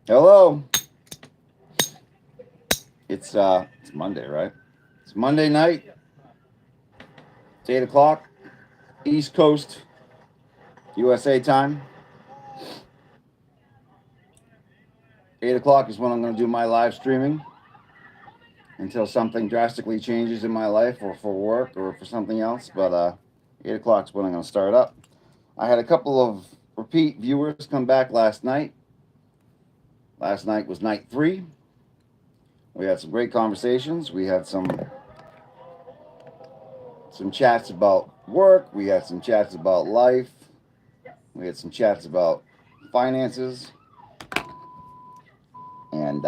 Hello. It's Monday, right? It's Monday night. It's 8 o'clock, East Coast, USA time. 8 o'clock is when I'm going to do my live streaming until something drastically changes in my life, or for work, or for something else. But 8 o'clock is when I'm going to start up. I had a couple of repeat viewers come back last night. Last night was night three. We had some great conversations. We had some chats about work. We had some chats about life. We had some chats about finances, and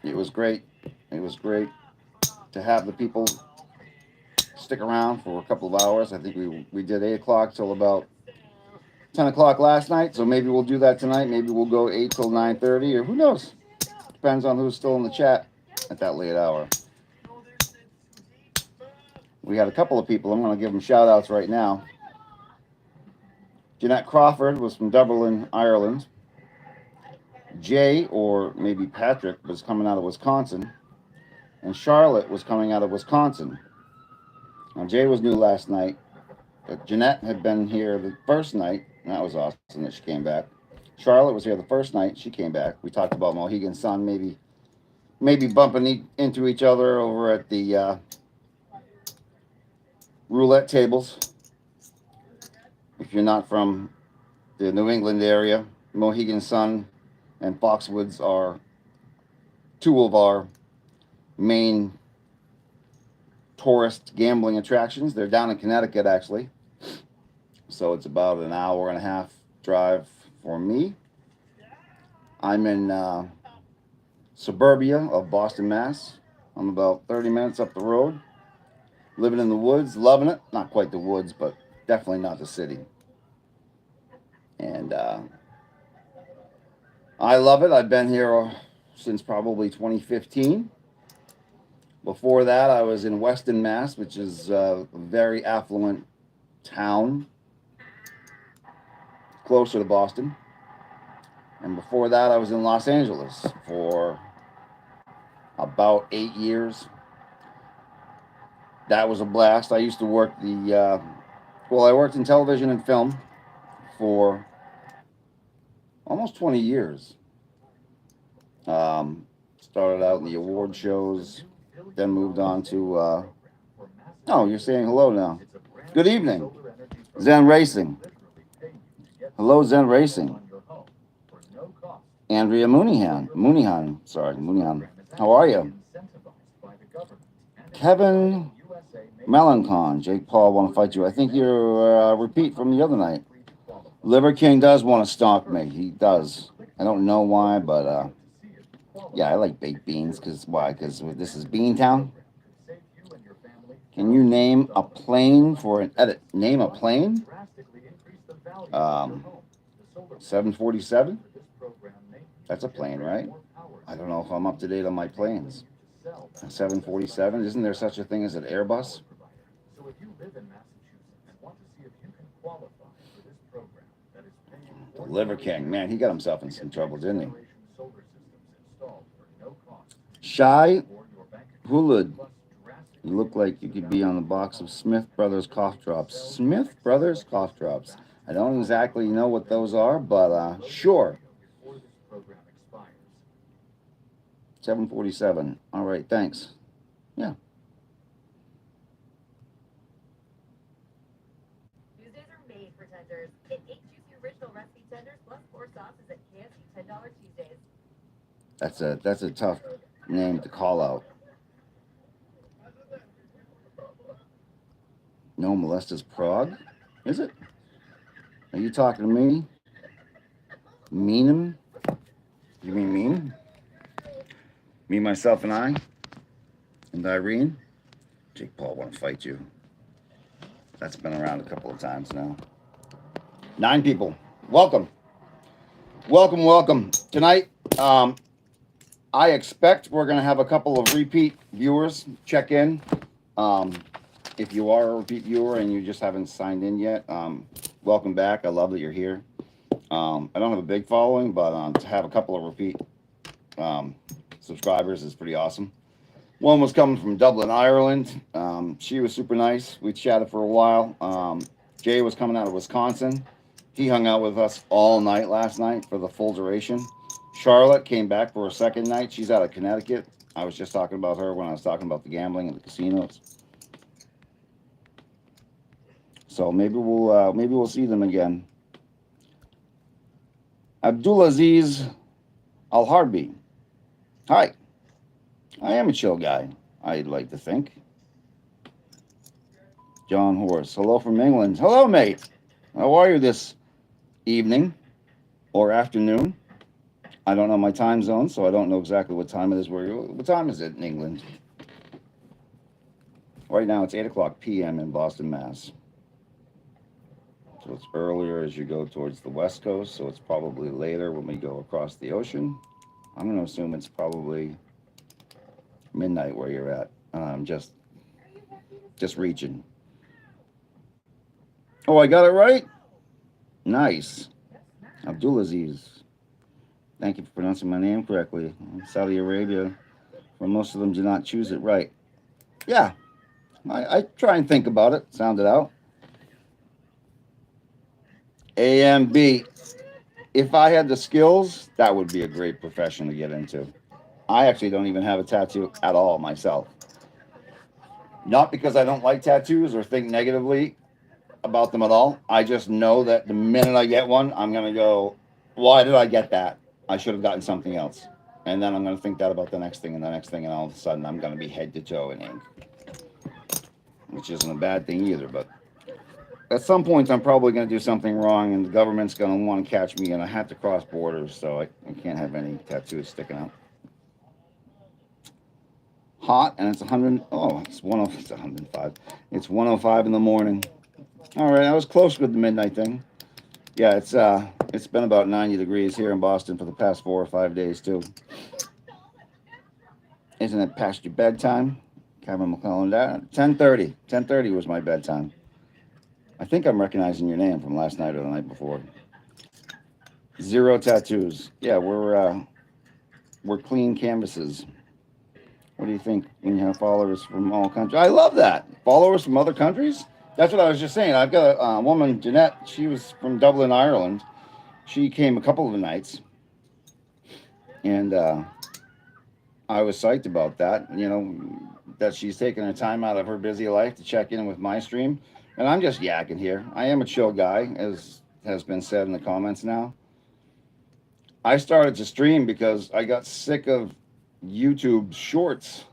it was great. It was great to have the people stick around for a couple of hours. I think we did 8 o'clock till about 10 o'clock last night. So maybe we'll do that tonight. Maybe we'll go 8 till 9:30, or who knows? Depends on who's still in the chat at that late hour. We had a couple of people. I'm going to give them shout outs right now. Jeanette Crawford was from Dublin, Ireland. Jay, or maybe Patrick, was coming out of Wisconsin. And Charlotte was coming out of Wisconsin. Now, Jay was new last night, but Jeanette had been here the first night. And that was awesome that she came back. Charlotte was here the first night. She came back. We talked about Mohegan Sun, maybe bumping into each other over at the roulette tables. If you're not from the New England area, Mohegan Sun and Foxwoods are two of our main tourist gambling attractions. They're down in Connecticut, actually. So it's about an hour and a half drive for me. I'm in suburbia of Boston, Mass. I'm about 30 minutes up the road. Living in the woods, loving it. Not quite the woods, but definitely not the city. And I love it. I've been here since probably 2015. Before that, I was in Weston, Mass, which is a very affluent town closer to Boston. And before that, I was in Los Angeles for about 8 years. That was a blast. I used to work I worked in television and film for almost 20 years. Started out in the award shows, then moved on to. Oh, you're saying hello now. Good evening, Zen Racing. Hello, Zen Racing. Andrea Moonihan. How are you? Kevin Melancon. Jake Paul want to fight you. I think you're a repeat from the other night. Liver King does want to stalk me. He does. I don't know why, but yeah, I like baked beans. Because why? Because this is Beantown. Can you name a plane for an edit? Name a plane? 747? That's a plane, right? I don't know if I'm up to date on my planes. 747? Isn't there such a thing as an Airbus? The Liver King. Man, he got himself in some trouble, didn't he? Shy Hulud. You look like you could be on the box of Smith Brothers cough drops. Smith Brothers cough drops. I don't exactly know what those are, but sure. 747. All right, thanks. Yeah. Tuesdays are made for tenders. Get 8 juicy original recipe tenders plus 4 sauces at KFC $10 Tuesdays. That's a tough name to call out. No Molestas Prague? Is it? Are you talking to me? Meanem? You mean mean? Me, myself, and I? And Irene? Jake Paul want to fight you. That's been around a couple of times now. 9 people. Welcome. Welcome. Tonight, I expect we're going to have a couple of repeat viewers check in. If you are a repeat viewer and you just haven't signed in yet, welcome back. I love that you're here. I don't have a big following, but to have a couple of repeat um, subscribers is pretty awesome. One was coming from Dublin, Ireland. She was super nice. We chatted for a while. Jay was coming out of Wisconsin. He hung out with us all night last night for the full duration. Charlotte came back for a second night. She's out of Connecticut. I was just talking about her when I was talking about the gambling and the casinos. So maybe we'll see them again. Abdulaziz Al Harbi. Hi. I am a chill guy, I'd like to think. John Horse. Hello from England. Hello, mate. How are you this evening or afternoon? I don't know my time zone, so I don't know exactly what time it is where you. What time is it in England? Right now it's 8 o'clock p.m. in Boston, Mass. So it's earlier as you go towards the west coast, so it's probably later when we go across the ocean. I'm going to assume it's probably midnight where you're at. Just reaching. Oh, I got it right? Nice. Abdulaziz. Thank you for pronouncing my name correctly. Saudi Arabia, where most of them do not choose it right. Yeah, I try and think about it, sound it out. AMB. If I had the skills, that would be a great profession to get into. I actually don't even have a tattoo at all myself. Not because I don't like tattoos or think negatively about them at all. I just know that the minute I get one, I'm going to go, why did I get that? I should have gotten something else. And then I'm going to think that about the next thing and the next thing, and all of a sudden I'm going to be head to toe in ink, which isn't a bad thing either. But at some point, I'm probably going to do something wrong, and the government's going to want to catch me, and I have to cross borders, so I can't have any tattoos sticking out. Hot, and it's 100. Oh, it's 10. It's 105. It's 105 in the morning. All right, I was close with the midnight thing. Yeah, it's been about 90 degrees here in Boston for the past 4 or 5 days too. Isn't it past your bedtime? Kevin McClellan, that 10:30. 10:30 was my bedtime. I think I'm recognizing your name from last night or the night before. Zero tattoos. Yeah, we're clean canvases. What do you think when you have followers from all countries? I love that. Followers from other countries? That's what I was just saying. I've got a woman, Jeanette. She was from Dublin, Ireland. She came a couple of nights, and I was psyched about that. That she's taking her time out of her busy life to check in with my stream. And I'm just yakking here. I am a chill guy, as has been said in the comments now. I started to stream because I got sick of YouTube shorts.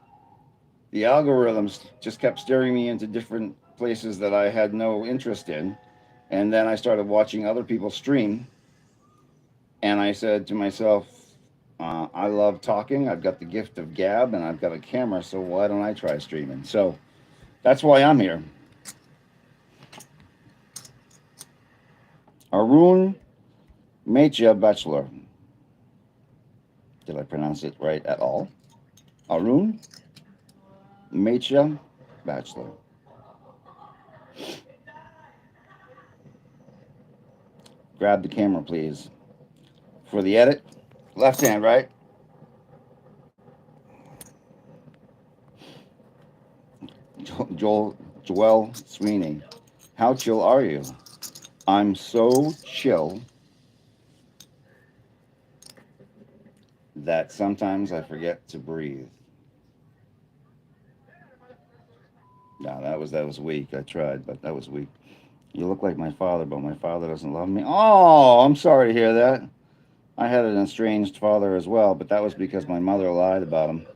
The algorithms just kept steering me into different places that I had no interest in. And then I started watching other people stream. And I said to myself, I love talking. I've got the gift of gab and I've got a camera. So why don't I try streaming? So that's why I'm here. Arun Mecha Bachelor. Did I pronounce it right at all? Arun Mecha Bachelor. Grab the camera, please. For the edit, left hand, right? Joel Sweeney. How chill are you? I'm so chill that sometimes I forget to breathe. No, that was weak. I tried, but that was weak. You look like my father, but my father doesn't love me. Oh, I'm sorry to hear that. I had an estranged father as well, but that was because my mother lied about him.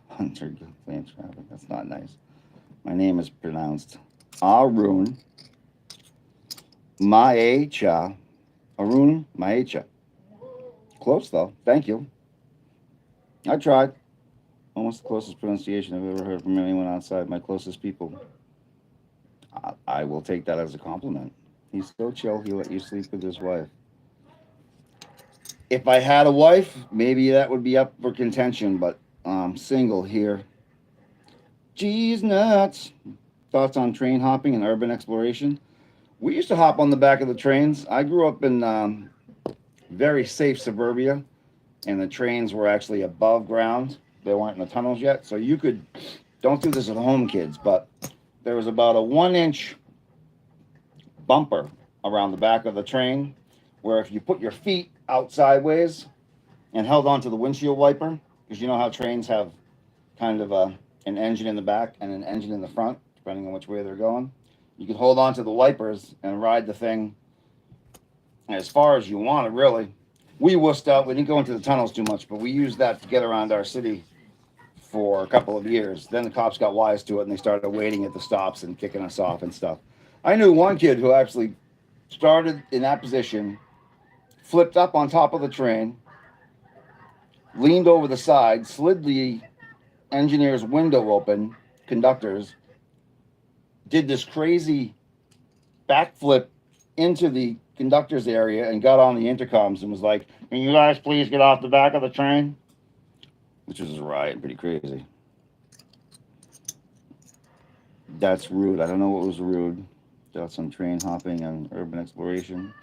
Hunter Plains traffic. That's not nice. My name is pronounced Arun Maecha. Arun Maecha. Close though. Thank you. I tried. Almost the closest pronunciation I've ever heard from anyone outside my closest people. I will take that as a compliment. He's so chill, he'll let you sleep with his wife. If I had a wife, maybe that would be up for contention, but I'm single here. Geez, nuts. Thoughts on train hopping and urban exploration? We used to hop on the back of the trains. I grew up in very safe suburbia, and the trains were actually above ground. They weren't in the tunnels yet, so you could. Don't do this at home, kids, but there was about a 1 inch bumper around the back of the train where if you put your feet out sideways and held onto the windshield wiper, because you know how trains have kind of an engine in the back and an engine in the front, depending on which way they're going. You can hold on to the wipers and ride the thing as far as you want it, really. We wussed out. We didn't go into the tunnels too much, but we used that to get around our city for a couple of years. Then the cops got wise to it and they started waiting at the stops and kicking us off and stuff. I knew one kid who actually started in that position, flipped up on top of the train, leaned over the side, slid the engineer's window open, conductors, did this crazy backflip into the conductor's area and got on the intercoms and was like, "Can you guys please get off the back of the train?" Which was a riot, pretty crazy. That's rude. I don't know what was rude. Got some train hopping and urban exploration.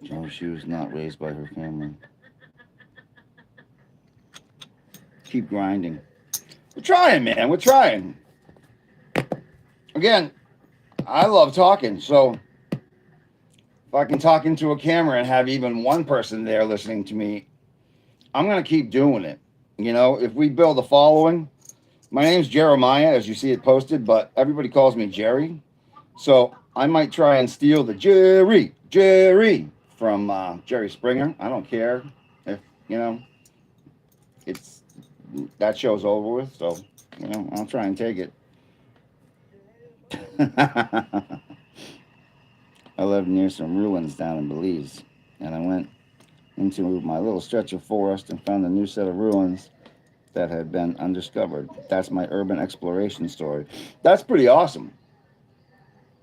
No, she was not raised by her family. Keep grinding. We're trying, man. We're trying. Again, I love talking, so if I can talk into a camera and have even one person there listening to me, I'm gonna keep doing it. You know, if we build a following, my name's Jeremiah, as you see it posted, but everybody calls me Jerry. So I might try and steal the Jerry from Jerry Springer. I don't care if you know it's that show's over with. So I'll try and take it. I lived near some ruins down in Belize, and I went into my little stretch of forest and found a new set of ruins that had been undiscovered. That's my urban exploration story. That's pretty awesome.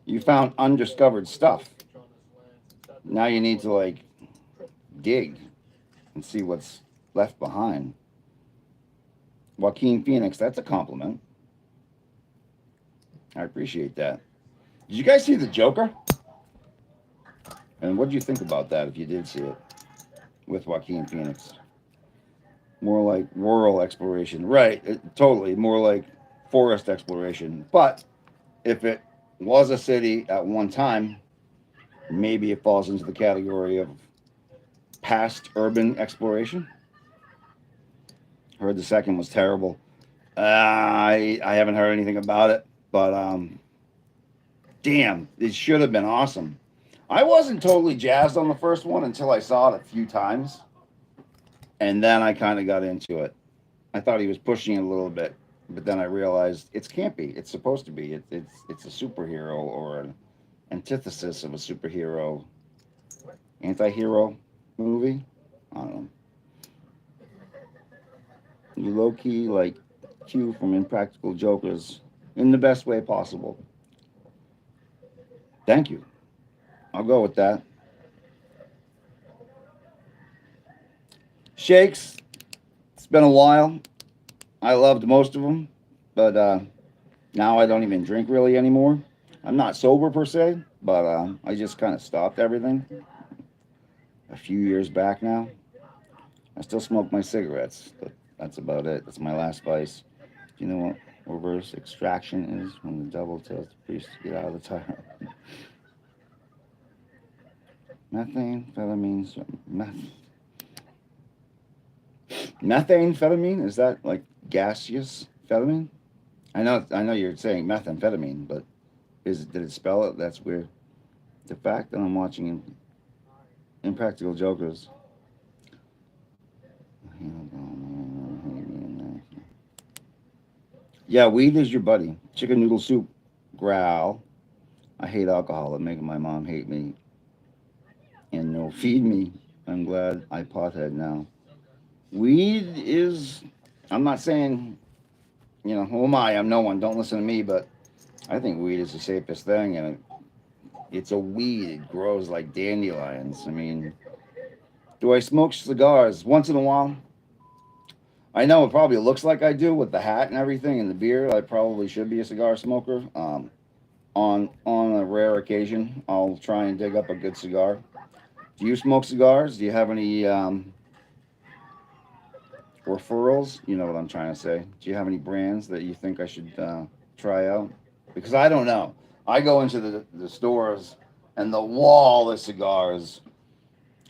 You found undiscovered stuff. Now you need to like dig and see what's left behind. Joaquin Phoenix, that's a compliment. I appreciate that. Did you guys see the Joker? And what did you think about that if you did see it with Joaquin Phoenix? More like rural exploration. Right, totally. More like forest exploration. But if it was a city at one time, maybe it falls into the category of past urban exploration. Heard the second was terrible. I haven't heard anything about it, but damn, it should have been awesome. I wasn't totally jazzed on the first one until I saw it a few times, and then I kind of got into it. I thought he was pushing it a little bit, but then I realized it's campy. It's supposed to be. It's a superhero or an antithesis of a superhero, anti-hero movie. I don't know. You low key like Q from Impractical Jokers in the best way possible. Thank you. I'll go with that. Shakes. It's been a while. I loved most of them, but now I don't even drink really anymore. I'm not sober per se, but I just kind of stopped everything a few years back now. I still smoke my cigarettes, but that's about it. That's my last vice. Do you know what reverse extraction is? When the devil tells the priest to get out of the tire. Methamphetamines. Methamphetamine? Is that like gaseous amphetamine? I know you're saying methamphetamine, but did it spell it? That's weird. The fact that I'm watching Impractical Jokers. Yeah, weed is your buddy. Chicken noodle soup. Growl. I hate alcohol. It making my mom hate me. And no feed me. I'm glad I pothead now. Weed is. I'm not saying. Who am I? I'm no one. Don't listen to me. But I think weed is the safest thing, and it's a weed. It grows like dandelions. I mean, do I smoke cigars once in a while? I know it probably looks like I do with the hat and everything and the beard. I probably should be a cigar smoker. On a rare occasion, I'll try and dig up a good cigar. Do you smoke cigars? Do you have any referrals? You know what I'm trying to say. Do you have any brands that you think I should try out? Because I don't know. I go into the stores and the wall of cigars.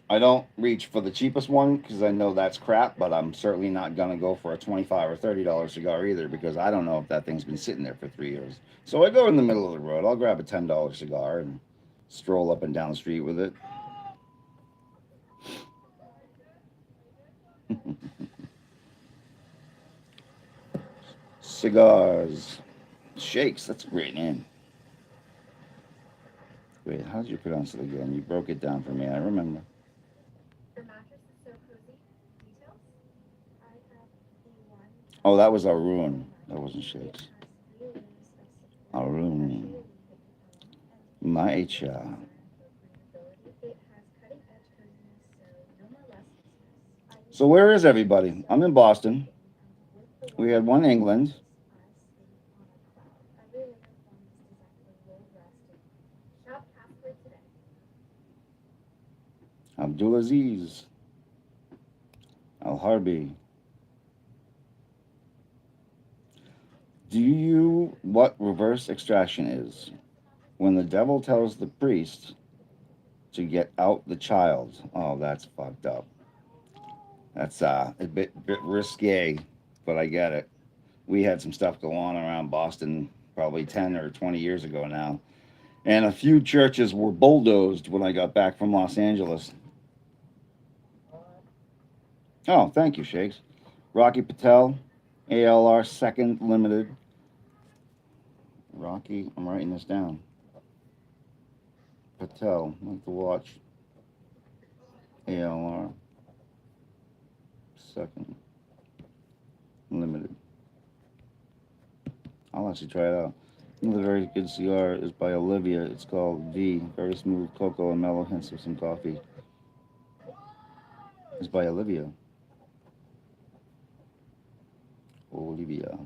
I don't reach for the cheapest one because I know that's crap, but I'm certainly not gonna go for a $25 or $30 cigar either because I don't know if that thing's been sitting there for 3 years. So I go in the middle of the road. I'll grab a $10 cigar and stroll up and down the street with it. Cigars, shakes. That's a great name. Wait, how did you pronounce it again? You broke it down for me. I remember. Your mattress is so cozy. Details? I have the one Oh, that was that Arun. has That wasn't shakes. really nice Arun. really Maicha. it has cutting edge coziness, so no more restlessness. I use So it where is every night, everybody? so I'm in Boston. and with the We warm had one England. mattress, I sleep on a cloud. Every living form is designed for low resting. Shop Casper today. Abdulaziz. Al Harbi. Do you what reverse extraction is? When the devil tells the priest to get out the child. Oh, that's fucked up. That's a bit risque, but I get it. We had some stuff go on around Boston probably 10 or 20 years ago now. And a few churches were bulldozed when I got back from Los Angeles. Oh, thank you, Shakes. Rocky Patel, ALR Second Limited. Rocky, I'm writing this down. Patel, like the watch. ALR Second Limited. I'll actually try it out. Another very good cigar is by Olivia. It's called V. Very smooth cocoa and mellow hints of some coffee. It's by Olivia. Olivia.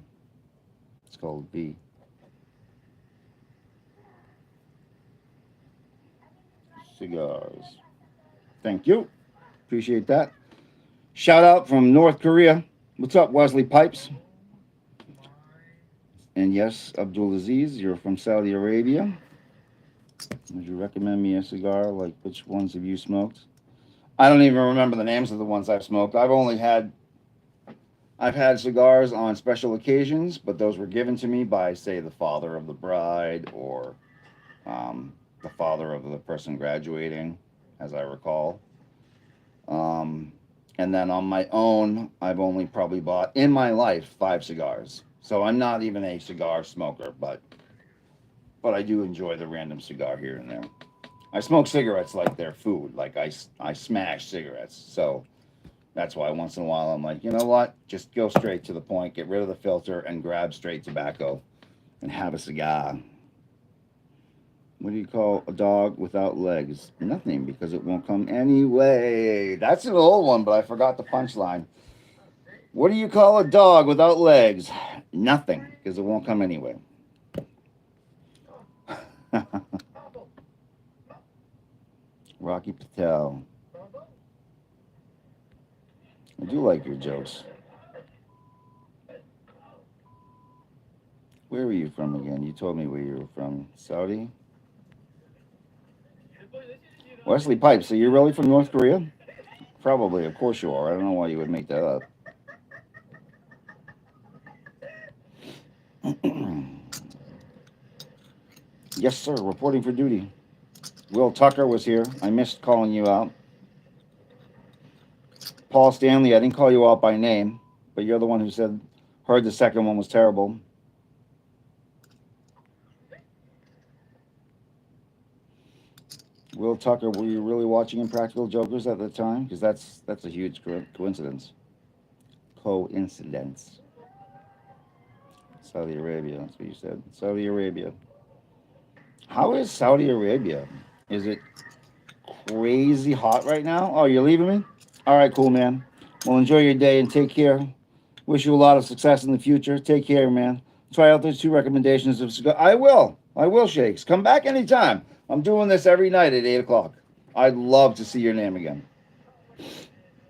It's called V. Cigars. Thank you. Appreciate that. Shout out from North Korea. What's up, Wesley Pipes? And yes, Abdulaziz, you're from Saudi Arabia. Would you recommend me a cigar? Like, which ones have you smoked? I don't even remember the names of the ones I've smoked. I've had cigars on special occasions, but those were given to me by, say, the father of the bride or the father of the person graduating, as I recall. Um, and then on my own, I've only probably bought in my life 5 cigars. So I'm not even a cigar smoker, but I do enjoy the random cigar here and there. I smoke cigarettes like they're food. Like I smash cigarettes. So that's why once in a while I'm like, you know what? Just go straight to the point, get rid of the filter, and grab straight tobacco and have a cigar. What do you call a dog without legs? Nothing, because it won't come anyway. That's an old one, but I forgot the punchline. What do you call a dog without legs? Nothing, because it won't come anyway. Rocky Patel. I do like your jokes. Where are you from again? You told me where you were from. Saudi? Wesley Pipes. So you're really from North Korea? Probably. Of course you are. I don't know why you would make that up. Yes, sir. Reporting for duty. Will Tucker was here. I missed calling you out. Paul Stanley, I didn't call you out by name, but you're the one who said heard the second one was terrible. Will Tucker, were you really watching Impractical Jokers at the time? Because that's a huge coincidence. Coincidence. Saudi Arabia. That's what you said. Saudi Arabia. How is Saudi Arabia? Is it crazy hot right now? Oh, you're leaving me? All right, cool, man. Well, enjoy your day and take care. Wish you a lot of success in the future. Take care, man. Try out those two recommendations of cigar. I will. I will, Shakes. Come back anytime. I'm doing this every night at 8 o'clock. I'd love to see your name again.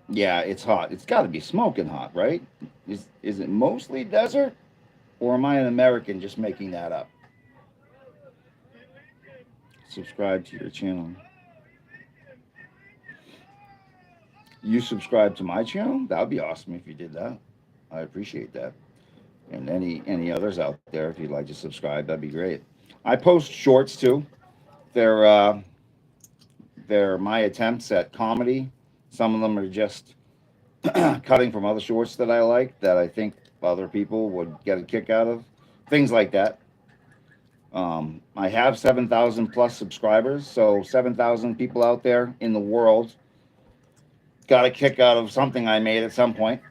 Yeah, it's hot. It's got to be smoking hot, right? Is it mostly desert, or am I an American just making that up? Subscribe to your channel. You subscribe to my channel? That would be awesome if you did that. I appreciate that. And any others out there, if you'd like to subscribe, that'd be great. I post shorts too. They're uh, they're my attempts at comedy. Some of them are just cutting from other shorts that I like that I think other people would get a kick out of. Things like that. I have 7,000 plus subscribers, so 7,000 people out there in the world got a kick out of something I made at some point.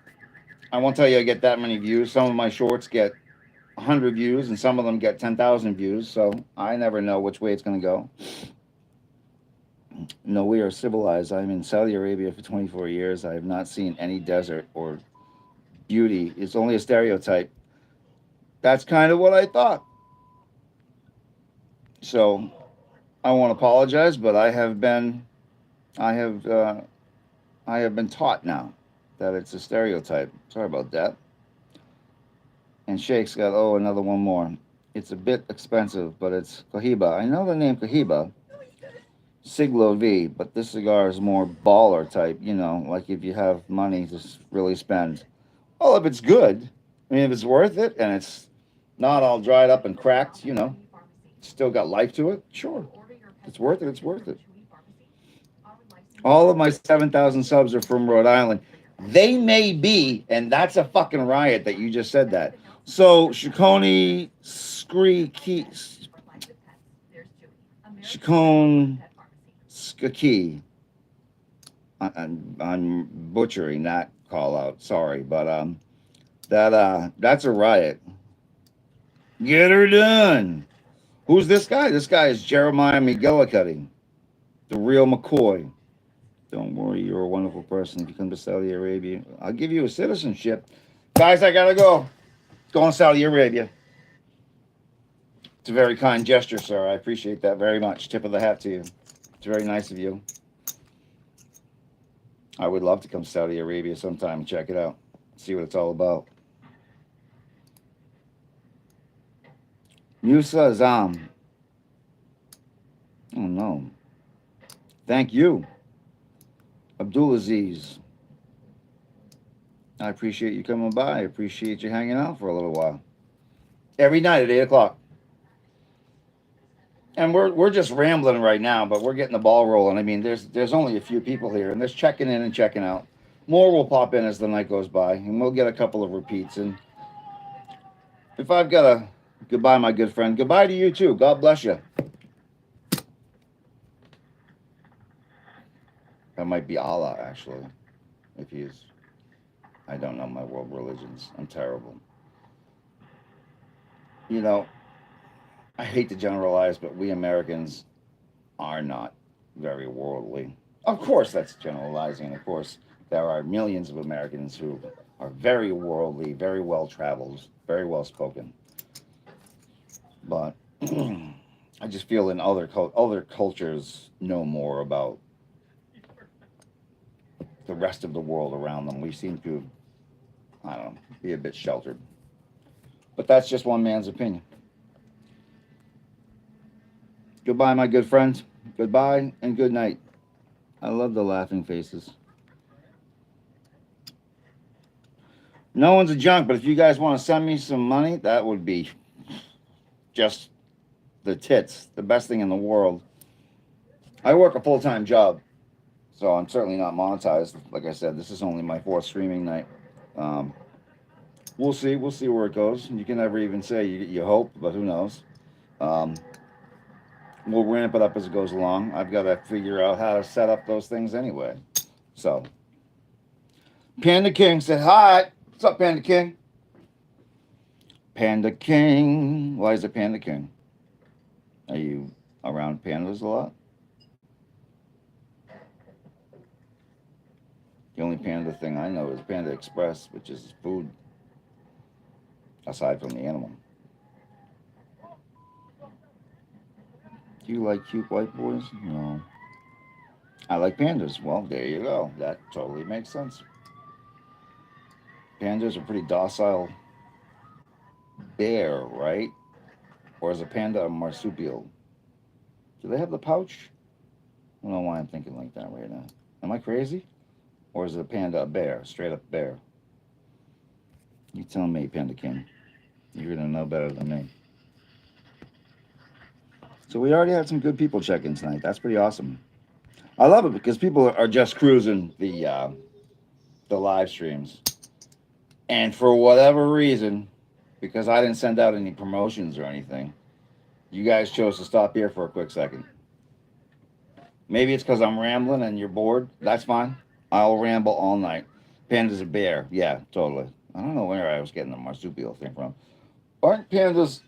I won't tell you I get that many views. Some of my shorts get 100 views, and some of them get 10,000 views, so I never know which way it's going to go. No, we are civilized. I'm in Saudi Arabia for 24 years. I have not seen any desert or beauty. It's only a stereotype. That's kind of what I thought. So I won't apologize, but I have, uh, I have been taught now that it's a stereotype. Sorry about that. And Shake's got another one more. It's a bit expensive, but it's Cohiba. I know the name Cohiba, Siglo V, but this cigar is more baller type. Like if you have money to really spend. Well, if it's good, I mean, if it's worth it and it's not all dried up and cracked, still got life to it. Sure, it's worth it. It's worth it. All of my 7,000 subs are from Rhode Island. They may be, and that's a fucking riot that you just said that. So, Shikone Skaki. I'm butchering that call out. Sorry, but that's a riot. Get her done. Who's this guy? This guy is Jeremiah Mcgillicuddy, the real McCoy. Don't worry, you're a wonderful person. If you come to Saudi Arabia, I'll give you a citizenship. Guys, I gotta go. Going to Saudi Arabia. It's a very kind gesture, sir. I appreciate that very much. Tip of the hat to you. It's very nice of you. I would love to come to Saudi Arabia sometime and check it out. See what it's all about. Musa Azam. Oh no. Thank you. Abdulaziz. I appreciate you coming by. I appreciate you hanging out for a little while. Every night at 8 o'clock. And we're just rambling right now, but we're getting the ball rolling. I mean, there's only a few people here, and there's checking in and checking out. More will pop in as the night goes by, and we'll get a couple of repeats. And if I've got a goodbye, my good friend, goodbye to you too. God bless you. That might be Allah, actually, if he's. I don't know my world religions. I'm terrible. You know, I hate to generalize, but we Americans are not very worldly. Of course, that's generalizing. Of course, there are millions of Americans who are very worldly, very well traveled, very well spoken. But I just feel in other cultures know more about the rest of the world around them. We seem to, I don't know, be a bit sheltered. But that's just one man's opinion. Goodbye, my good friends. Goodbye and good night. I love the laughing faces. No one's a junk, but if you guys want to send me some money, that would be just the tits, the best thing in the world. I work a full time job, so I'm certainly not monetized. Like I said, this is only my fourth streaming night. Um, we'll see. We'll see where it goes. You can never even say you hope, but who knows? Um, we'll ramp it up as it goes along. I've got to figure out how to set up those things anyway. So, Panda King said hi. What's up, Panda King? Panda King. Why is it Panda King? Are you around pandas a lot? The only panda thing I know is Panda Express, which is food. aside from the animal. Do you like cute white boys? No. I like pandas. Well, there you go. That totally makes sense. Pandas are pretty docile bear, right? Or is a panda a marsupial? Do they have the pouch? I don't know why I'm thinking like that right now. Am I crazy? Or is it a panda a bear? Straight up bear? You tell me, Panda King. You're going to know better than me. So we already had some good people check in tonight. That's pretty awesome. I love it because people are just cruising the live streams. And for whatever reason, because I didn't send out any promotions or anything, you guys chose to stop here for a quick second. Maybe it's because I'm rambling and you're bored. That's fine. I'll ramble all night. Panda's a bear. Yeah, totally. I don't know where I was getting the marsupial thing from. Aren't pandas?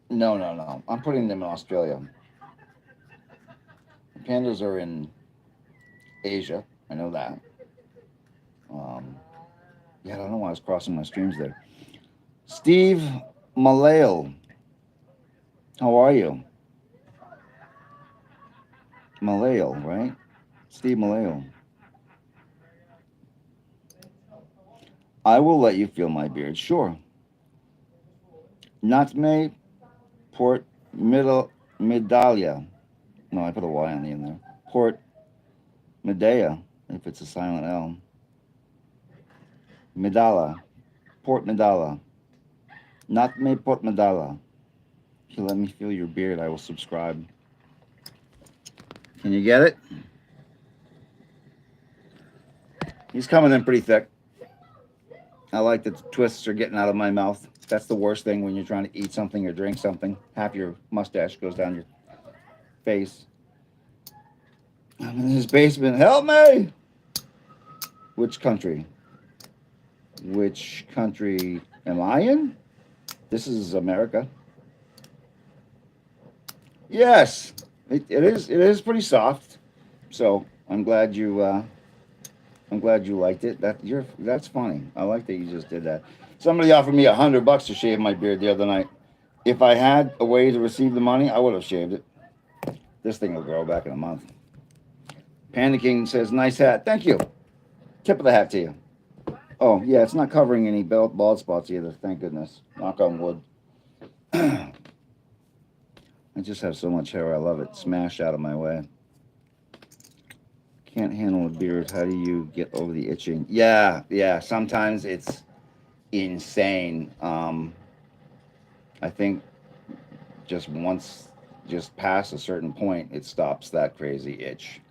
No, no, no. I'm putting them in Australia. Pandas are in Asia. I know that. Um, yeah, I don't know why I was crossing my streams there. Steve Malayo, how are you? Malayo, right? Steve Malayo. I will let you feel my beard. Sure. Natme Port Middle Medallia. No, I put a Y on the end there. Port Medea, if it's a silent L. Medalla. Port Medalla. Natme Port Medalla. If you let me feel your beard, I will subscribe. Can you get it? He's coming in pretty thick. I like that the twists are getting out of my mouth. That's the worst thing when you're trying to eat something or drink something. Half your mustache goes down your face. I'm in his basement. Help me! Which country? Which country am I in? This is America. Yes, it is. It is pretty soft. So I'm glad you liked it. That's funny. I like that you just did that. Somebody offered me $100 to shave my beard the other night. If I had a way to receive the money, I would have shaved it. This thing will grow back in a month. Panda King says, "Nice hat, thank you. Tip of the hat to you." Oh yeah, it's not covering any bald spots either. Thank goodness. Knock on wood. I just have so much hair. I love it. Smash out of my way. Can't handle a beard. How do you get over the itching? Yeah, yeah. Sometimes it's insane. I think just once, just past a certain point, it stops that crazy itch.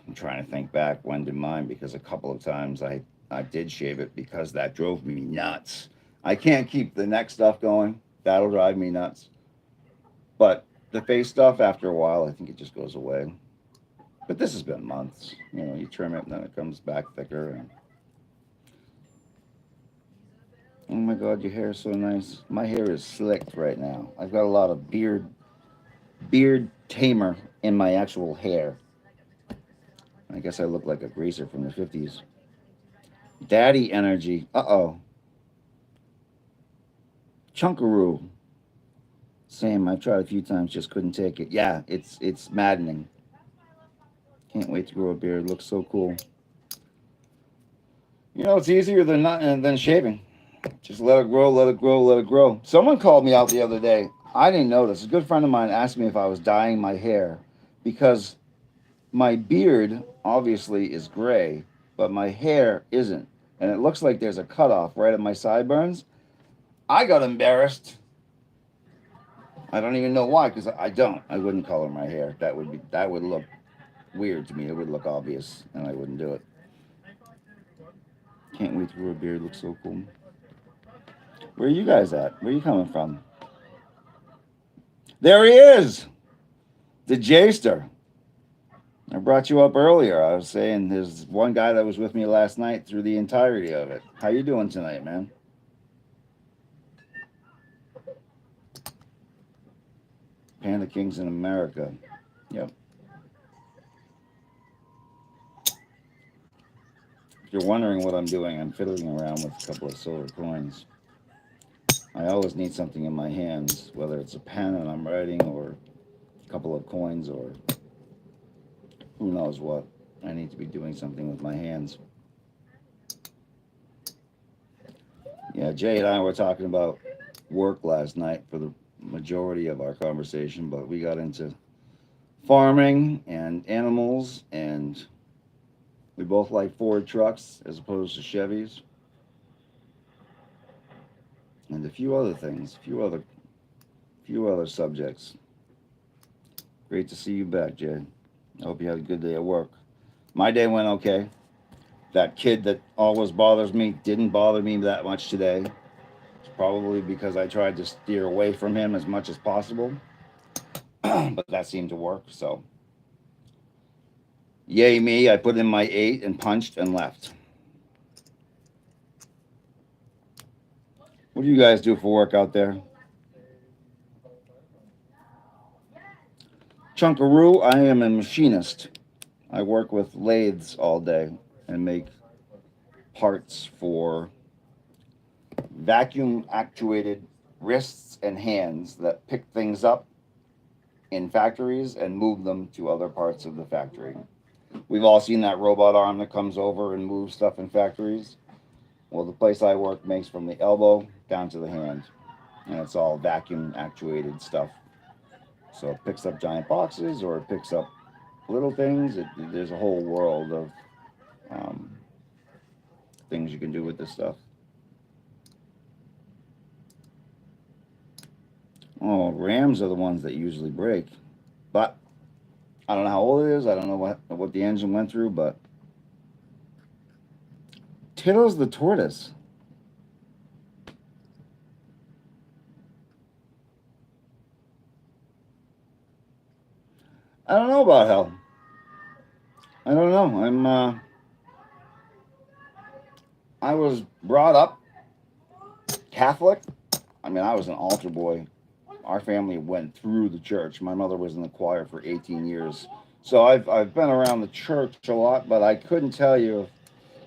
I'm trying to think back when did mine because a couple of times I did shave it because that drove me nuts. I can't keep the neck stuff going. That'll drive me nuts. But the face stuff, after a while, I think it just goes away. But this has been months. You know, you trim it and then it comes back thicker. And oh my God, your hair is so nice. My hair is slicked right now. I've got a lot of beard tamer in my actual hair. I guess I look like a greaser from the 50s. Daddy energy. Uh-oh. Chunkaroo. Same. I've tried a few times, just couldn't take it. Yeah, it's maddening. Can't wait to grow a beard. Looks so cool. You know, it's easier than shaving. Just let it grow, let it grow, let it grow. Someone called me out the other day. I didn't notice. A good friend of mine asked me if I was dyeing my hair because my beard obviously is gray, but my hair isn't. And it looks like there's a cutoff right at my sideburns. I got embarrassed. I don't even know why, because I don't. I wouldn't color my hair. That would look weird to me. It would look obvious, and I wouldn't do it. Can't wait to grow a beard. Looks so cool. Where are you guys at? Where are you coming from? There he is, the Jster. I brought you up earlier. I was saying there's one guy that was with me last night through the entirety of it. How you doing tonight, man? Panda Kings in America. Yep. you're wondering what I'm doing, I'm fiddling around with a couple of silver coins. I always need something in my hands, whether it's a pen and I'm writing, or a couple of coins, or who knows what. I need to be doing something with my hands. Yeah, Jay and I were talking about work last night for the majority of our conversation, but we got into farming and animals, and we both like Ford trucks as opposed to Chevys, and a few other things, few other subjects. Great to see you back, Jay. I hope you had a good day at work. My day went okay. That kid that always bothers me didn't bother me that much today. It's probably because I tried to steer away from him as much as possible, but that seemed to work. So, yay me! I put in my 8 and punched and left. What do you guys do for work out there? Chunkaroo, I am a machinist. I work with lathes all day and make parts for vacuum actuated wrists and hands that pick things up in factories and move them to other parts of the factory. We've all seen that robot arm that comes over and moves stuff in factories. Well, the place I work makes from the elbow down to the hand, and it's all vacuum actuated stuff. So it picks up giant boxes or it picks up little things. There's a whole world of um, things you can do with this stuff. Oh, Rams are the ones that usually break, but I don't know how old it is. I don't know what the engine went through, but Tittles the tortoise. I don't know about hell. I don't know. I was brought up Catholic. I mean, I was an altar boy. Our family went through the church. My mother was in the choir for 18 years. So I've been around the church a lot, but I couldn't tell you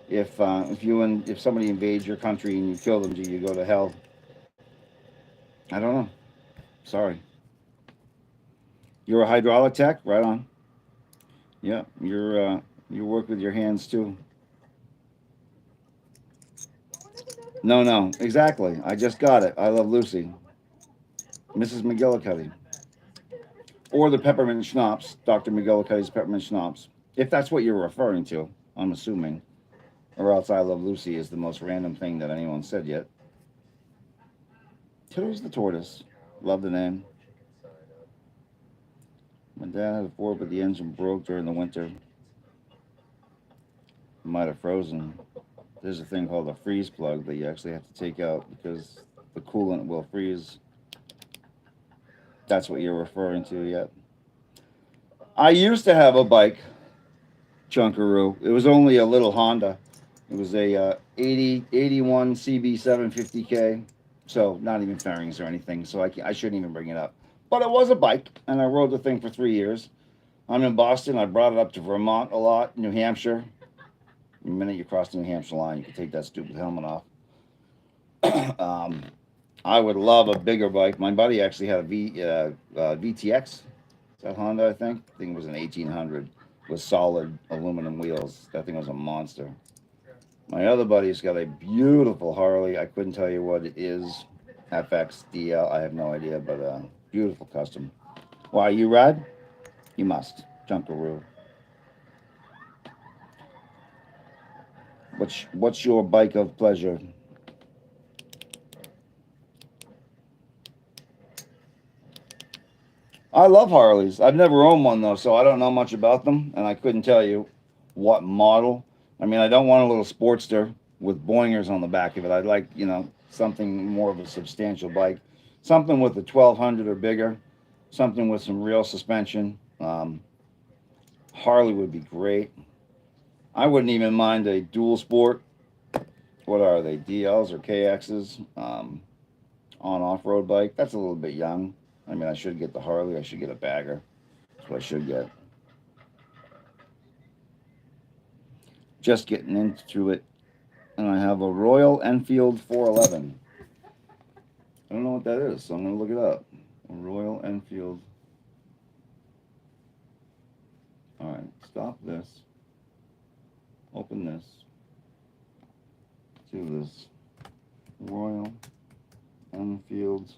if somebody invades your country and you kill them, do you go to hell? I don't know. Sorry. You're a hydraulic tech, right on. Yeah, you work with your hands too. No, no, exactly. I just got it. I love Lucy, Mrs. Mcgillicuddy, or the peppermint schnapps, Dr. Mcgillicuddy's peppermint schnapps, if that's what you're referring to. I'm assuming, or else I love Lucy is the most random thing that anyone said yet. Tittles the tortoise. Love the name. My dad had a Ford, but the engine broke during the winter. It might have frozen. There's a thing called a freeze plug that you actually have to take out because the coolant will freeze. That's what you're referring to yet. I used to have a bike, Chunkaroo. It was only a little Honda. It was a 81 CB 750K. So not even fairings or anything. So I shouldn't even bring it up. But it was a bike, and I rode the thing for 3 years. I'm in Boston. I brought it up to Vermont a lot, New Hampshire. The minute you cross the New Hampshire line, you can take that stupid helmet off. um, I would love a bigger bike. My buddy actually had a VTX. Is that Honda? I think it was an 1800 with solid aluminum wheels. That thing was a monster. My other buddy's got a beautiful Harley. I couldn't tell you what it is. FXDL. I have no idea, but beautiful custom. Why you ride? You must. Junkaroo. What's your bike of pleasure? I love Harleys. I've never owned one though, so I don't know much about them, and I couldn't tell you what model. I mean, I don't want a little Sportster with boingers on the back of it. I'd like, something more of a substantial bike, something with a 1200 or bigger, something with some real suspension. Harley would be great. I wouldn't even mind a dual sport. What are they, DLs or KXs? On off road bike. That's a little bit young. I mean, I should get the Harley. I should get a bagger. That's what I should get. just getting into it. And I have a Royal Enfield 411. I don't know what that is, so I'm going to look it up. A Royal Enfield. All right, stop this. Open this. Do this. Royal Enfield.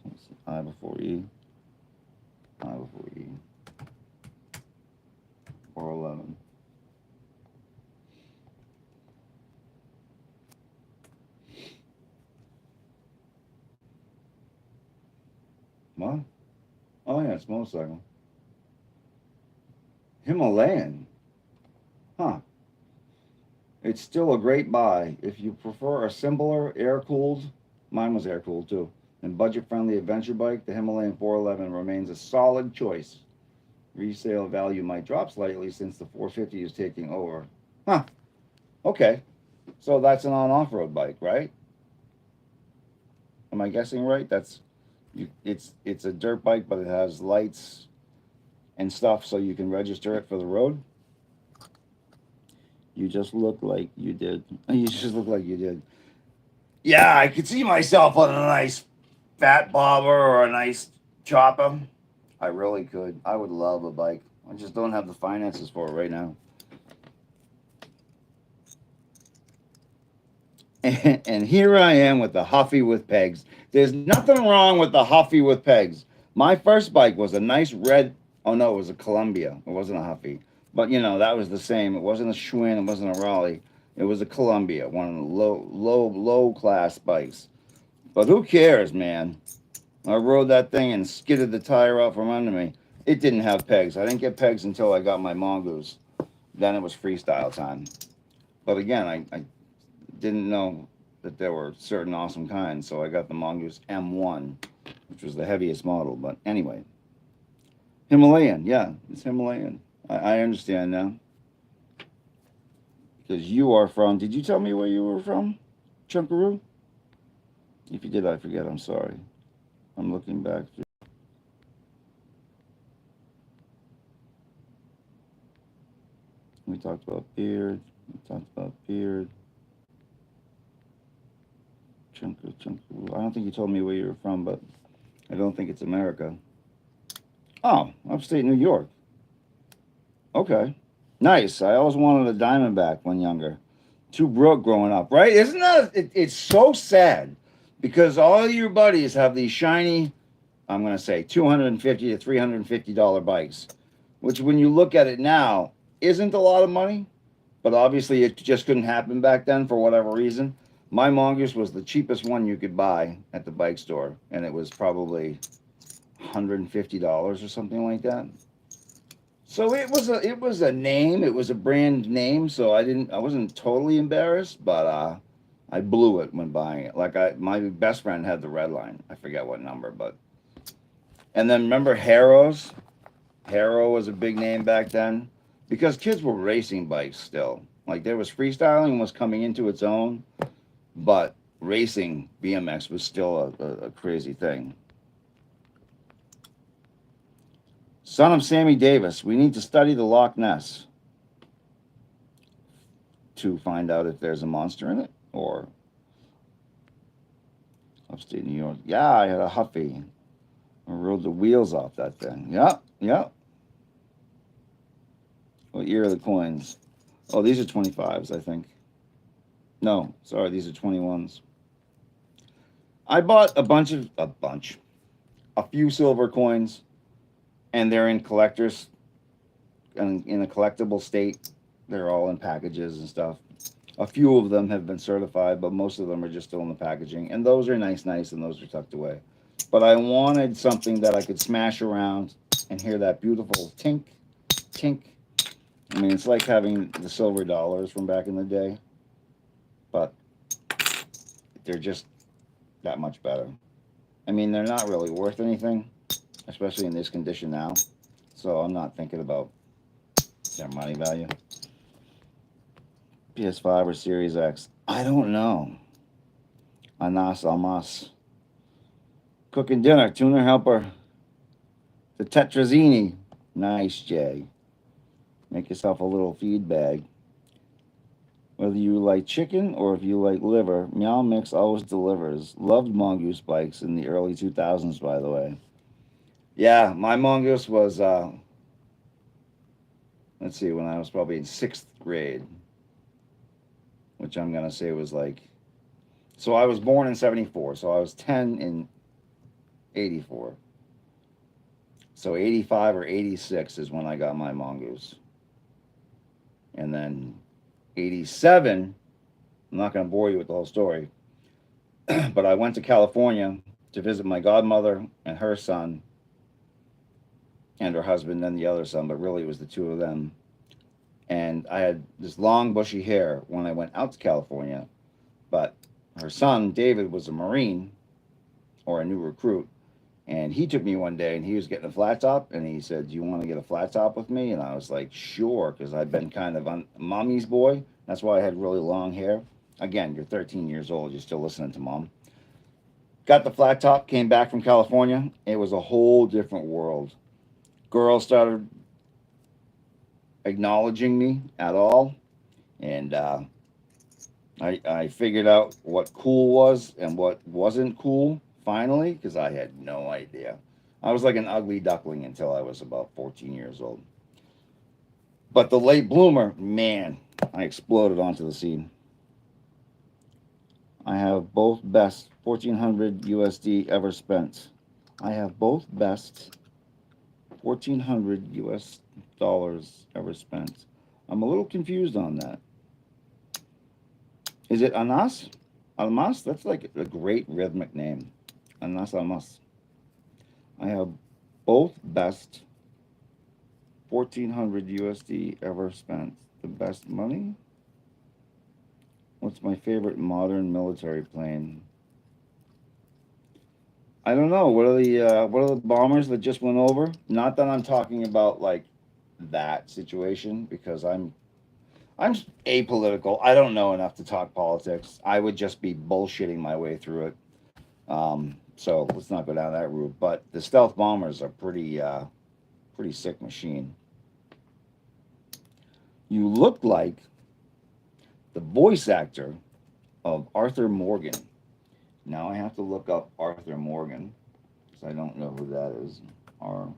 I before E. I before E. 411. What? Oh, yeah, it's motorcycle. Himalayan. Huh. It's still a great buy. If you prefer a simpler, air cooled, mine was air cooled too, and budget friendly adventure bike, the Himalayan 411 remains a solid choice. Resale value might drop slightly since the 450 is taking over. Huh. Okay. So that's an on off road bike, right? Am I guessing right? That's you. It's a dirt bike, but it has lights and stuff, so you can register it for the road. You just look like you did. You just look like you did. Yeah, I could see myself on a nice fat bobber or a nice chopper. I really could. I would love a bike. I just don't have the finances for it right now. And here I am with the Huffy with pegs. There's nothing wrong with the Huffy with pegs. My first bike was a nice red. Oh no, it was a Columbia. It wasn't a Huffy. But you know that was the same. It wasn't a Schwinn. It wasn't a Raleigh. It was a Columbia, one of the low class bikes. But who cares, man? I rode that thing and skidded the tire out from under me. It didn't have pegs. I didn't get pegs until I got my mongoose. Then it was freestyle time. But again, I didn't know that there were certain awesome kinds, so I got the mongoose M1, which was the heaviest model. But anyway, Himalayan, yeah, it's Himalayan. I understand now. Because you are from, did you tell me where you were from? Chunkaroo? If you did, I forget. I'm sorry. I'm looking back. We talked about beard. We talked about beard. Chunkaroo. I don't think you told me where you were from, but I don't think it's America. Oh, upstate New York. Okay. Nice. I always wanted a Diamondback when younger. Too broke growing up, right? Isn't that? It's so sad because all your buddies have these shiny, I'm going to say $250 to $350 bikes, which when you look at it now isn't a lot of money, but obviously it just couldn't happen back then for whatever reason. My Mongoose was the cheapest one you could buy at the bike store, and it was probably $150 or something like that. So it was a name, it was a brand name, so I wasn't totally embarrassed, but I blew it when buying it. Like my best friend had the red line. I forget what number, but and then remember Harrows? Harrow was a big name back then because kids were racing bikes still. Like there was freestyling was coming into its own, but racing BMX was still a crazy thing. Son of Sammy Davis, we need to study the Loch Ness to find out if there's a monster in it or upstate New York. Yeah, I had a Huffy. I rode the wheels off that thing. Yep, yep. What year are the coins? Oh, these are 25s, I think. No, sorry, these are 21s. I bought a few silver coins, and they're in collectors, and in a collectible state. They're all in packages and stuff. A few of them have been certified, but most of them are just still in the packaging. And those are nice, and those are tucked away. But I wanted something that I could smash around and hear that beautiful tink, tink. I mean, it's like having the silver dollars from back in the day, but they're just that much better. I mean, they're not really worth anything, especially in this condition now. So I'm not thinking about their money value. PS5 or Series X? I don't know. Anas Almas. Cooking dinner, tuner helper. The Tetrazzini. Nice, Jay. Make yourself a little feed bag. Whether you like chicken or if you like liver, Meow Mix always delivers. Loved mongoose bikes in the early 2000s, by the way. Yeah, my mongoose was, let's see, when I was probably in sixth grade, which I'm going to say was like, so I was born in 74, so I was 10 in 84. So 85 or 86 is when I got my mongoose. And then 87, I'm not going to bore you with the whole story, but I went to California to visit my godmother and her son and her husband and the other son, but really it was the two of them. And I had this long bushy hair when I went out to California, but her son David was a Marine or a new recruit, and he took me one day and he was getting a flat top and he said, "Do you want to get a flat top with me?" And I was like, "Sure," because I'd been kind of on mommy's boy. That's why I had really long hair. Again, you're 13 years old, you're still listening to mom. Got the flat top, came back from California. It was a whole different world. Girls started acknowledging me at all, and I figured out what cool was and what wasn't cool finally because I had no idea. I was like an ugly duckling until I was about 14 years old. But the late bloomer, man, I exploded onto the scene. I have both best 1400 USD ever spent. I have both best 1400 US dollars ever spent. I'm a little confused on that. Is it Anas? Almas? That's like a great rhythmic name. Anas Almas. I have both best 1400 USD ever spent. The best money? What's my favorite modern military plane? I don't know. What are the bombers that just went over? Not that I'm talking about like that situation because I'm apolitical. I don't know enough to talk politics. I would just be bullshitting my way through it. So let's not go down that route. But the stealth bombers are pretty sick machine. You look like the voice actor of Arthur Morgan. Now I have to look up Arthur Morgan because I don't know who that is. Arthur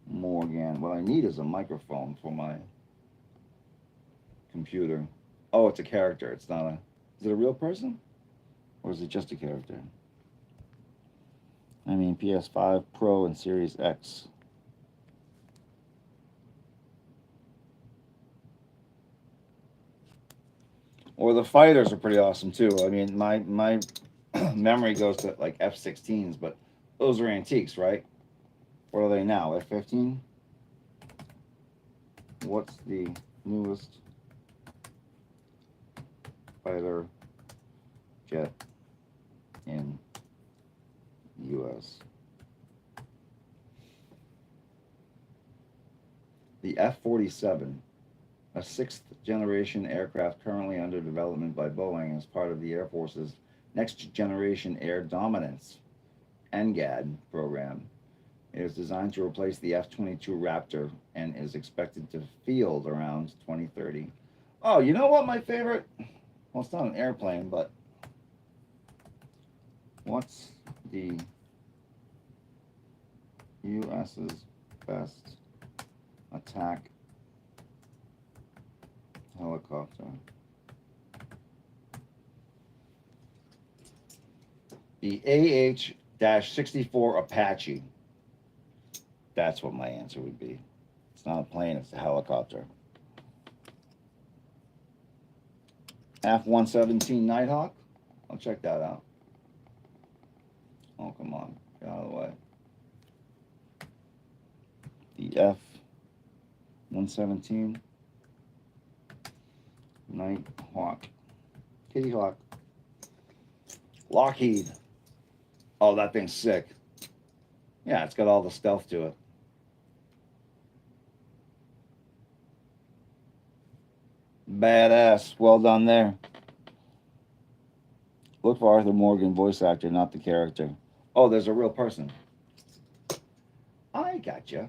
Morgan. What I need is a microphone for my computer. Oh, it's a character. It's not a. Is it a real person or is it just a character? I mean, PS5 Pro and Series X. Or the fighters are pretty awesome too. I mean, my memory goes to like F-16s, but those are antiques, right? What are they now? F-15? What's the newest fighter jet in U.S.? The F-47, a sixth generation aircraft currently under development by Boeing as part of the Air Force's Next Generation Air Dominance NGAD program. It is designed to replace the F 22 Raptor and is expected to field around 2030. Oh, you know what? My favorite? Well, it's not an airplane, but what's the US's best attack helicopter? The AH 64 Apache. That's what my answer would be. It's not a plane, it's a helicopter. F 117 Nighthawk. I'll check that out. Oh, come on. Get out of the way. The F 117 Nighthawk. Kitty Hawk. Lockheed. Oh, that thing's sick. Yeah, it's got all the stealth to it. Badass. Well done there. Look for Arthur Morgan, voice actor, not the character. Oh, there's a real person. I gotcha.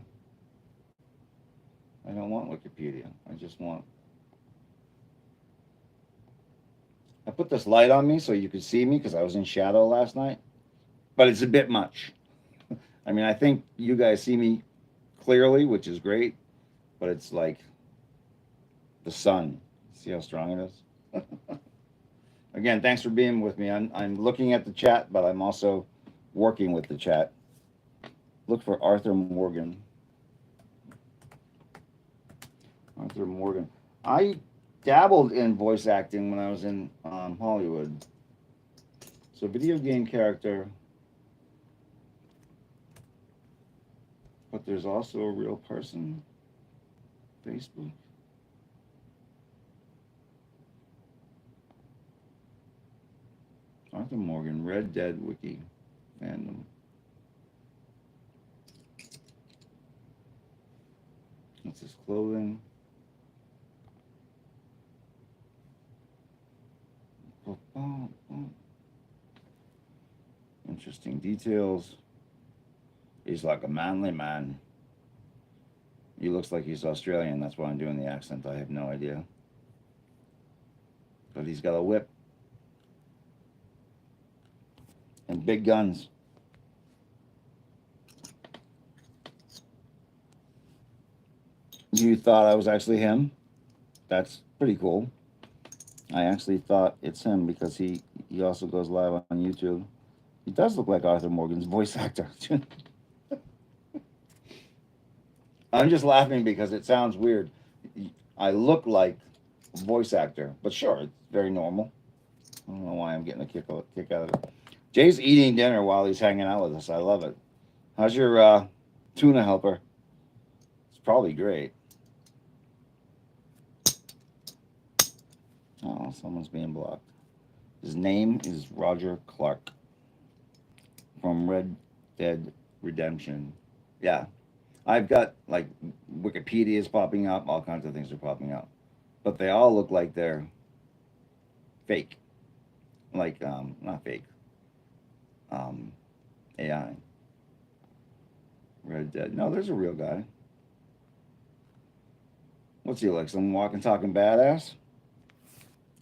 I don't want Wikipedia. I just want I put this light on me so you could see me because I was in shadow last night, but it's a bit much. I mean, I think you guys see me clearly, which is great, but it's like the sun. See how strong it is? Again, thanks for being with me. I'm looking at the chat, but I'm also working with the chat. Look for Arthur Morgan. Arthur Morgan. I dabbled in voice acting when I was in Hollywood. So, video game character, but there's also a real person. Facebook. Arthur Morgan, Red Dead Wiki, fandom. That's his clothing. Interesting details. He's like a manly man. He looks like he's Australian. That's why I'm doing the accent. I have no idea. But he's got a whip and big guns. You thought I was actually him? That's pretty cool. I actually thought it's him because he also goes live on YouTube. He does look like Arthur Morgan's voice actor. I'm just laughing because it sounds weird. I look like a voice actor, but sure, it's very normal. I don't know why I'm getting a kick out of it. Jay's eating dinner while he's hanging out with us. I love it. How's your tuna helper? It's probably great. Oh, someone's being blocked. His name is Roger Clark from Red Dead Redemption. Yeah. I've got like Wikipedia is popping up, all kinds of things are popping up. But they all look like they're fake. Like not fake. AI. Red Dead. No, there's a real guy. What's he like? Some walking talking badass?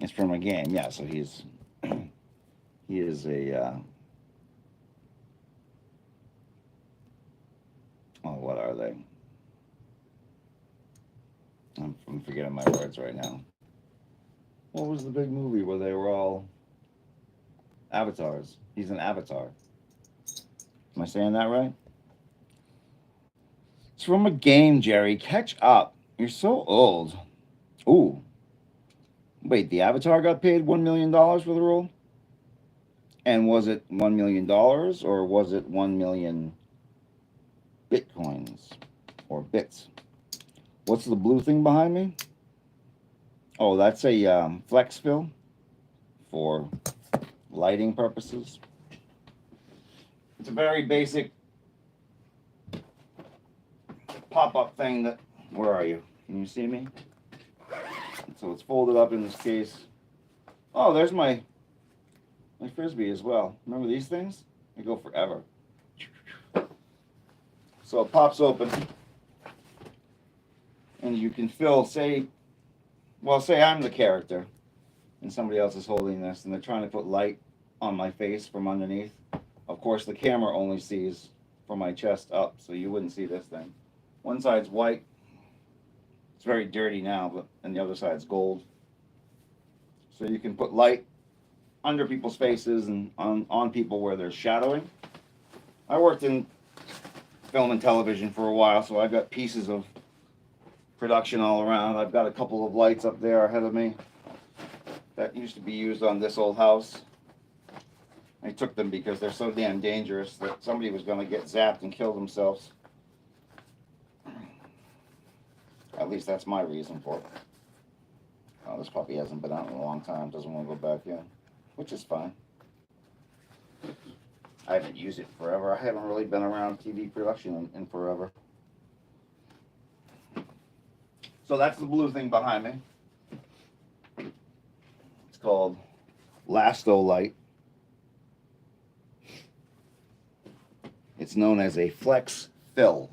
It's from a game, yeah, so he's he is a oh, what are they? I'm forgetting my words right now. What was the big movie where they were all avatars? He's an avatar. Am I saying that right? It's from a game, Jerry. Catch up. You're so old. Ooh. Wait, the avatar got paid $1 million for the role? And was it $1 million or was it 1 million bitcoins or bits? What's the blue thing behind me? Oh, that's a flex fill for lighting purposes. It's a very basic pop-up thing that, where are you? Can you see me? So it's folded up in this case. Oh, there's my Frisbee as well. Remember these things? They go forever. So it pops open and you can fill, say I'm the character and somebody else is holding this and they're trying to put light on my face from underneath. Of course, the camera only sees from my chest up, so you wouldn't see this thing. One side's white. It's very dirty now, but and the other side's gold. So you can put light under people's faces and on people where there's shadowing. I worked in film and television for a while, so I've got pieces of production all around. I've got a couple of lights up there ahead of me that used to be used on this old house. I took them because they're so damn dangerous that somebody was going to get zapped and kill themselves. At least that's my reason for it. Oh, this puppy hasn't been out in a long time. Doesn't want to go back in, which is fine. I haven't used it forever. I haven't really been around TV production in forever. So that's the blue thing behind me. It's called Lasto Light. It's known as a flex fill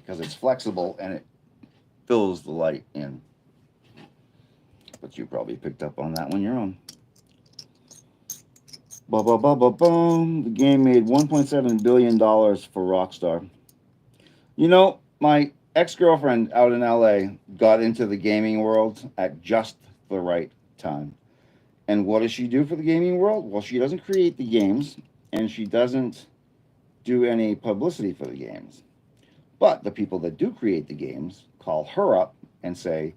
because it's flexible and it fills the light in. But you probably picked up on that when you're on. Boom. The game made $1.7 billion for Rockstar. You know, my ex girlfriend out in LA got into the gaming world at just the right time. And what does she do for the gaming world? Well, she doesn't create the games and she doesn't do any publicity for the games. But the people that do create the games call her up and say,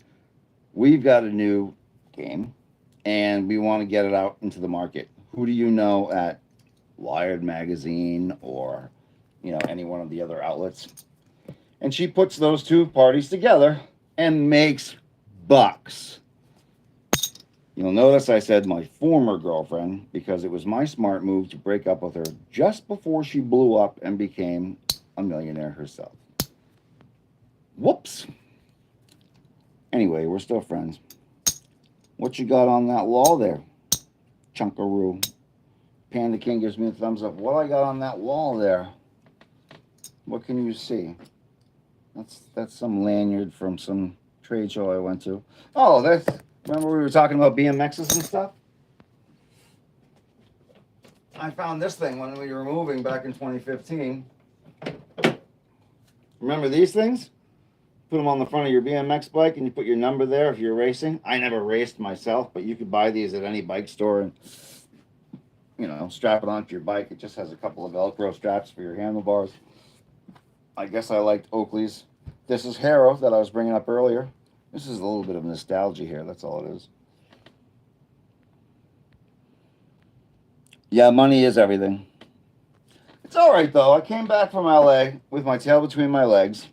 we've got a new game and we want to get it out into the market. Who do you know at Wired Magazine or any one of the other outlets? And she puts those two parties together and makes bucks. You'll notice I said my former girlfriend because it was my smart move to break up with her just before she blew up and became a millionaire herself. Whoops. Anyway, we're still friends. What you got on that wall there, Chunkaroo? Panda King gives me a thumbs up. What I got on that wall there? What can you see? That's some lanyard from some trade show I went to. Oh, that's remember we were talking about BMXs and stuff? I found this thing when we were moving back in 2015. Remember these things? Put them on the front of your BMX bike and you put your number there if you're racing. I never raced myself, but you could buy these at any bike store and strap it onto your bike. It just has a couple of Velcro straps for your handlebars. I guess I liked Oakley's. This is Harrow that I was bringing up earlier. This is a little bit of nostalgia here. That's all it is. Yeah, money is everything. It's all right, though. I came back from LA with my tail between my legs.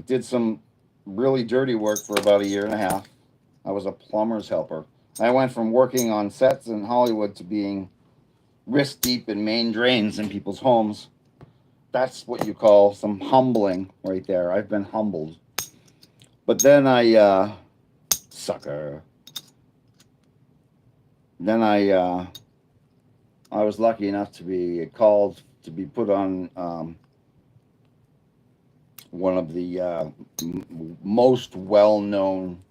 Did some really dirty work for about a year and a half. I was a plumber's helper. I went from working on sets in Hollywood to being wrist deep in main drains in people's homes. That's what you call some humbling right there. I've been humbled. But then sucker. Then I was lucky enough to be called to be put on one of the most well-known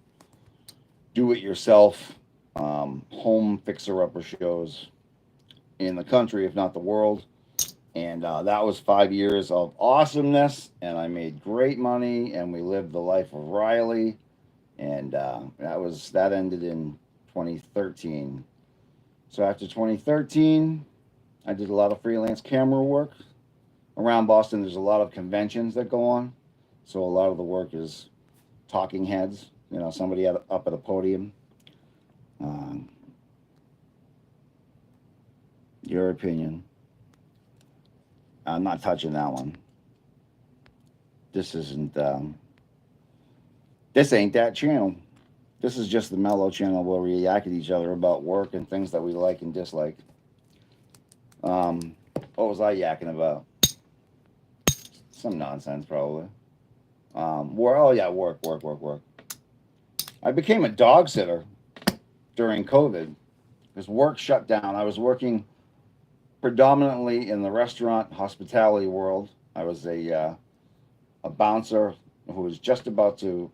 do-it-yourself home fixer-upper shows in the country, if not the world. And that was 5 years of awesomeness, and I made great money, and we lived the life of Riley, and that ended in 2013. So after 2013, I did a lot of freelance camera work around Boston. There's a lot of conventions that go on, so a lot of the work is talking heads. Somebody up at a podium. Um, your opinion. I'm not touching that one. This isn't. This ain't that channel. This is just the mellow channel where we yak at each other about work and things that we like and dislike. What was I yakking about? Some nonsense, probably. Oh yeah, work. I became a dog sitter during COVID because work shut down. I was working predominantly in the restaurant hospitality world. I was a bouncer who was just about to.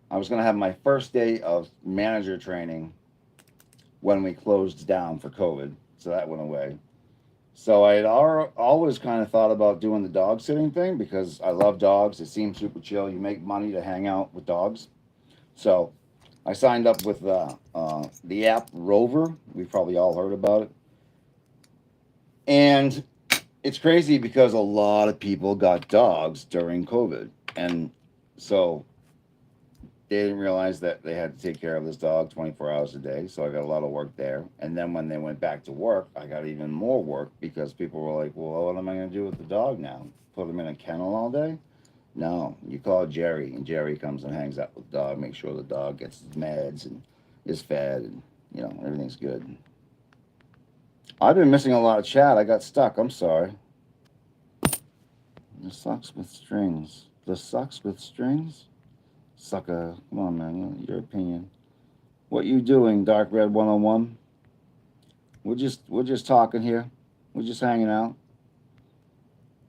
I was going to have my first day of manager training when we closed down for COVID, so that went away. So I had always kind of thought about doing the dog sitting thing because I love dogs. It seems super chill. You make money to hang out with dogs. So I signed up with the app Rover. We've probably all heard about it. And it's crazy because a lot of people got dogs during COVID. And so they didn't realize that they had to take care of this dog 24 hours a day. So I got a lot of work there. And then when they went back to work, I got even more work because people were like, well, what am I going to do with the dog now? Put him in a kennel all day? No, you call Jerry, and Jerry comes and hangs out with the dog, make sure the dog gets his meds and is fed, and everything's good. I've been missing a lot of chat. I got stuck. I'm sorry. The socks with strings. The socks with strings? Sucker. Come on, man. Your opinion. What you doing, Dark Red 101? We're just talking here. We're just hanging out.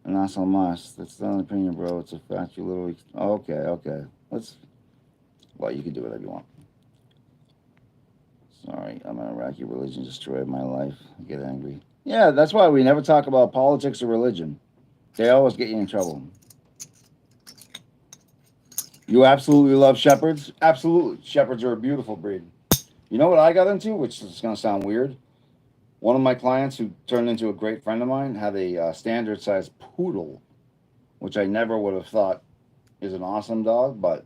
And not so much. That's not an opinion, bro. It's a fact. You literally. Okay. Let's. Well, you can do whatever you want. Sorry, I'm an Iraqi religion destroyed my life. I get angry. Yeah, that's why we never talk about politics or religion. They always get you in trouble. You absolutely love shepherds? Absolutely. Shepherds are a beautiful breed. You know what I got into, which is going to sound weird? One of my clients who turned into a great friend of mine had a standard size poodle, which I never would have thought is an awesome dog, but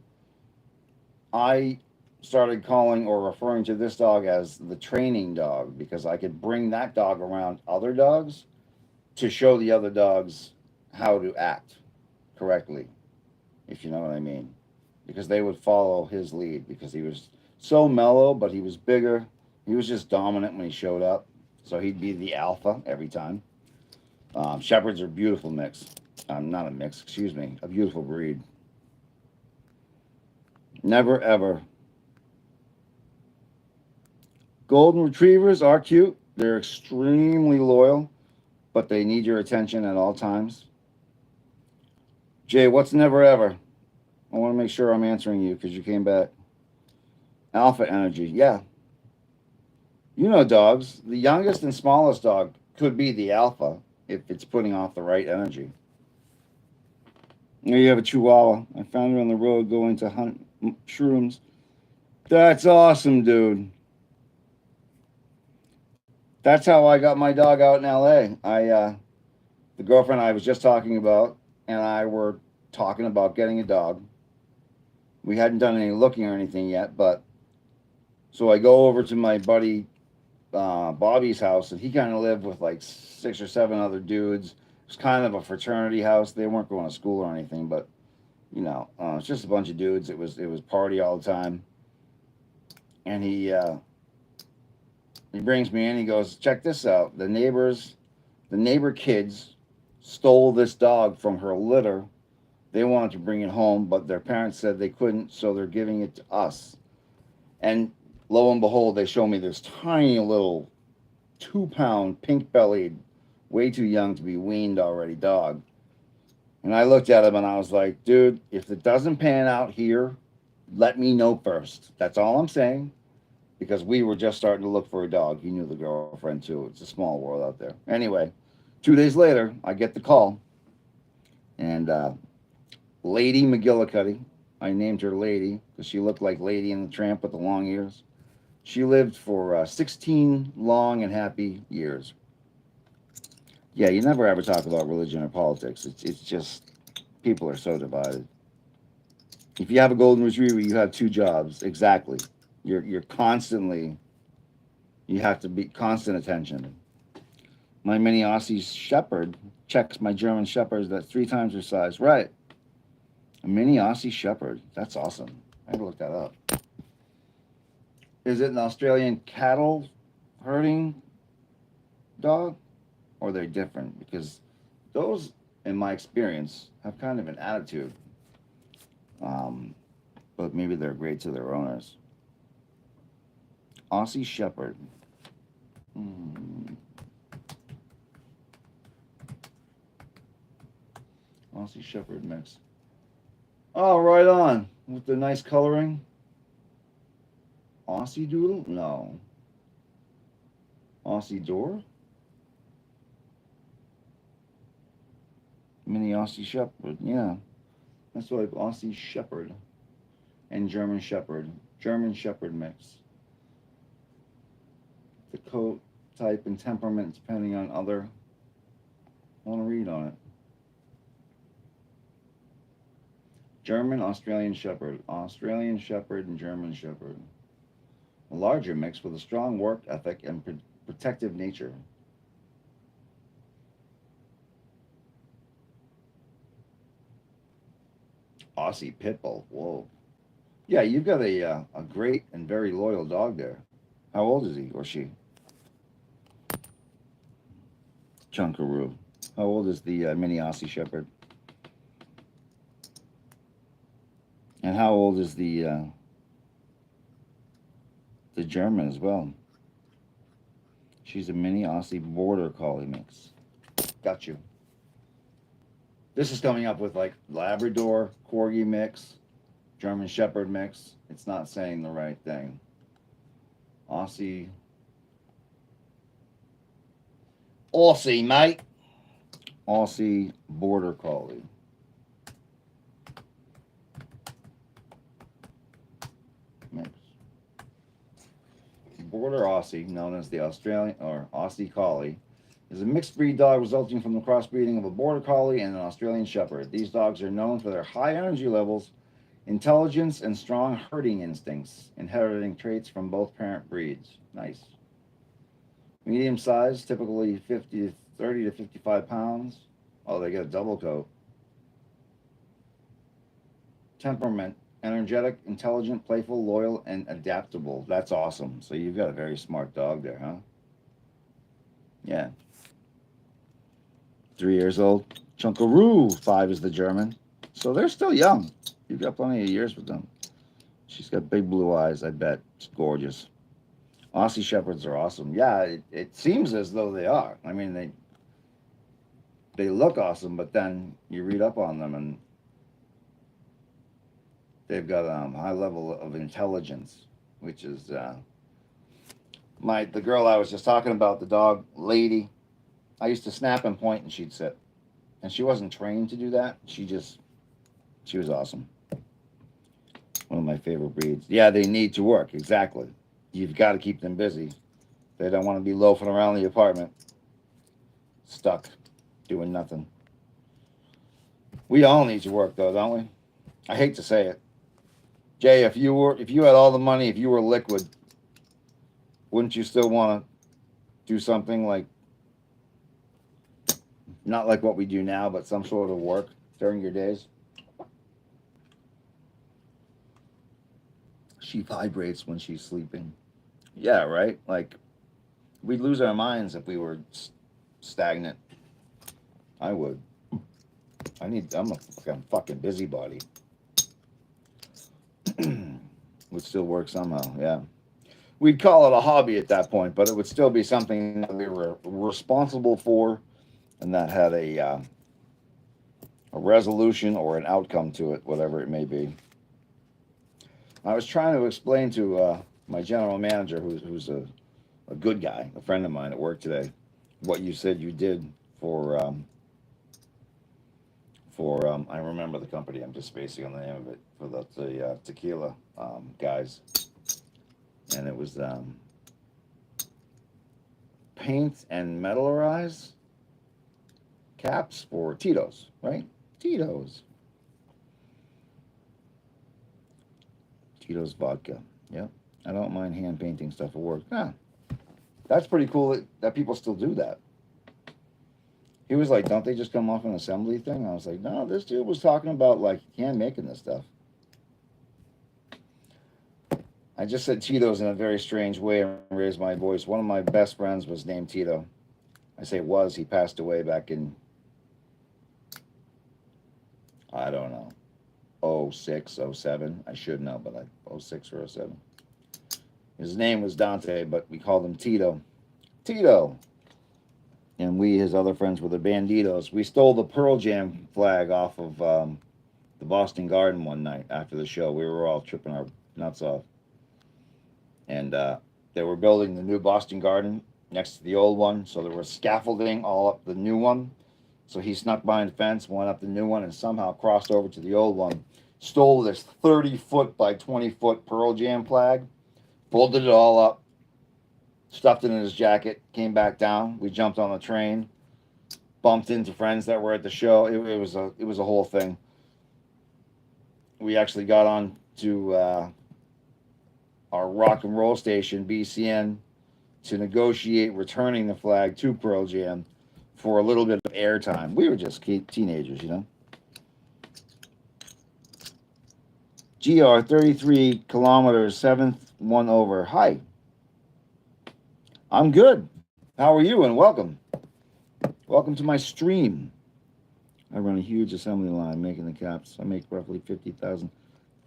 I started calling or referring to this dog as the training dog because I could bring that dog around other dogs to show the other dogs how to act correctly, if you know what I mean. Because they would follow his lead because he was so mellow, but he was bigger. He was just dominant when he showed up. So he'd be the alpha every time. Shepherds are beautiful mix. Not a mix, excuse me, a beautiful breed. Never ever. Golden retrievers are cute. They're extremely loyal, but they need your attention at all times. Jay, what's never ever? I want to make sure I'm answering you because you came back. Alpha energy. Yeah. You know dogs. The youngest and smallest dog could be the alpha if it's putting off the right energy. Here you have a chihuahua. I found her on the road going to hunt shrooms. That's awesome, dude. That's how I got my dog out in LA. The girlfriend I was just talking about and I were talking about getting a dog. We hadn't done any looking or anything yet, but so I go over to my buddy Bobby's house, and he kind of lived with like 6 or 7 other dudes. It was kind of a fraternity house. They weren't going to school or anything, but it's just a bunch of dudes. It was party all the time, and he brings me in. He goes, check this out. The neighbor kids stole this dog from her litter. They wanted to bring it home, but their parents said they couldn't, so they're giving it to us. And lo and behold, they show me this tiny little 2 pound, pink bellied, way too young to be weaned already dog. And I looked at him and I was like, dude, if it doesn't pan out here, let me know first. That's all I'm saying. Because we were just starting to look for a dog. He knew the girlfriend too. It's a small world out there. Anyway, 2 days later, I get the call. And Lady Mcgillicuddy, I named her Lady because she looked like Lady in the Tramp with the long ears. She lived for 16 long and happy years. Yeah, you never ever talk about religion or politics. It's just people are so divided. If you have a golden retriever, you have 2 jobs. Exactly. You're constantly you have to be constant attention. My mini Aussie Shepherd checks my German Shepherds that's 3 times her size. Right. A mini Aussie Shepherd. That's awesome. I gotta look that up. Is it an Australian cattle herding dog? Or they're different? Because those, in my experience, have kind of an attitude. Um, but maybe they're great to their owners. Aussie Shepherd. Hmm. Aussie Shepherd mix. Oh, right on. With the nice coloring. Aussie Doodle? No. Aussie Door? Mini Aussie Shepherd. Yeah. That's like Aussie Shepherd and German Shepherd. German Shepherd mix. The coat type and temperament depending on other. I want to read on it. German Australian Shepherd. Australian Shepherd and German Shepherd. A larger mix with a strong work ethic and protective nature. Aussie Pitbull. Whoa. Yeah, you've got a great and very loyal dog there. How old is he or she? Chunkaroo. How old is the mini Aussie Shepherd? And how old is the German as well? She's a mini Aussie border collie mix. Got you. This is coming up with like Labrador Corgi mix, German Shepherd mix. It's not saying the right thing. Aussie. Aussie, mate. Aussie Border Collie. Mix. Border Aussie, known as the Australian or Aussie Collie, is a mixed breed dog resulting from the crossbreeding of a Border Collie and an Australian Shepherd. These dogs are known for their high energy levels, intelligence, and strong herding instincts, inheriting traits from both parent breeds. Nice. Medium size, typically 50 to 30 to 55 pounds. Oh, they get a double coat. Temperament, energetic, intelligent, playful, loyal, and adaptable. That's awesome. So you've got a very smart dog there, huh? Yeah. 3 years old. Chunkaroo, 5 is the German. So they're still young. You've got plenty of years with them. She's got big blue eyes, I bet. It's gorgeous. Aussie Shepherds are awesome. Yeah, it seems as though they are. I mean, they look awesome, but then you read up on them and they've got a high level of intelligence, which is the girl I was just talking about, the dog lady. I used to snap and point, and she'd sit, and she wasn't trained to do that. She was awesome. One of my favorite breeds. Yeah, they need to work, exactly. You've got to keep them busy. They don't want to be loafing around the apartment, stuck, doing nothing. We all need to work, though, don't we? I hate to say it. Jay, if you had all the money, if you were liquid, wouldn't you still want to do something like not like what we do now, but some sort of work during your days? She vibrates when she's sleeping. Yeah, right? Like we'd lose our minds if we were stagnant. I would. I'm a fucking busybody. Would still work somehow, yeah. We'd call it a hobby at that point, but it would still be something that we were responsible for and that had a resolution or an outcome to it, whatever it may be. I was trying to explain to my general manager, who's a good guy, a friend of mine at work today, what you said you did for I remember the company. I'm just spacing on the name of it for the tequila guys, and it was paint and metallurize caps for Tito's, right? Tito's. Tito's vodka. Yep. I don't mind hand painting stuff at work. Ah, that's pretty cool that people still do that. He was like, don't they just come off an assembly thing? I was like, no, this dude was talking about like hand making this stuff. I just said Tito's in a very strange way and raised my voice. One of my best friends was named Tito. I say was, he passed away back in, I don't know, '06, '07. I should know, but '06 or '07. His name was Dante, but we called him Tito. Tito. And we, his other friends, were the Banditos. We stole the Pearl Jam flag off of the Boston Garden one night after the show. We were all tripping our nuts off. And they were building the new Boston Garden next to the old one. So there was scaffolding all up the new one. So he snuck behind the fence, went up the new one, and somehow crossed over to the old one. Stole this 30-foot by 20-foot Pearl Jam flag, folded it all up, stuffed it in his jacket, came back down. We jumped on the train, bumped into friends that were at the show. It was a whole thing. We actually got on to our rock and roll station, BCN, to negotiate returning the flag to Pearl Jam for a little bit of airtime. We were just teenagers, you know. GR 33 kilometers, 7th one over. Hi. I'm good. How are you? And welcome. Welcome to my stream. I run a huge assembly line making the caps. I make roughly 50,000.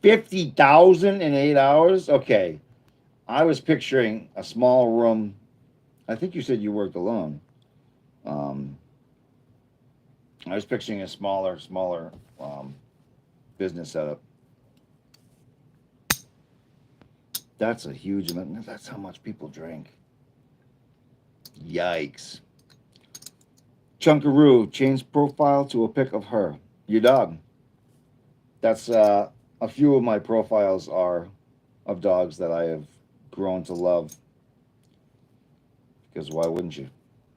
50,000 in 8 hours? Okay. I was picturing a small room. I think you said you worked alone. I was picturing a smaller business setup. That's a huge amount. That's how much people drink. Yikes. Chunkaroo, change profile to a pic of her. Your dog. That's a few of my profiles are of dogs that I have grown to love. Because why wouldn't you?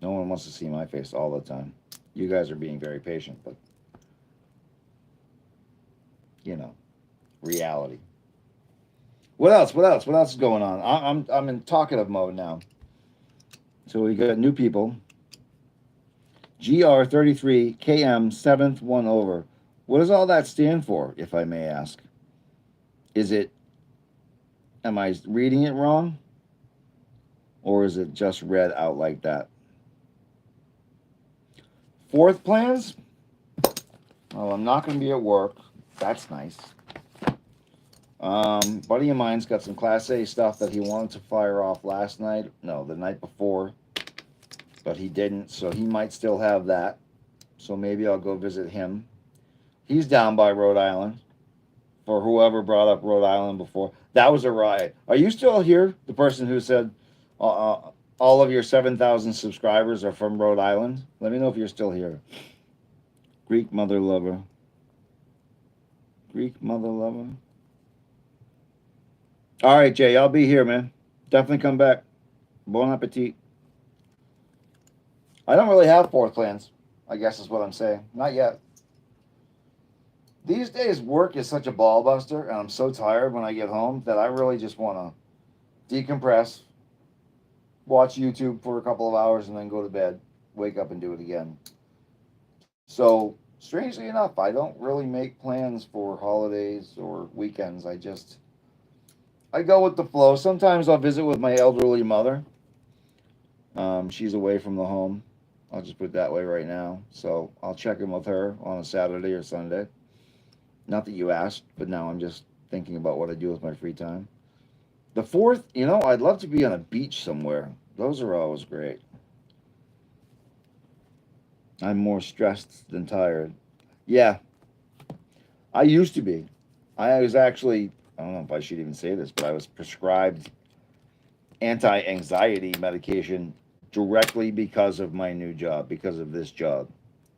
No one wants to see my face all the time. You guys are being very patient, but you know, reality. What else? What else? What else is going on? I'm in talkative mode now. So we got new people. GR33 KM seventh one over. What does all that stand for, if I may ask? Is it, am I reading it wrong? Or is it just read out like that? Fourth plans? Well, I'm not going to be at work. That's nice. Buddy of mine's got some Class A stuff that he wanted to fire off last night. No, the night before. But he didn't, so he might still have that. So maybe I'll go visit him. He's down by Rhode Island. For whoever brought up Rhode Island before. That was a riot. Are you still here? The person who said all of your 7,000 subscribers are from Rhode Island? Let me know if you're still here. Greek mother lover. Greek mother lover. All right, Jay, I'll be here, man. Definitely come back. Bon appetit. I don't really have fourth plans, I guess is what I'm saying. Not yet. These days, work is such a ball buster, and I'm so tired when I get home that I really just want to decompress, watch YouTube for a couple of hours, and then go to bed, wake up, and do it again. So, strangely enough, I don't really make plans for holidays or weekends. I go with the flow. Sometimes I'll visit with my elderly mother. She's away from the home. I'll just put it that way right now. So I'll check in with her on a Saturday or Sunday. Not that you asked, but now I'm just thinking about what I do with my free time. The fourth, I'd love to be on a beach somewhere. Those are always great. I'm more stressed than tired. Yeah, I used to be. I was actually, I don't know if I should even say this, but I was prescribed anti anxiety medication directly because of my new job, because of this job,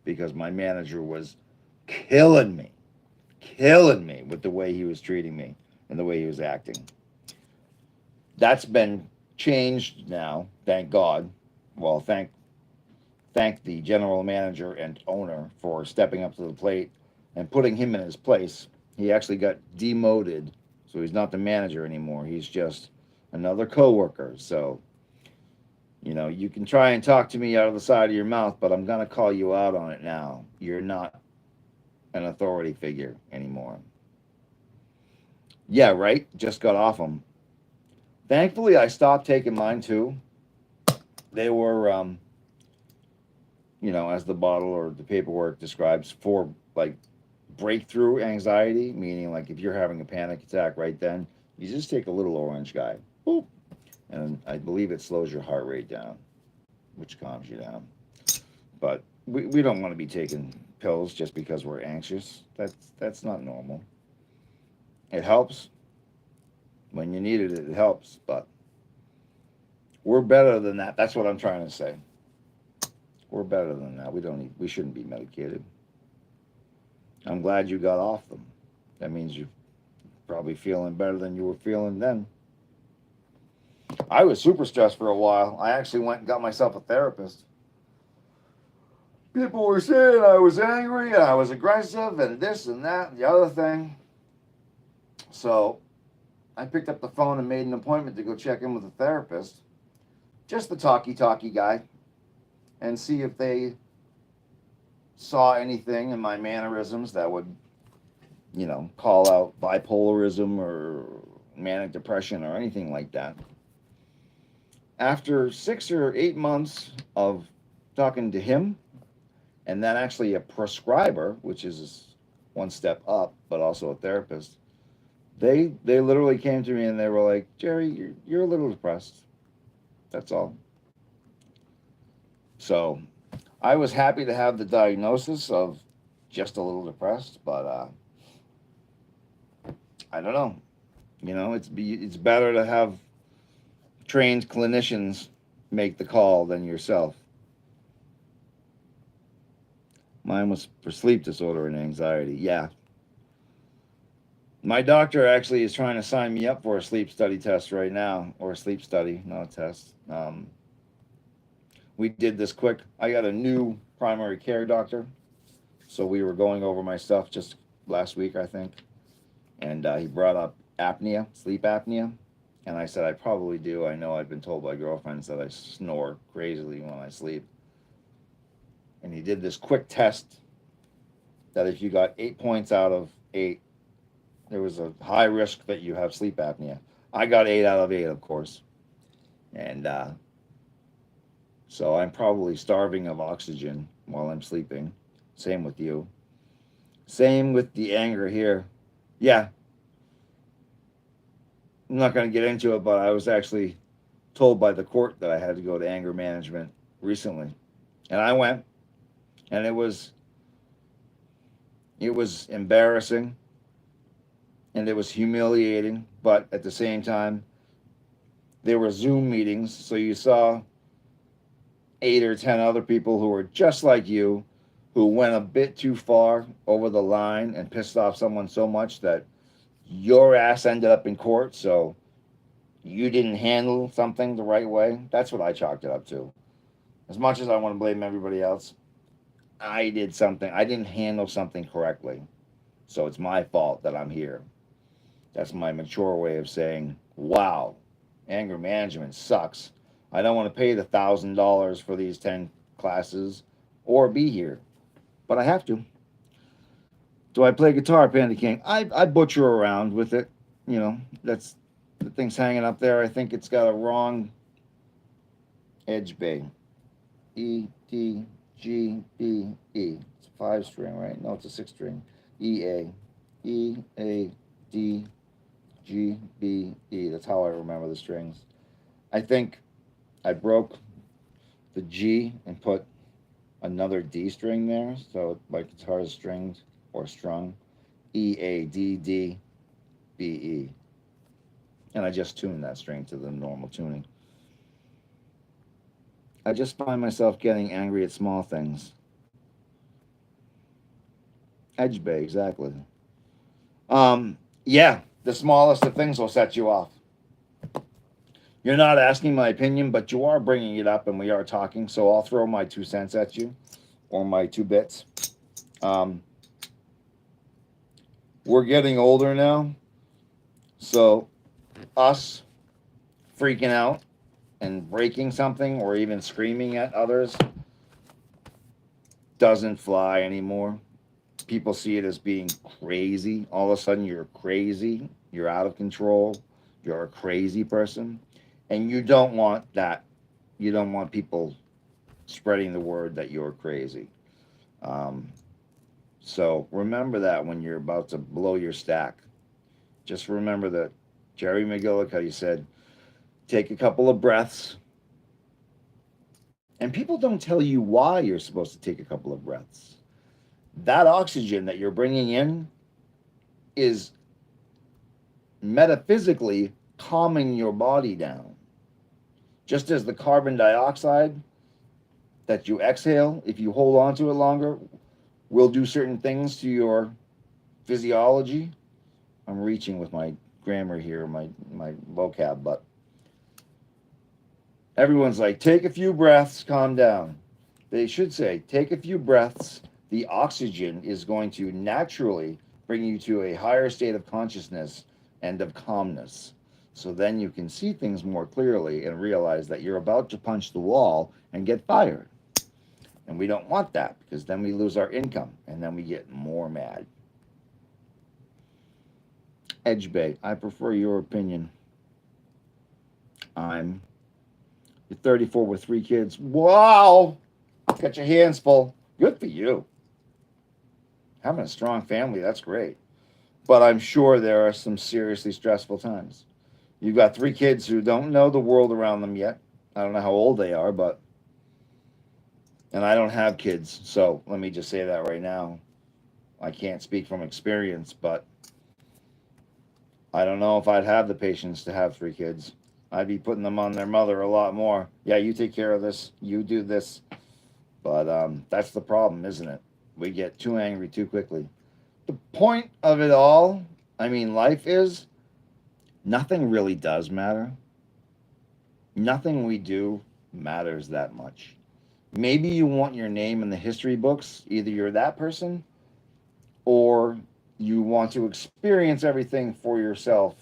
because my manager was killing me with the way he was treating me and the way he was acting. That's been changed now, thank God. Well, thank the general manager and owner for stepping up to the plate and putting him in his place. He actually got demoted, so he's not the manager anymore. He's just another coworker. So, you can try and talk to me out of the side of your mouth, but I'm going to call you out on it now. You're not an authority figure anymore. Yeah, right? Just got off them. Thankfully, I stopped taking mine too. They were, as the bottle or the paperwork describes, for like breakthrough anxiety, meaning like if you're having a panic attack right then, you just take a little orange guy. Boop. And I believe it slows your heart rate down, which calms you down. But we don't want to be taking pills just because we're anxious. That's not normal. It helps when you need it. It helps, but we're better than that. That's what I'm trying to say. We're better than that. We shouldn't be medicated. I'm glad you got off them. That means you're probably feeling better than you were feeling then. I was super stressed for a while. I actually went and got myself a therapist. People were saying I was angry and I was aggressive and this and that and the other thing. So I picked up the phone and made an appointment to go check in with a therapist. Just the talky guy. And see if they saw anything in my mannerisms that would, call out bipolarism or manic depression or anything like that. After 6 or 8 months of talking to him, and then actually a prescriber, which is one step up, but also a therapist, they literally came to me and they were like, Jerry, you're a little depressed. That's all. So I was happy to have the diagnosis of just a little depressed, but I don't know. It's better to have trained clinicians make the call than yourself. Mine was for sleep disorder and anxiety. Yeah. My doctor actually is trying to sign me up for a sleep study test right now, or a sleep study, not a test. We did this quick. I got a new primary care doctor, so we were going over my stuff just last week, I think, and he brought up apnea, sleep apnea, and I said I probably do. I know I've been told by girlfriends that I snore crazily when I sleep, and he did this quick test that if you got 8 points out of 8, there was a high risk that you have sleep apnea. I got 8 out of 8, of course, and so I'm probably starving of oxygen while I'm sleeping. Same with you. Same with the anger here. Yeah, I'm not going to get into it, but I was actually told by the court that I had to go to anger management recently, and I went, and it was embarrassing and it was humiliating, but at the same time, there were Zoom meetings, so you saw 8 or 10 other people who were just like you, who went a bit too far over the line and pissed off someone so much that your ass ended up in court. So you didn't handle something the right way. That's what I chalked it up to. As much as I want to blame everybody else, I did something. I didn't handle something correctly. So it's my fault that I'm here. That's my mature way of saying, wow, anger management sucks. I don't want to pay the $1,000 for these 10 classes or be here, but I have to. Do I play guitar, Panda King? I butcher around with it. That's the thing's hanging up there. I think it's got a wrong edge bay. E, D, G, B, E. It's a 5 string, right? No, it's a 6 string. E, A. E, A, D, G, B, E. That's how I remember the strings. I think I broke the G and put another D string there, so my guitar is stringed or strung. E, A, D, D, B, E. And I just tuned that string to the normal tuning. I just find myself getting angry at small things. Edge bay, exactly. Yeah, the smallest of things will set you off. You're not asking my opinion, but you are bringing it up, and we are talking. So I'll throw my 2 cents at you, or my 2 bits. Um, we're getting older now, so us freaking out and breaking something, or even screaming at others, doesn't fly anymore. People see it as being crazy. All of a sudden, you're crazy. You're out of control. You're a crazy person, and you don't want that. You don't want people spreading the word that you're crazy. Um, so remember that when you're about to blow your stack. Just remember that Jerry McGillicuddy said, take a couple of breaths. And people don't tell you why you're supposed to take a couple of breaths. That oxygen that you're bringing in is metaphysically calming your body down. Just as the carbon dioxide that you exhale, if you hold on to it longer, will do certain things to your physiology. I'm reaching with my grammar here, my vocab, but everyone's like, take a few breaths, calm down. They should say, take a few breaths. The oxygen is going to naturally bring you to a higher state of consciousness and of calmness. So then you can see things more clearly and realize that you're about to punch the wall and get fired. And we don't want that, because then we lose our income and then we get more mad. Edge Bay, I prefer your opinion. I'm You're 34 with 3 kids. Wow! Got your hands full. Good for you. Having a strong family, that's great. But I'm sure there are some seriously stressful times. You've got 3 kids who don't know the world around them yet. I don't know how old they are, but. And I don't have kids, so let me just say that right now. I can't speak from experience, but I don't know if I'd have the patience to have 3 kids. I'd be putting them on their mother a lot more. Yeah, you take care of this. You do this. But that's the problem, isn't it? We get too angry too quickly. The point of it all, I mean, life is nothing really does matter. Nothing we do matters that much. Maybe you want your name in the history books. Either you're that person or you want to experience everything for yourself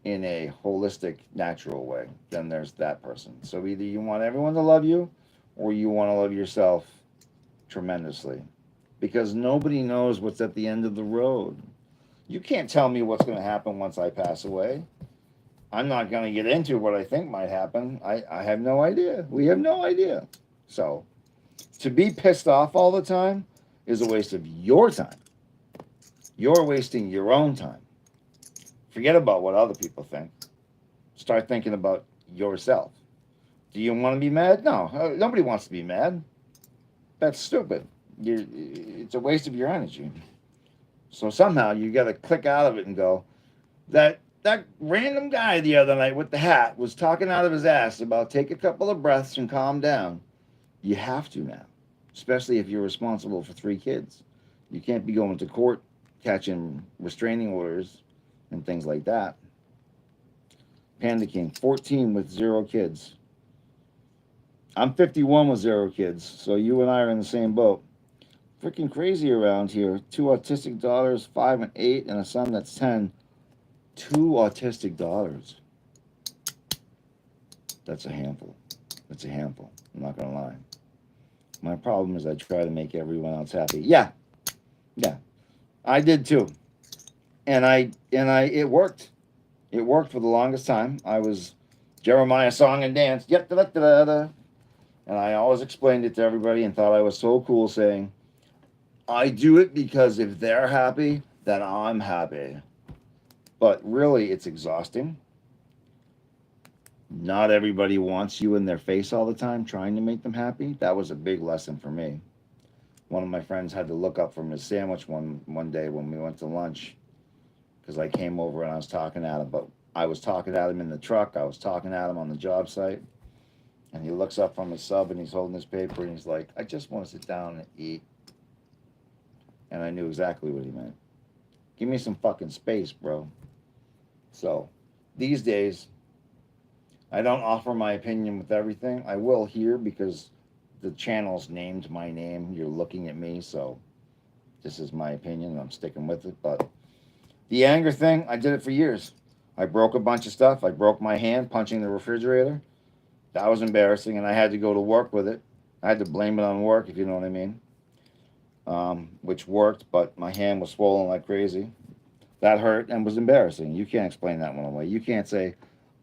in a holistic, natural way. Then there's that person. So either you want everyone to love you or you want to love yourself tremendously. Because nobody knows what's at the end of the road. You can't tell me what's going to happen once I pass away. I'm not going to get into what I think might happen. I have no idea. We have no idea. So to be pissed off all the time is a waste of your time. You're wasting your own time. Forget about what other people think. Start thinking about yourself. Do you want to be mad? No, nobody wants to be mad. That's stupid. It's a waste of your energy. So somehow you got to click out of it and go, that random guy the other night with the hat was talking out of his ass about take a couple of breaths and calm down. You have to now, especially if you're responsible for 3 kids. You can't be going to court catching restraining orders and things like that. Panda King, 14 with 0 kids. I'm 51 with 0 kids, so you and I are in the same boat. Freaking crazy around here. 2 autistic daughters, 5 and 8, and a son that's 10. 2 autistic daughters. That's a handful. That's a handful. I'm not gonna lie. My problem is I try to make everyone else happy. Yeah, yeah. I did too. And I it worked. It worked for the longest time. I was Jeremiah song and dance. Yep, da da da da. And I always explained it to everybody and thought I was so cool saying, I do it because if they're happy, then I'm happy. But really, it's exhausting. Not everybody wants you in their face all the time trying to make them happy. That was a big lesson for me. One of my friends had to look up from his sandwich one day when we went to lunch because I came over and I was talking at him. But I was talking at him in the truck. I was talking at him on the job site. And he looks up from his sub and he's holding his paper and he's like, I just want to sit down and eat. And I knew exactly what he meant. Give me some fucking space, bro. So these days, I don't offer my opinion with everything. I will here because the channel's named my name. You're looking at me, so this is my opinion and I'm sticking with it. But the anger thing, I did it for years. I broke a bunch of stuff. I broke my hand punching the refrigerator. That was embarrassing, and I had to go to work with it. I had to blame it on work, if you know what I mean, which worked, but my hand was swollen like crazy. That hurt and was embarrassing. You can't explain that one away. You can't say,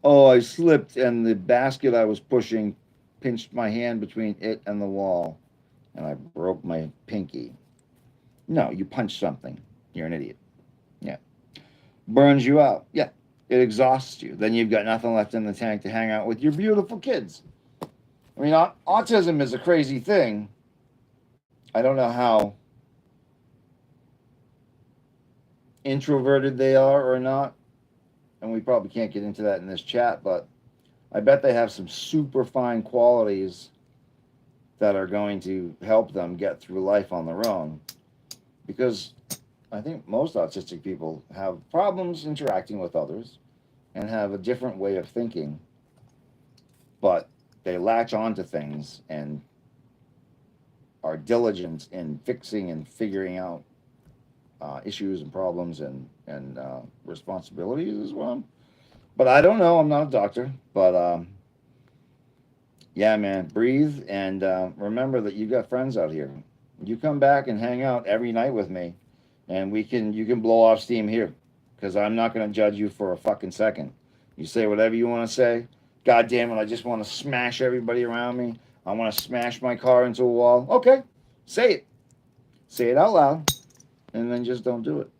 oh, I slipped and the basket I was pushing pinched my hand between it and the wall and I broke my pinky. No, you punched something. You're an idiot. Yeah. Burns you out. Yeah. It exhausts you. Then you've got nothing left in the tank to hang out with your beautiful kids. I mean, autism is a crazy thing. I don't know how introverted they are or not. And we probably can't get into that in this chat, but I bet they have some super fine qualities that are going to help them get through life on their own. Because I think most autistic people have problems interacting with others and have a different way of thinking, but they latch onto things and are diligent in fixing and figuring out issues and problems and responsibilities as well. But I don't know. I'm not a doctor, but yeah, man, breathe and remember that you got friends out here. You come back and hang out every night with me, and you can blow off steam here, because I'm not going to judge you for a fucking second. You say whatever you want to say. God damn it, I just want to smash everybody around me. I want to smash my car into a wall. Okay, say it. Say it out loud, and then just don't do it.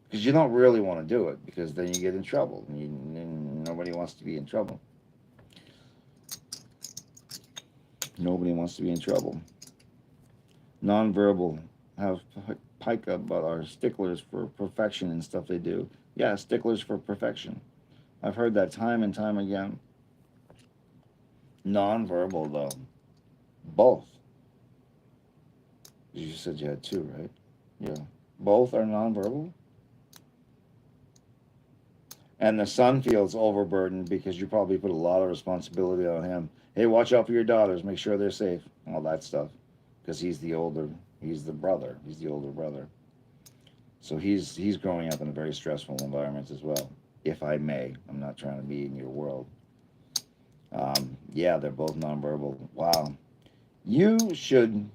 Because you don't really want to do it, because then you get in trouble, and nobody wants to be in trouble. Nobody wants to be in trouble. Nonverbal have pica, but are sticklers for perfection and stuff they do. Yeah, sticklers for perfection. I've heard that time and time again. Nonverbal though, both. You said you had two, right? Yeah, both are nonverbal. And the son feels overburdened because you probably put a lot of responsibility on him. Hey, watch out for your daughters. Make sure they're safe. All that stuff. Because he's the brother. He's the older brother. So he's growing up in a very stressful environment as well. If I may, I'm not trying to be in your world. Yeah, they're both nonverbal. Wow, you should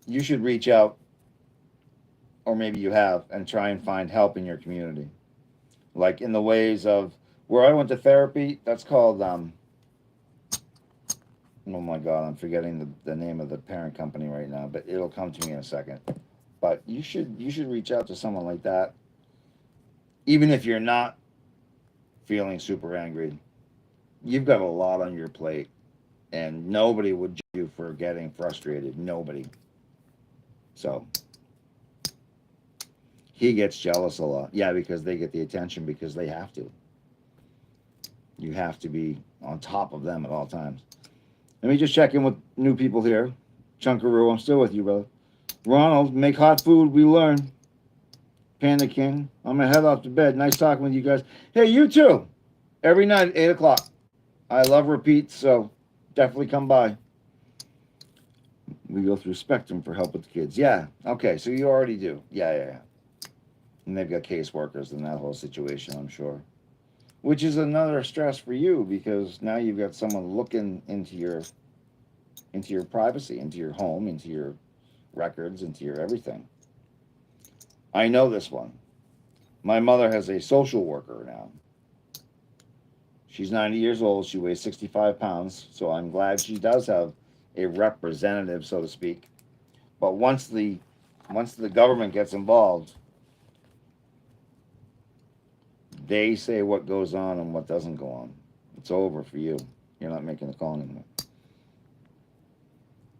you should reach out, or maybe you have, and try and find help in your community, like in the ways of where I went to therapy. That's called oh my god, I'm forgetting the name of the parent company right now, but it'll come to me in a second. But you should reach out to someone like that, even if you're not feeling super angry. You've got a lot on your plate, and nobody would judge you for getting frustrated. Nobody. So he gets jealous a lot. Yeah, because they get the attention because they have to. You have to be on top of them at all times. Let me just check in with new people here. Chunkaroo, I'm still with you, brother. Ronald, make hot food. We learn. Panda King, I'm gonna head off to bed. Nice talking with you guys. Hey, you too. Every night at 8 o'clock. I love repeats, so definitely come by. We go through Spectrum for help with the kids. Yeah. Okay. So you already do. Yeah, yeah, yeah. And they've got caseworkers in that whole situation, I'm sure. Which is another stress for you because now you've got someone looking into your privacy, into your home, into your records, into your everything. I know this one. My mother has a social worker now. She's 90 years old. She weighs 65 pounds. So I'm glad she does have a representative, so to speak. But once the government gets involved, they say what goes on and what doesn't go on. It's over for you. You're not making the call anymore.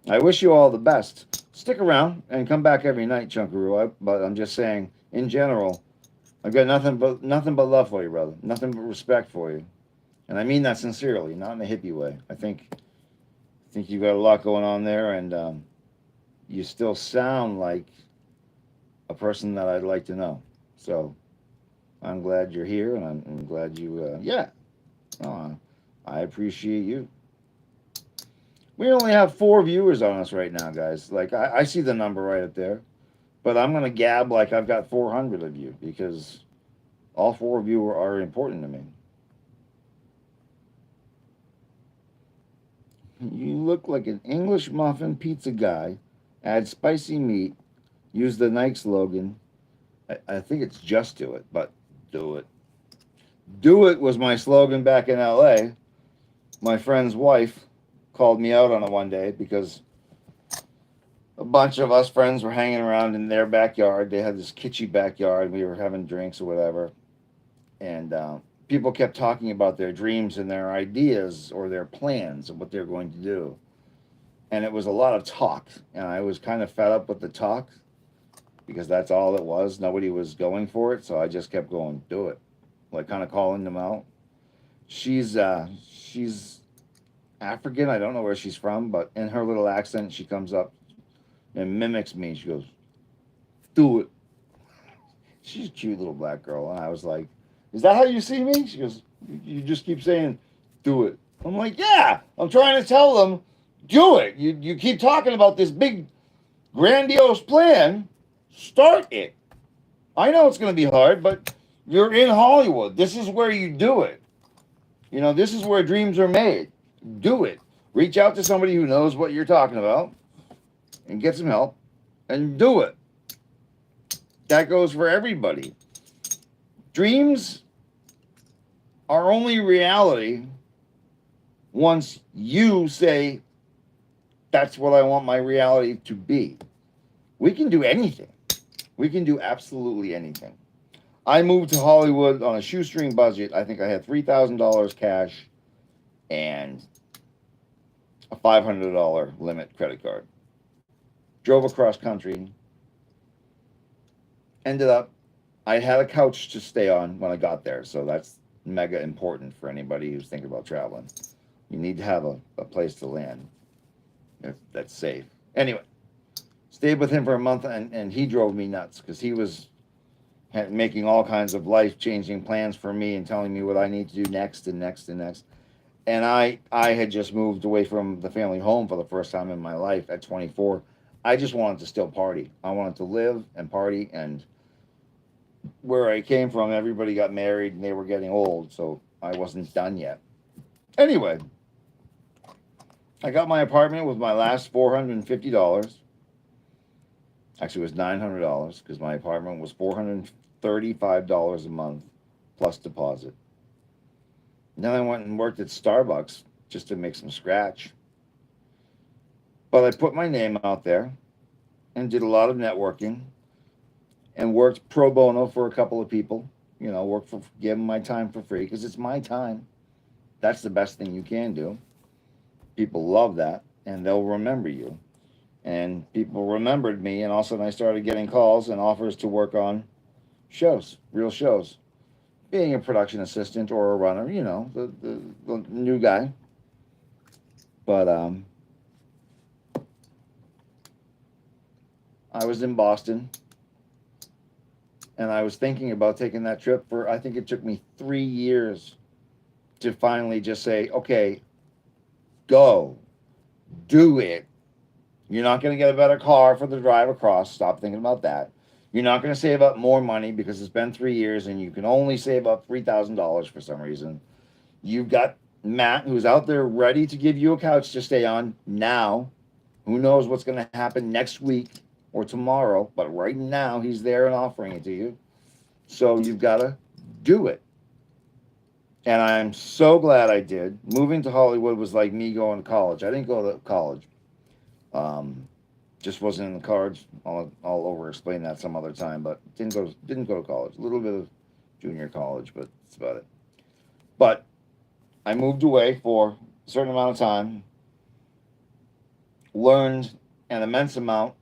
I wish you all the best. Stick around and come back every night, Chunkaroo. But I'm just saying, in general, I've got nothing but love for you, brother. Nothing but respect for you, and I mean that sincerely, not in a hippie way. I think you got a lot going on there, and you still sound like a person that I'd like to know. So I'm glad you're here, and I'm glad you. Yeah, uh, I appreciate you. We only have 4 viewers on us right now, guys. Like I see the number right up there, but I'm gonna gab like I've got 400 of you because all 4 of you are important to me. You look like an English muffin pizza guy. Add spicy meat. Use the Nike slogan. I think it's just do it, but do it. Do it was my slogan back in LA. My friend's wife called me out on it one day because a bunch of us friends were hanging around in their backyard. They had this kitschy backyard. We were having drinks or whatever. And people kept talking about their dreams and their ideas or their plans of what they're going to do. And it was a lot of talk. And I was kind of fed up with the talk because that's all it was. Nobody was going for it. So I just kept going, do it. Like kind of calling them out. She's African. I don't know where she's from, but in her little accent, she comes up and mimics me. She goes, "Do it." She's a cute little black girl, and I was like, "Is that how you see me?" She goes, "You just keep saying, do it." I'm like, "Yeah, I'm trying to tell them, do it. You keep talking about this big grandiose plan. Start it. I know it's going to be hard, but you're in Hollywood. This is where you do it. This is where dreams are made. Do it. Reach out to somebody who knows what you're talking about and get some help and do it. That goes for everybody. Dreams are only reality once you say, that's what I want my reality to be. We can do anything. We can do absolutely anything. I moved to Hollywood on a shoestring budget. I think I had $3,000 cash and a $500 limit credit card. Drove across country, ended up, I had a couch to stay on when I got there, so that's mega important for anybody who's thinking about traveling. You need to have a place to land that's safe. Anyway, stayed with him for a month, and he drove me nuts because he was making all kinds of life changing plans for me and telling me what I need to do next and next and next. And I had just moved away from the family home for the first time in my life at 24. I just wanted to still party. I wanted to live and party. And where I came from, everybody got married and they were getting old, so I wasn't done yet. Anyway, I got my apartment with my last $450. Actually, it was $900 because my apartment was $435 a month plus deposit. And then I went and worked at Starbucks just to make some scratch. But I put my name out there and did a lot of networking and worked pro bono for a couple of people. You know, work for give them my time for free because it's my time. That's the best thing you can do. People love that, and they'll remember you. And people remembered me, and all of a sudden I started getting calls and offers to work on shows, real shows. Being a production assistant or a runner, you know, the new guy. But I was in Boston, and I was thinking about taking that trip for, I think it took me 3 years to finally just say, okay, go, do it. You're not going to get a better car for the drive across. Stop thinking about that. You're not going to save up more money because it's been 3 years and you can only save up $3,000 for some reason. You've got Matt, who's out there ready to give you a couch to stay on now. Who knows what's going to happen next week or tomorrow, but right now he's there and offering it to you. So you've got to do it. And I'm so glad I did. Moving to Hollywood was like me going to college. I didn't go to college. Um, just wasn't in the cards. I'll over explain that some other time. But didn't go to college. A little bit of junior college, but that's about it. But I moved away for a certain amount of time. Learned an immense amount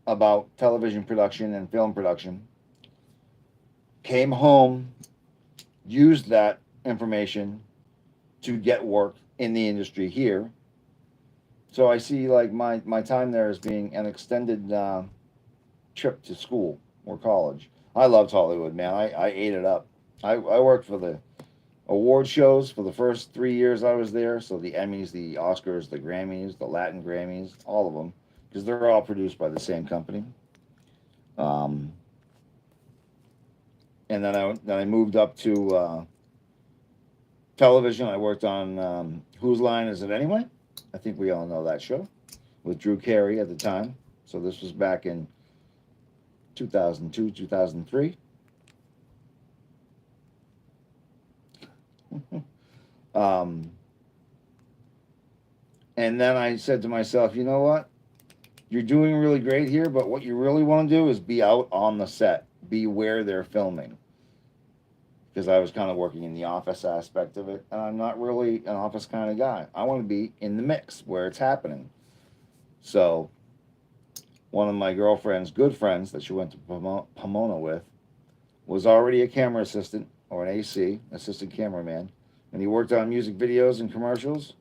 about television production and film production. Came home, used that information to get work in the industry here. So I see like my time there as being an extended trip to school or college. I loved Hollywood, man. I ate it up. I worked for the award shows for the first 3 years I was there. So the Emmys, the Oscars, the Grammys, the Latin Grammys, all of them, because they're all produced by the same company. Um, and then I moved up to television. I worked on Whose Line Is It Anyway? I think we all know that show with Drew Carey at the time. So this was back in 2002, 2003. um, and then I said to myself, you know what? You're doing really great here, but what you really want to do is be out on the set, be where they're filming. Because I was kind of working in the office aspect of it, and I'm not really an office kind of guy. I want to be in the mix where it's happening. So, one of my girlfriend's good friends that she went to Pomona with was already a camera assistant or an AC, assistant cameraman, and he worked on music videos and commercials.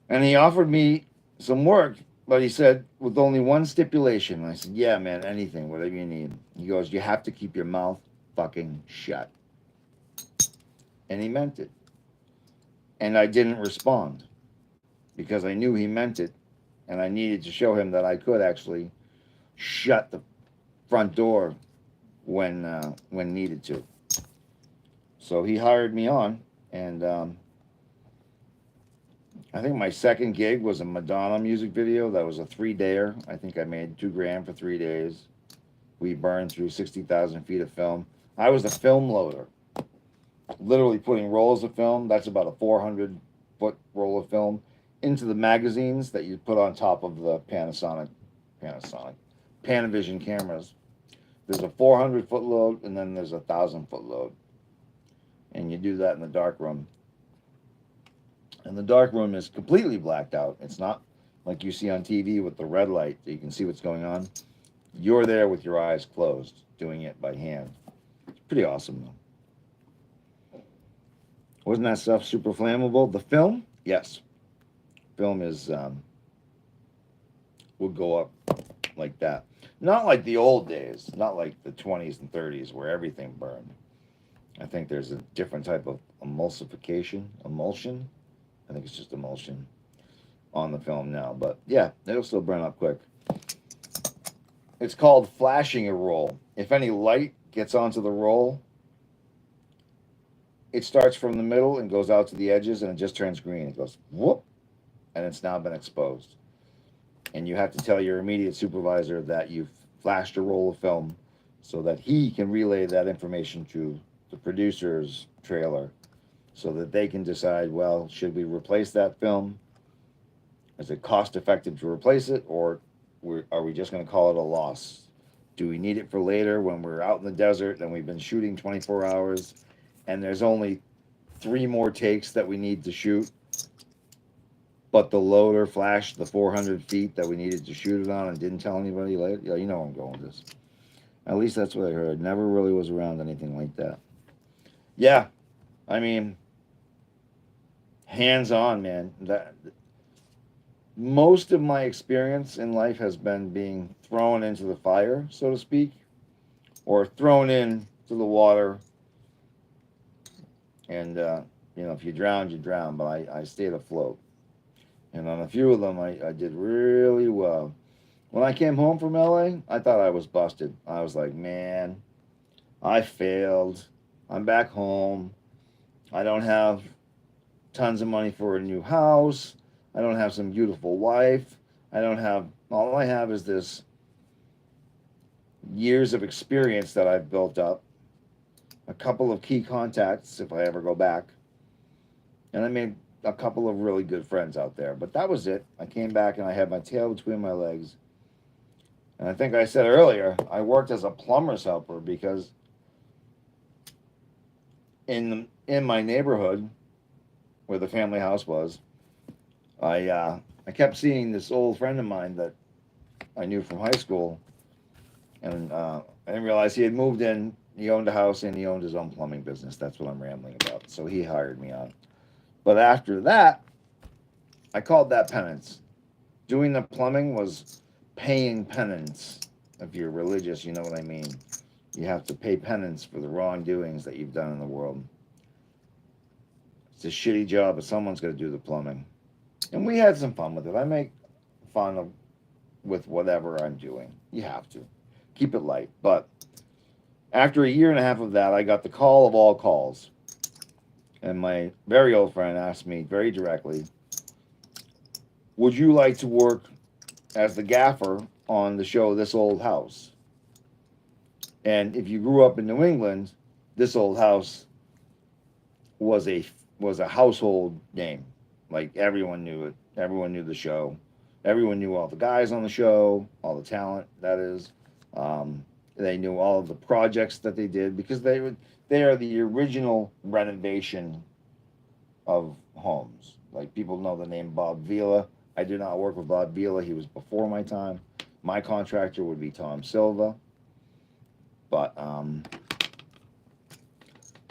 And he offered me some work, but he said, with only one stipulation. And I said, yeah, man, anything, whatever you need. He goes, you have to keep your mouth fucking shut. And he meant it. And I didn't respond because I knew he meant it. And I needed to show him that I could actually shut the front door when needed to. So he hired me on. And I think my second gig was a Madonna music video. That was a 3-dayer. I think I made $2,000 for 3 days. We burned through 60,000 feet of film. I was a film loader, literally putting rolls of film. That's about a 400-foot roll of film into the magazines that you put on top of the Panavision cameras. There's a 400-foot load, and then there's a 1,000-foot load, and you do that in the dark room. And the dark room is completely blacked out. It's not like you see on TV with the red light that you can see what's going on. You're there with your eyes closed, doing it by hand. It's pretty awesome, though. Wasn't that stuff super flammable? The film, yes, film is would go up like that. Not like the old days, not like the 20s and 30s where everything burned. I think there's a different type of emulsion. I think it's just emulsion on the film now. But yeah, it'll still burn up quick. It's called flashing a roll. If any light gets onto the roll, it starts from the middle and goes out to the edges and it just turns green. It goes whoop, and it's now been exposed. And you have to tell your immediate supervisor that you've flashed a roll of film so that he can relay that information to the producer's trailer so that they can decide, well, should we replace that film? Is it cost effective to replace it, or are we just going to call it a loss? Do we need it for later when we're out in the desert and we've been shooting 24 hours and there's only 3 more takes that we need to shoot, but the loader flashed the 400 feet that we needed to shoot it on and didn't tell anybody later? Yeah, you know where I'm going with this. At least that's what I heard. Never really was around anything like that. Yeah, I mean, hands on, man. That most of my experience in life has been being thrown into the fire, so to speak, or thrown into the water. And if you drown, you drown. But I stayed afloat, and on a few of them, I did really well. When I came home from LA, I thought I was busted. I was like, man, I failed. I'm back home. I don't have tons of money for a new house. I don't have some beautiful wife. All I have is this years of experience that I've built up, a couple of key contacts if I ever go back, and I made a couple of really good friends out there. But that was it. I came back and I had my tail between my legs. And I think I said earlier, I worked as a plumber's helper because in my neighborhood where the family house was, I kept seeing this old friend of mine that I knew from high school, and I didn't realize he had moved in. He owned a house and he owned his own plumbing business. That's what I'm rambling about. So he hired me on. But after that, I called that penance. Doing the plumbing was paying penance. If you're religious, you know what I mean. You have to pay penance for the wrongdoings that you've done in the world. It's a shitty job, but someone's got to do the plumbing. And we had some fun with it. I make fun with whatever I'm doing. You have to. Keep it light. But after a year and a half of that, I got the call of all calls. And my very old friend asked me very directly, would you like to work as the gaffer on the show This Old House? And if you grew up in New England, This Old House was a household name. Like everyone knew it. Everyone knew the show. Everyone knew all the guys on the show, all the talent, that is. They knew all of the projects that they did because they are the original renovation of homes. Like people know the name Bob Vila. I do not work with Bob Vila. He was before my time. My contractor would be Tom Silva. But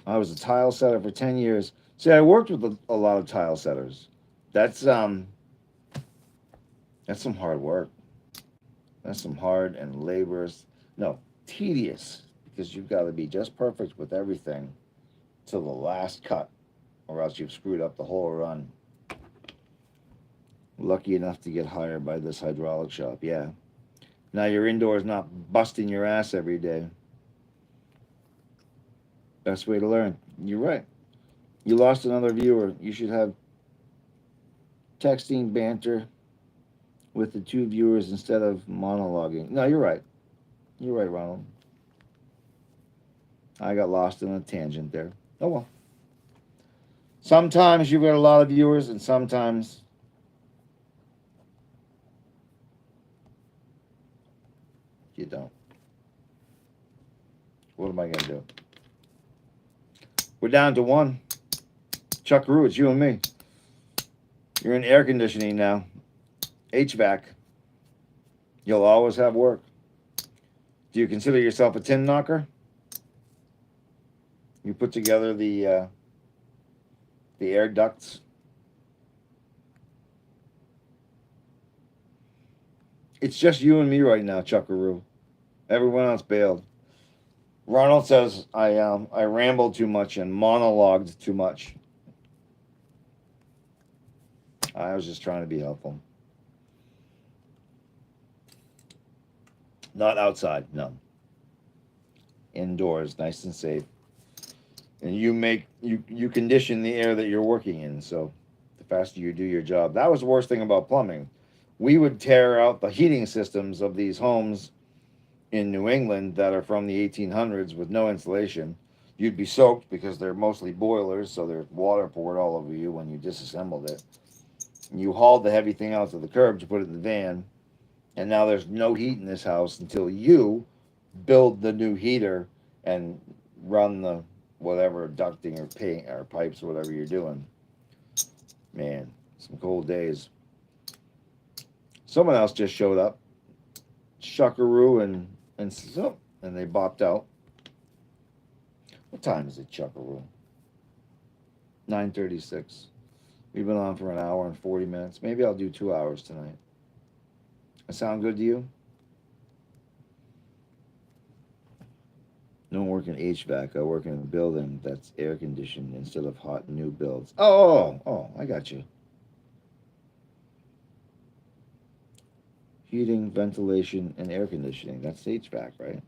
I was a tile setter for 10 years. See, I worked with a lot of tile setters. That's some hard work. That's some hard and laborious, no, tedious, because you've got to be just perfect with everything till the last cut, or else you've screwed up the whole run. Lucky enough to get hired by this hydraulic shop, yeah. Now you're indoors not busting your ass every day. Best way to learn. You're right. You lost another viewer. You should have texting banter with the 2 viewers instead of monologuing. No, you're right. You're right, Ronald. I got lost in a tangent there. Oh well. Sometimes you've got a lot of viewers, and sometimes you don't. What am I going to do? We're down to 1. Chuckaroo, it's you and me. You're in air conditioning now. HVAC. You'll always have work. Do you consider yourself a tin knocker? You put together the air ducts. It's just you and me right now, Chuckaroo. Everyone else bailed. Ronald says I rambled too much and monologued too much. I was just trying to be helpful. Not outside, no. Indoors, nice and safe. And you condition the air that you're working in, so the faster you do your job. That was the worst thing about plumbing. We would tear out the heating systems of these homes in New England that are from the 1800s with no insulation. You'd be soaked because they're mostly boilers, so there's water poured all over you when you disassembled it. You hauled the heavy thing out to the curb to put it in the van, and now there's no heat in this house until you build the new heater and run the whatever ducting or paint or pipes or whatever you're doing. Man, some cold days. Someone else just showed up, Chuckaroo and they bopped out. What time is it, Chuckaroo? 9:36. We've been on for an hour and 40 minutes. Maybe I'll do 2 hours tonight. That sound good to you? Don't work in HVAC. I work in a building that's air conditioned instead of hot new builds. Oh, I got you. Heating, ventilation, and air conditioning. That's HVAC, right?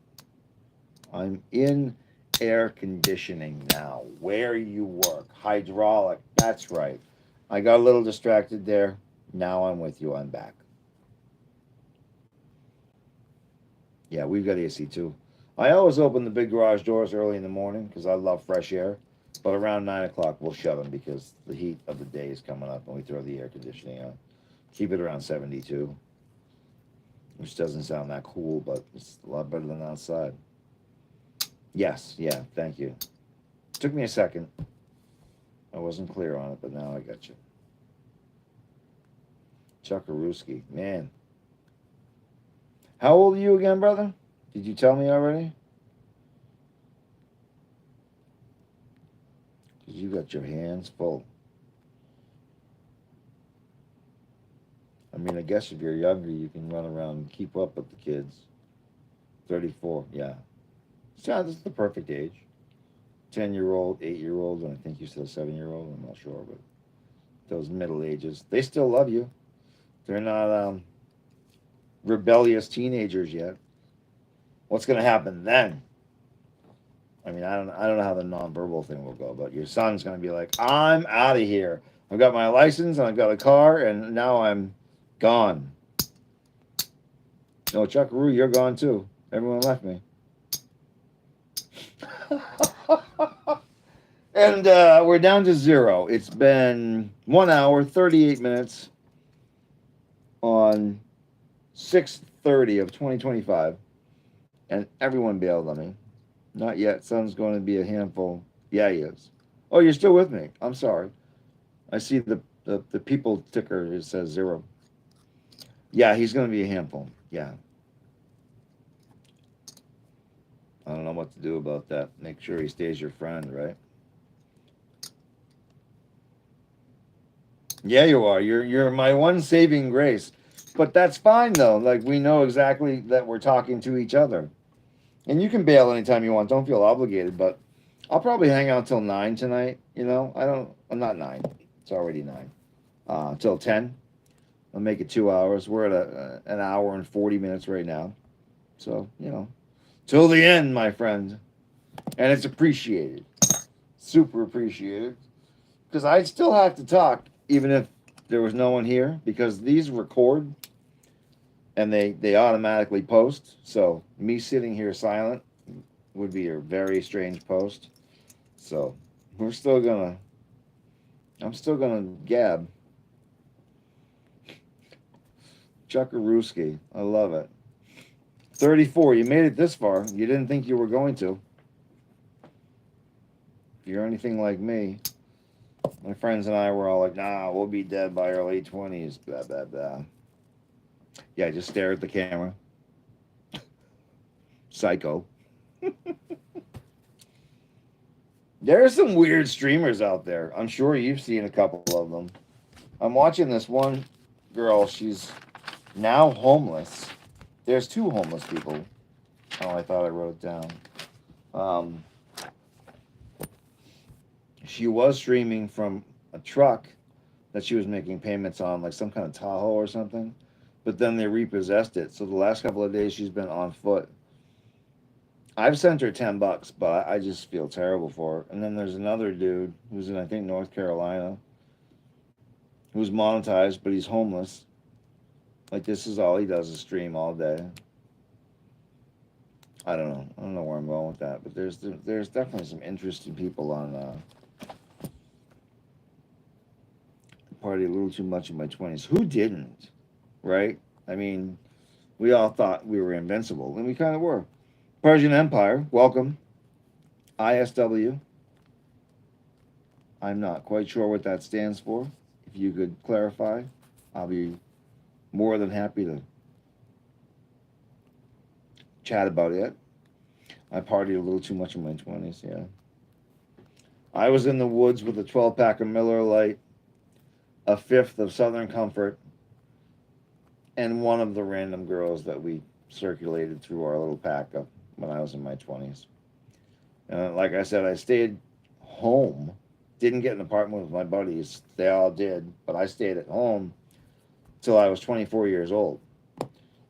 I'm in air conditioning now. Where you work. Hydraulic. That's right. I got a little distracted there. Now I'm with you. I'm back. Yeah, we've got AC too. I always open the big garage doors early in the morning because I love fresh air. But around 9 o'clock, we'll shut them because the heat of the day is coming up and we throw the air conditioning on. Keep it around 72, which doesn't sound that cool, but it's a lot better than outside. Yes, yeah, thank you. Took me a second. I wasn't clear on it, but now I got you. Chuckarooski, man. How old are you again, brother? Did you tell me already? Because you got your hands full. I mean, I guess if you're younger, you can run around and keep up with the kids. 34, yeah. So this is the perfect age. 10-year-old, 8-year-old, and I think you said 7-year-old. I'm not sure, but those middle ages, they still love you. They're not rebellious teenagers yet. What's going to happen then? I mean, I don't know how the nonverbal thing will go, but your son's going to be like, I'm out of here. I've got my license and I've got a car, and now I'm gone. No, Chuckaroo, you're gone too. Everyone left me. And we're down to 0. It's been 1 hour, 38 minutes on 6/30 of 2025, and everyone bailed on me. Not yet. Son's going to be a handful. Yeah, he is. Oh, you're still with me. I'm sorry. I see the people ticker. It says 0. Yeah, he's going to be a handful. Yeah. I don't know what to do about that. Make sure he stays your friend, right? Yeah, you are. You're my one saving grace. But that's fine though. Like we know exactly that we're talking to each other. And you can bail anytime you want. Don't feel obligated, but I'll probably hang out till 9 tonight, you know. I'm not 9. It's already 9. Till 10. I'll make it 2 hours. We're at an hour and 40 minutes right now. So, you know, till the end, my friend. And it's appreciated. Super appreciated. Because I still have to talk even if there was no one here because these record and they automatically post. So me sitting here silent would be a very strange post. So I'm still gonna gab. Chuckarooski. I love it. 34. You made it this far. You didn't think you were going to. If you're anything like me, my friends and I were all like, nah, we'll be dead by our late 20s. Blah, blah, blah. Yeah, just stare at the camera. Psycho. There are some weird streamers out there. I'm sure you've seen a couple of them. I'm watching this one girl. She's now homeless. There's two homeless people. Oh, I thought I wrote it down. Um, she was streaming from a truck that she was making payments on, like some kind of Tahoe or something. But then they repossessed it. So the last couple of days she's been on foot. I've sent her $10, but I just feel terrible for her. And then there's another dude who's in, I think, North Carolina, who's monetized, but he's homeless. Like, this is all he does is stream all day. I don't know. I don't know where I'm going with that, but there's definitely some interesting people on party a little too much in my 20s. Who didn't? Right? I mean, we all thought we were invincible, and we kind of were. Persian Empire, welcome. ISW. I'm not quite sure what that stands for. If you could clarify, I'll be more than happy to chat about it. I partied a little too much in my 20s, yeah. I was in the woods with a 12-pack of Miller Lite, a fifth of Southern Comfort, and one of the random girls that we circulated through our little pack of when I was in my 20s. And like I said, I stayed home. Didn't get an apartment with my buddies. They all did, but I stayed at home till I was 24 years old.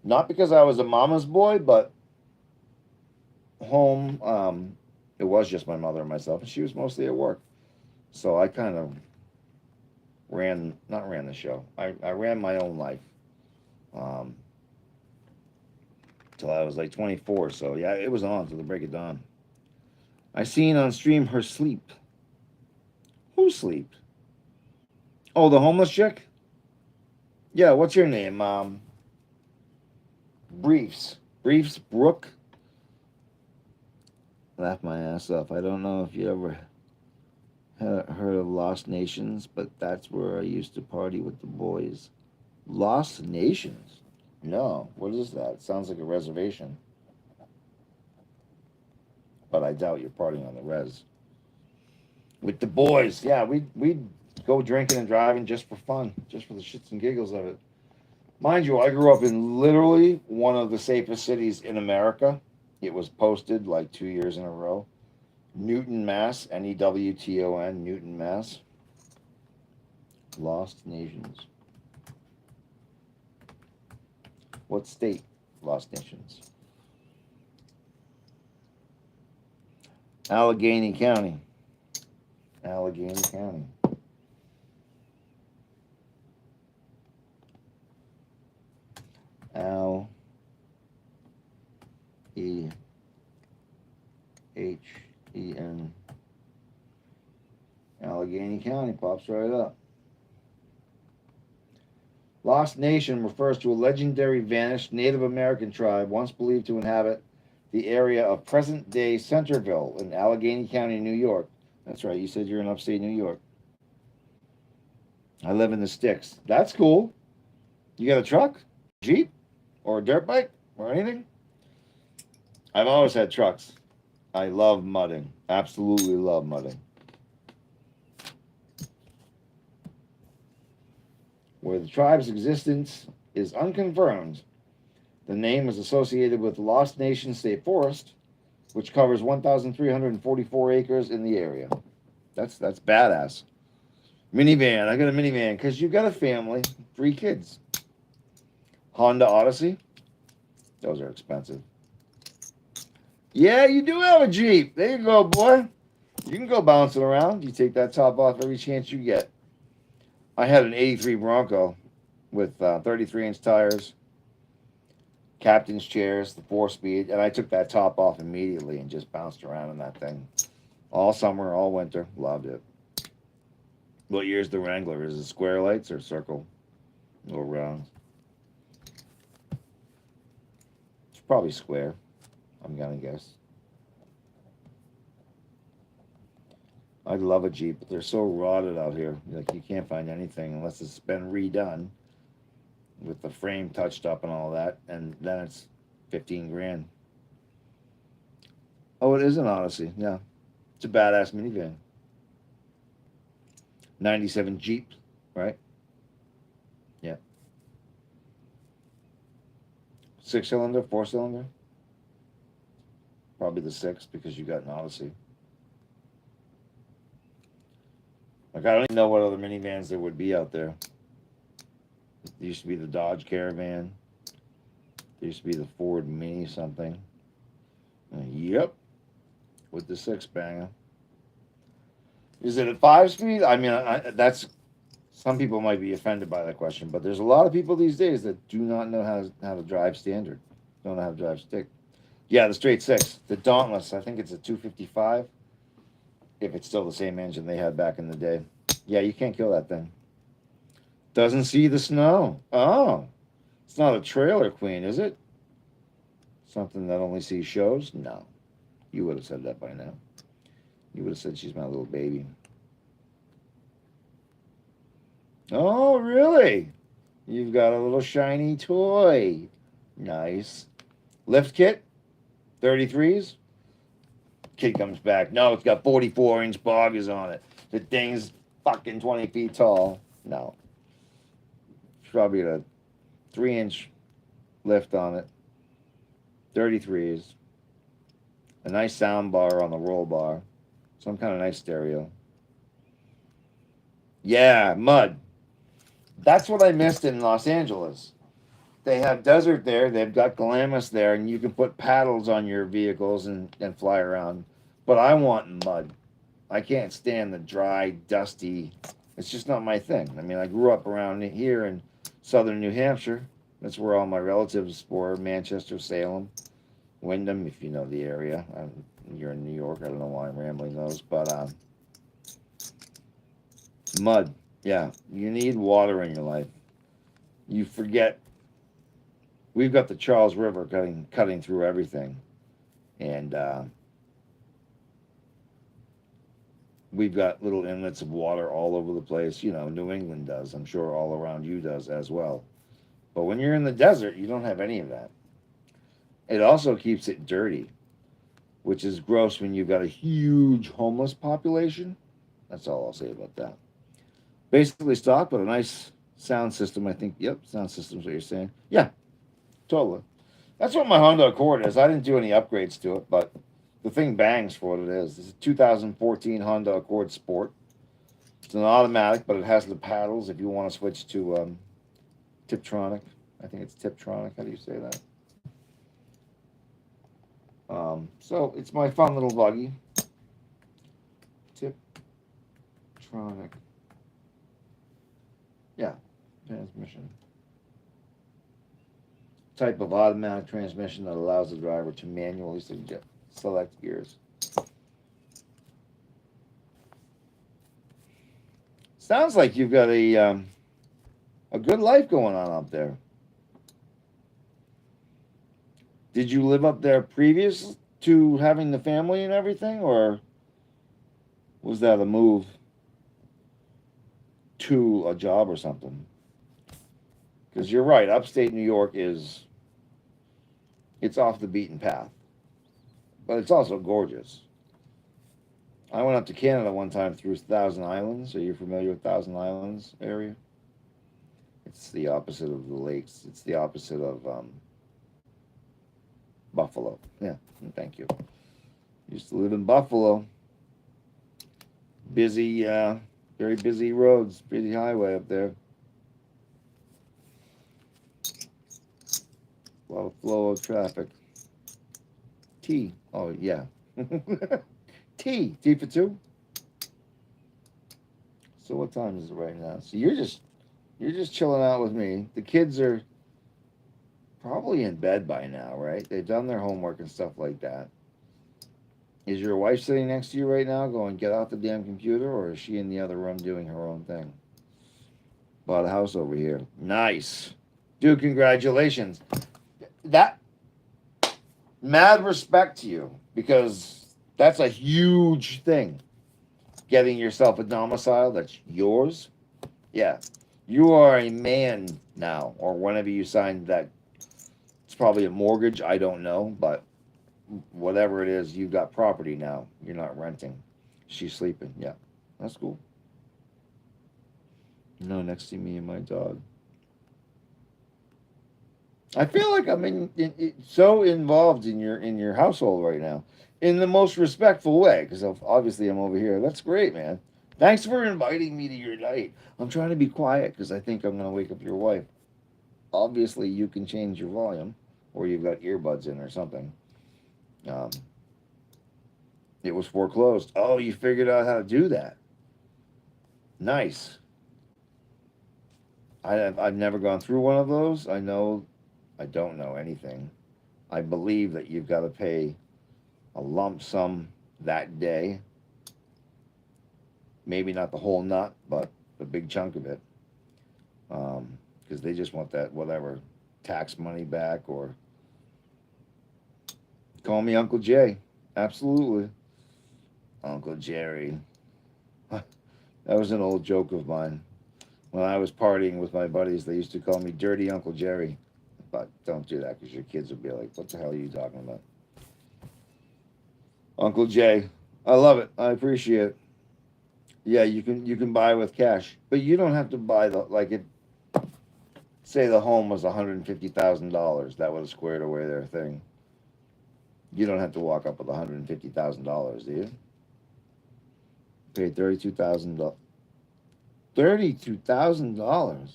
Not because I was a mama's boy, but home, it was just my mother and myself, and she was mostly at work. So I kind of not ran the show. I ran my own life um, till I was like 24. So yeah, it was on till the break of dawn. I seen on stream her sleep. Who sleep? Oh, the homeless chick? Yeah, what's your name? Briefs. Briefs Brooke? Laugh my ass off. I don't know if you ever heard of Lost Nations, but that's where I used to party with the boys. Lost Nations? No. What is that? Sounds like a reservation. But I doubt you're partying on the res. With the boys. Yeah, we'd go drinking and driving just for fun, just for the shits and giggles of it. Mind you, I grew up in literally one of the safest cities in America. It was posted like 2 years in a row. Newton, Mass. Newton, Newton, Mass. Lost Nations. What state? Lost Nations. Allegheny County. Allegheny County. Allegheny. Allegheny County pops right up. Lost Nation refers to a legendary vanished Native American tribe once believed to inhabit the area of present-day Centerville in Allegheny County, New York. That's right, you said you're in upstate New York. I live in the sticks. That's cool. You got a truck, Jeep, or a dirt bike, or anything? I've always had trucks. I love mudding. Absolutely love mudding. Where the tribe's existence is unconfirmed, the name is associated with Lost Nation State Forest, which covers 1,344 acres in the area. That's badass. Minivan. I got a minivan because you got a family, 3 kids. Honda Odyssey. Those are expensive. Yeah, you do have a Jeep. There you go, boy. You can go bouncing around. You take that top off every chance you get. I had an 83 Bronco with 33-inch tires, captain's chairs, the 4-speed, and I took that top off immediately and just bounced around in that thing. All summer, all winter. Loved it. What year's the Wrangler? Is it square lights or circle? Or round? It's probably square, I'm going to guess. I love a Jeep, but they're so rotted out here. Like, you can't find anything unless it's been redone with the frame touched up and all that, and then it's 15 grand. Oh, it is an Odyssey. Yeah, it's a badass minivan. 97 Jeep, right? Yeah. 6 cylinder, 4 cylinder. Probably the six because you got an Odyssey. Like I don't even know what other minivans there would be out there. There used to be the Dodge Caravan. There used to be the Ford Mini something. Yep, with the six banger. Is it a 5 speed? I mean, that's some people might be offended by that question, but there's a lot of people these days that do not know how to drive standard, don't know how to drive stick. Yeah, the straight six, the Dauntless. I think it's a 255. If it's still the same engine they had back in the day. Yeah, you can't kill that thing. Doesn't see the snow. Oh, it's not a trailer queen, is it? Something that only sees shows? No. You would have said that by now. You would have said she's my little baby. Oh, really? You've got a little shiny toy. Nice. Lift kit? 33s? Kid comes back. No, it's got 44-inch boggers on it. The thing's fucking 20 feet tall. No. It's probably a 3-inch lift on it. 33s. A nice sound bar on the roll bar. Some kind of nice stereo. Yeah, mud. That's what I missed in Los Angeles. They have desert there. They've got Glamis there, and you can put paddles on your vehicles and fly around. But I want mud. I can't stand the dry, dusty. It's just not my thing. I mean, I grew up around here in southern New Hampshire. That's where all my relatives were. Manchester, Salem, Wyndham, if you know the area. You're in New York. I don't know why I'm rambling those, but mud. Yeah, you need water in your life. You forget. We've got the Charles River cutting through everything, and we've got little inlets of water all over the place. You know, New England does. I'm sure all around you does as well. But when you're in the desert, you don't have any of that. It also keeps it dirty, which is gross when you've got a huge homeless population. That's all I'll say about that. Basically stock, but a nice sound system. I think. Yep, sound system's what you're saying. Yeah, totally. That's what my Honda Accord is. I didn't do any upgrades to it, but the thing bangs for what it is. It's a 2014 Honda Accord Sport. It's an automatic, but it has the paddles if you want to switch to Tiptronic. I think it's Tiptronic. How do you say that? So it's my fun little buggy. Tiptronic. Yeah, transmission. Type of automatic transmission that allows the driver to manually select gears. Sounds like you've got a good life going on up there. Did you live up there previous to having the family and everything, or was that a move to a job or something? Because you're right, upstate New York it's off the beaten path, but it's also gorgeous. I went up to Canada one time through Thousand Islands. Are you familiar with Thousand Islands area? It's the opposite of the lakes. It's the opposite of Buffalo. Yeah, thank you. Used to live in Buffalo. Busy, very busy roads, busy highway up there. A lot of flow of traffic. T. Oh yeah. T for two. So what time is it right now? So you're just chilling out with me. The kids are probably in bed by now, right? They've done their homework and stuff like that. Is your wife sitting next to you right now going, get off the damn computer, or is she in the other room doing her own thing? Bought a house over here. Nice. Dude, congratulations. That mad respect to you, because that's a huge thing. Getting yourself a domicile that's yours. Yeah. You are a man now, or whenever you signed that. It's probably a mortgage, I don't know, but whatever it is, you've got property now. You're not renting. She's sleeping. Yeah, that's cool. No, next to me and my dog. I feel like I'm so involved in your household right now, in the most respectful way. Because obviously I'm over here. That's great, man. Thanks for inviting me to your night. I'm trying to be quiet because I think I'm gonna wake up your wife. Obviously, you can change your volume, or you've got earbuds in or something. Um, it was foreclosed. Oh, you figured out how to do that. Nice. I've never gone through one of those. I don't know anything. I believe that you've got to pay a lump sum that day. Maybe not the whole nut, but the big chunk of it. Because they just want that whatever tax money back, or call me Uncle Jay. Absolutely. Uncle Jerry. That was an old joke of mine. When I was partying with my buddies, they used to call me Dirty Uncle Jerry. But don't do that because your kids will be like, what the hell are you talking about? Uncle Jay. I love it. I appreciate it. Yeah, you can buy with cash. But you don't have to buy the like it say the home was $150,000. That would have squared away their thing. You don't have to walk up with $150,000, do you? Paid $32,000. $32,000.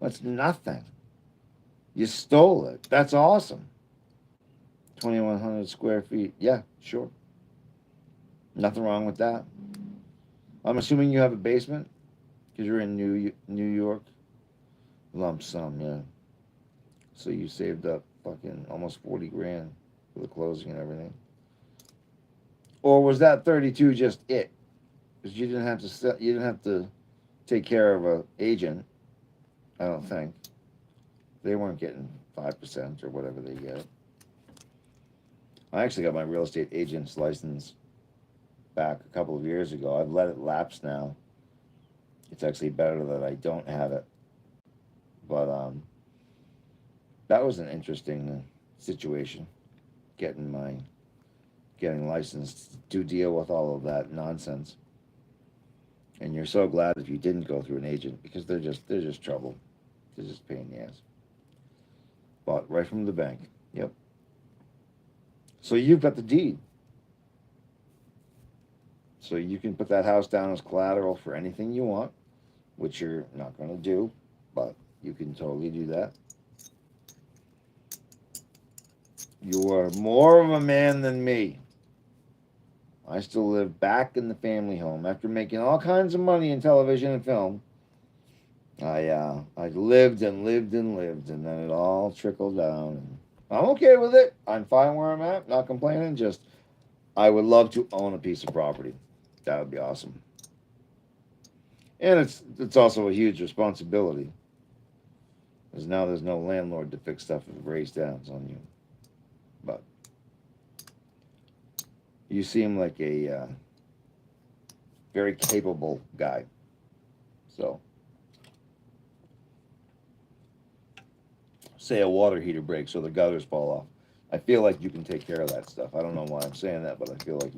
That's nothing. You stole it. That's awesome. 2,100 square feet. Yeah, sure. Nothing wrong with that. I'm assuming you have a basement because you're in New York. Lump sum, yeah. So you saved up fucking almost 40 grand for the closing and everything. Or was that 32 just it? Because you didn't have to you didn't have to take care of a agent. I don't think they weren't getting 5% or whatever they get. I actually got my real estate agent's license back a couple of years ago. I've let it lapse now. It's actually better that I don't have it. But that was an interesting situation. Getting my getting licensed to deal with all of that nonsense. And you're so glad if you didn't go through an agent because they're just trouble. They're just pain in the ass. Bought right from the bank. Yep. So you've got the deed. So you can put that house down as collateral for anything you want, which you're not going to do, but you can totally do that. You are more of a man than me. I still live back in the family home after making all kinds of money in television and film. I lived and lived and lived, and then it all trickled down. And I'm okay with it. I'm fine where I'm at. Not complaining. Just I would love to own a piece of property. That would be awesome. And it's also a huge responsibility, because now there's no landlord to fix stuff if it breaks down on you. But you seem like a very capable guy. So, say a water heater breaks or the gutters fall off. I feel like you can take care of that stuff. I don't know why I'm saying that, but I feel like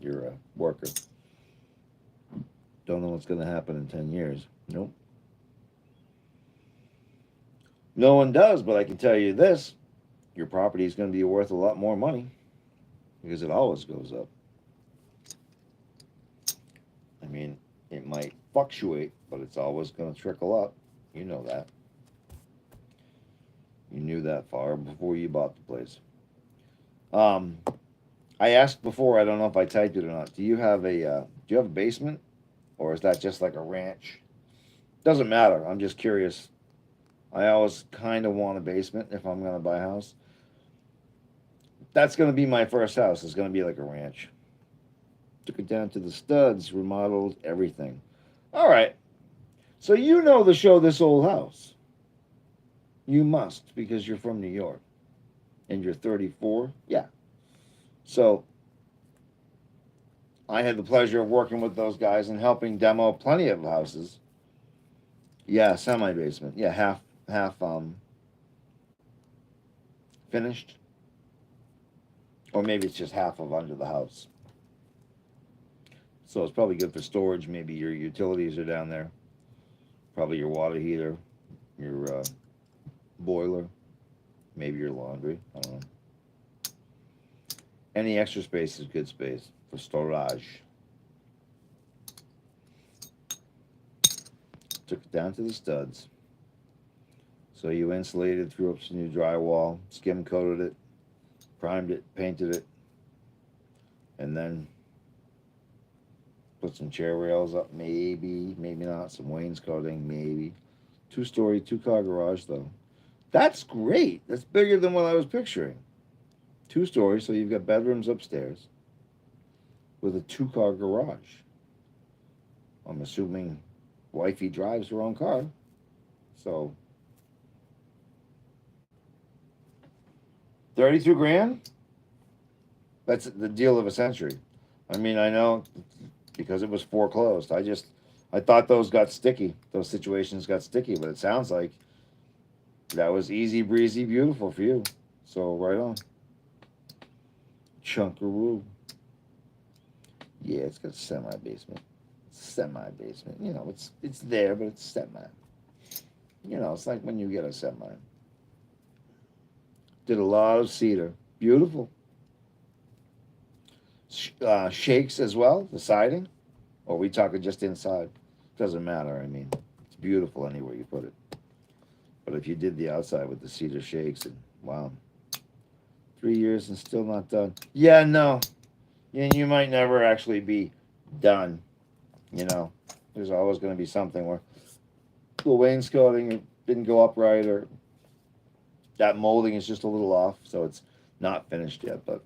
you're a worker. Don't know what's going to happen in 10 years. Nope. No one does, but I can tell you this. Your property is going to be worth a lot more money because it always goes up. I mean, it might fluctuate, but it's always going to trickle up. You know that. You knew that far before you bought the place. Um, I asked before. I don't know if I typed it or not. Do you have a basement, or is that just like a ranch? Doesn't matter. I'm just curious. I always kind of want a basement if I'm going to buy a house. That's going to be my first house. It's going to be like a ranch. Took it down to the studs, remodeled everything. All right. So you know the show This Old House. You must because you're from New York and you're 34. Yeah. So I had the pleasure of working with those guys and helping demo plenty of houses. Yeah, semi basement. Yeah, half finished. Or maybe it's just half of under the house. So it's probably good for storage. Maybe your utilities are down there. Probably your water heater, your boiler, maybe your laundry. I don't know. Any extra space is good space for storage. Took it down to the studs. So you insulated, threw up some new drywall, skim coated it, primed it, painted it, and then put some chair rails up, maybe, maybe not. Some wainscoting, maybe. 2-story, 2-car garage, though. That's great. That's bigger than what I was picturing. 2 stories, so you've got bedrooms upstairs with a 2-car garage. I'm assuming wifey drives her own car. So 32 grand? That's the deal of a century. I mean, I know because it was foreclosed. I thought those got sticky. Those situations got sticky, but it sounds like that was easy breezy, beautiful for you. So right on. Chunkaroo. Yeah, it's got a semi basement. Semi basement. You know, it's there, but it's semi. You know, it's like when you get a semi. Did a lot of cedar. Beautiful. Shakes as well. The siding. Or are we talking just inside? Doesn't matter. I mean, it's beautiful anywhere you put it. But if you did the outside with the cedar shakes, and wow, 3 years and still not done. Yeah, no. And you might never actually be done. You know, there's always going to be something where the wainscoting didn't go up right, or that molding is just a little off, so it's not finished yet. But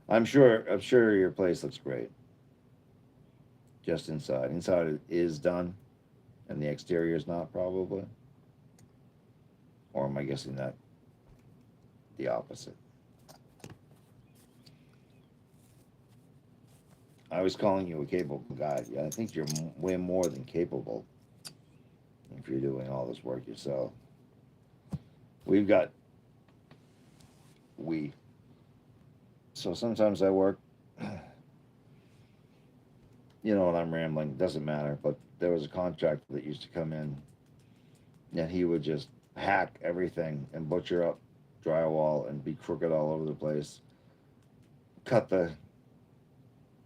I'm sure your place looks great. Just inside. Inside is done, and the exterior is not probably. Or am I guessing that the opposite? I was calling you a capable guy. Yeah, I think you're way more than capable if you're doing all this work yourself. We've got we. So sometimes I work. You know, when I'm rambling, doesn't matter. But there was a contractor that used to come in, and he would just hack everything and butcher up drywall and be crooked all over the place. Cut the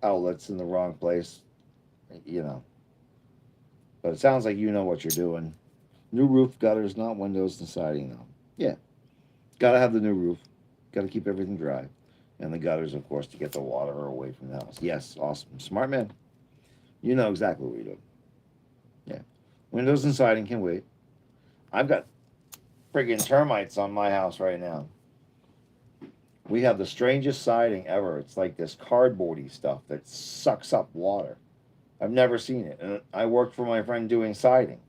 outlets in the wrong place, you know. But it sounds like you know what you're doing. New roof, gutters, not windows and siding, though. Yeah, gotta have the new roof. Gotta keep everything dry. And the gutters, of course, to get the water away from the house. Yes, awesome. Smart man. You know exactly what you're doing. Yeah. Windows and siding can wait. I've got friggin' termites on my house right now. We have the strangest siding ever. It's like this cardboardy stuff that sucks up water. I've never seen it. And I worked for my friend doing siding.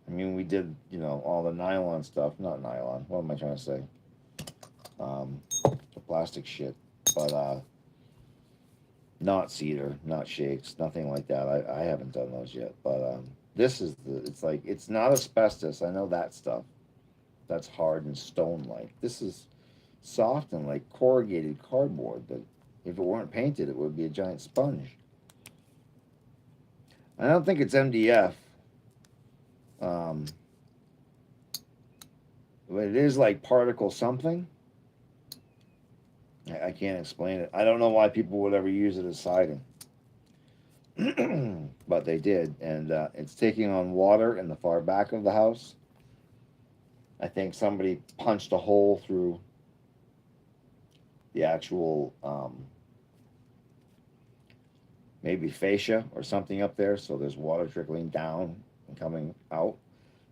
I mean, we did, you know, all the nylon stuff. Not nylon. What am I trying to say? The plastic shit. But not cedar, not shakes, nothing like that. I haven't done those yet. But this is it's like, it's not asbestos. I know that stuff. That's hard and stone like. This is soft and like corrugated cardboard that if it weren't painted, it would be a giant sponge. I don't think it's MDF. Um, but it is like particle something. I can't explain it. I don't know why people would ever use it as siding. But they did. And it's taking on water in the far back of the house. I think somebody punched a hole through the actual maybe fascia or something up there, so there's water trickling down and coming out.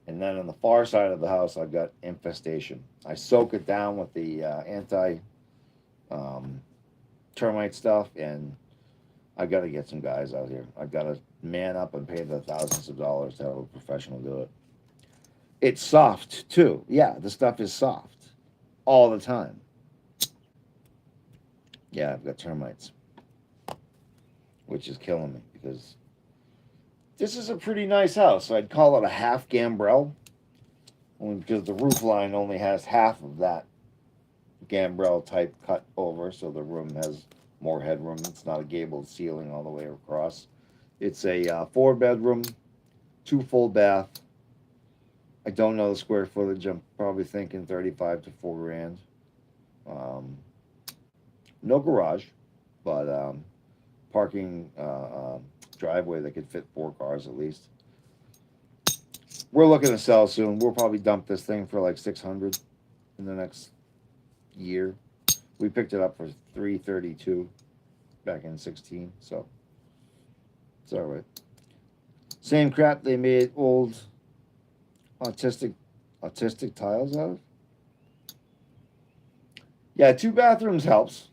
And then on the far side of the house, I've got infestation. I soak it down with the anti um, termite stuff, and I got to get some guys out here. I've got to man up and pay the thousands of dollars to have a professional do it. It's soft too. Yeah, the stuff is soft all the time. Yeah, I've got termites, which is killing me because this is a pretty nice house. So I'd call it a half gambrel, only because the roof line only has half of that gambrel type cut over, so the room has more headroom. It's not a gabled ceiling all the way across. It's a 4 bedroom, 2 full bath. I don't know the square footage. I'm probably thinking 35 to 4 grand. Um, no garage, but parking driveway that could fit 4 cars at least. We're looking to sell soon. We'll probably dump this thing for like 600 in the next year. We picked it up for 332 back in 16, so it's all right. Same crap they made old autistic tiles out of. Yeah, 2 bathrooms helps.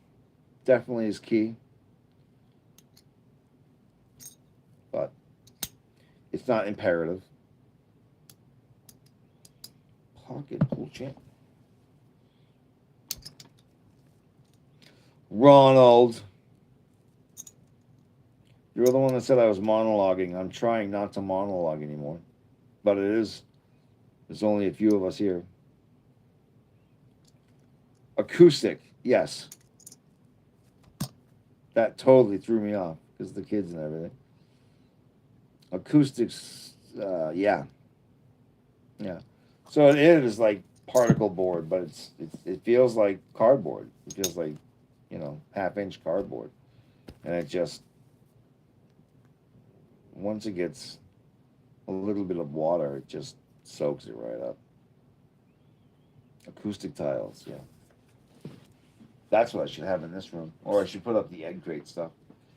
Definitely is key. But it's not imperative. Pocket pool champ. Ronald. You're the one that said I was monologuing. I'm trying not to monologue anymore. But it is. There's only a few of us here. Acoustic. Yes. That totally threw me off because of the kids and everything. Acoustics. Yeah. Yeah. So it is like particle board, but it feels like cardboard. It feels like, 1/2 inch cardboard. And it just, once it gets a little bit of water, it just soaks it right up. Acoustic tiles, yeah. That's what I should have in this room. Or I should put up the egg crate stuff.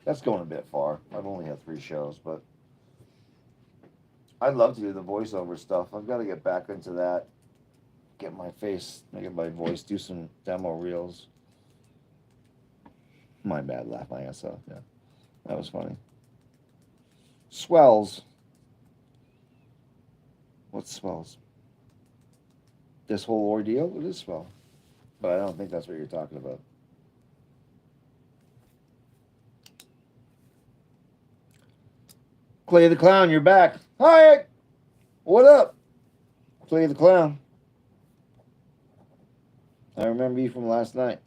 That's going a bit far. I've only had 3 shows, but I'd love to do the voiceover stuff. I've got to get back into that. Get my face, make my voice, do some demo reels. My bad, laugh my ass off. Yeah, that was funny. Swells. What swells? This whole ordeal? It is swell. But I don't think that's what you're talking about. Clay the Clown, you're back. Hi! What up? Clay the Clown. I remember you from last night.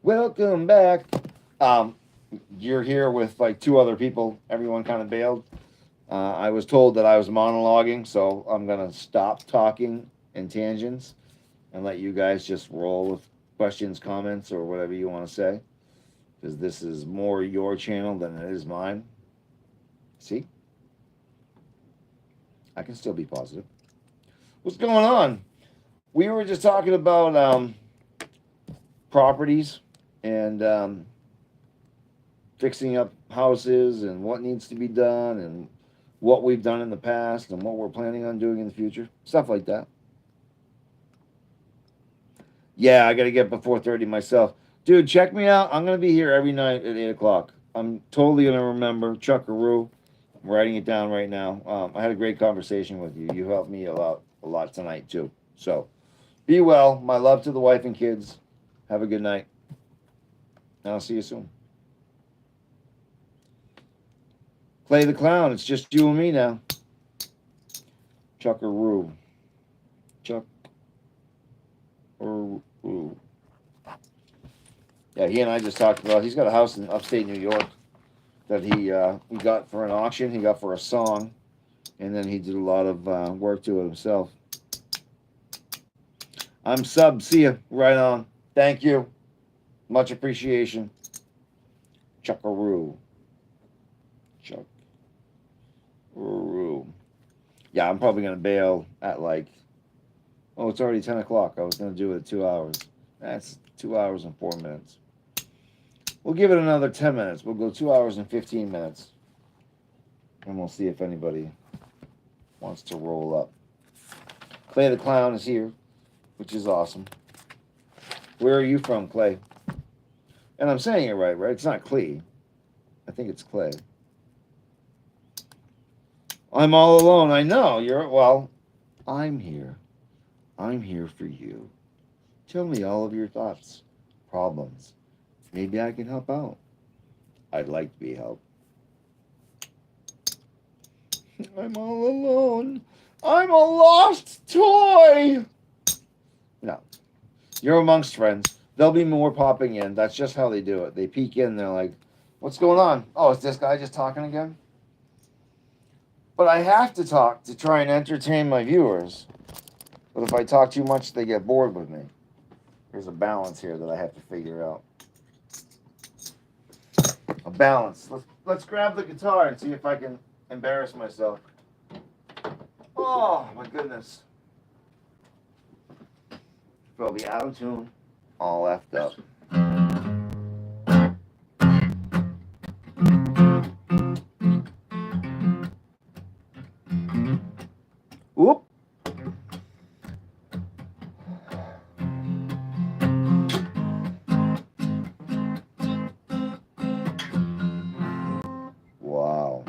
Welcome back. You're here with like 2 other people. Everyone kind of bailed. I was told that I was monologuing, so I'm going to stop talking in tangents and let you guys just roll with questions, comments, or whatever you want to say. Because this is more your channel than it is mine. See? I can still be positive. What's going on? We were just talking about properties and fixing up houses and what needs to be done and what we've done in the past and what we're planning on doing in the future. Stuff like that. Yeah, I got to get before 30 myself. Dude, check me out. I'm going to be here every night at 8 o'clock. I'm totally going to remember Chuckaroo. I'm writing it down right now. I had a great conversation with you. You helped me a lot tonight, too. So, be well. My love to the wife and kids. Have a good night. And I'll see you soon. Clay the Clown. It's just you and me now. Chuckaroo. Chuckaroo. Yeah, he and I just talked about. He's got a house in upstate New York that he got for an auction. He got for a song, and then he did a lot of work to it himself. I'm sub. See ya. Right on. Thank you. Much appreciation. Chuckaroo. Chuckaroo. Yeah, I'm probably gonna bail at like. Oh, it's already 10 o'clock. I was gonna do it at 2 hours. That's 2 hours and 4 minutes. We'll give it another 10 minutes. We'll go 2 hours and 15 minutes. And we'll see if anybody wants to roll up. Clay the Clown is here, which is awesome. Where are you from, Clay? And I'm saying it right? It's not Clay. I think it's Clay. I'm all alone. I know. I'm here. I'm here for you. Tell me all of your thoughts, problems. Maybe I can help out. I'd like to be helped. I'm all alone. I'm a lost toy. No, You're amongst friends. There'll be more popping in. That's just how they do it. They peek in. They're like, "What's going on? Oh, is this guy just talking again?" But I have to talk to try and entertain my viewers. But if I talk too much, they get bored with me. There's a balance here that I have to figure out. A balance. Let's grab the guitar and see if I can embarrass myself. Oh my goodness. I'll be out of tune, all effed up. Whoop. Wow.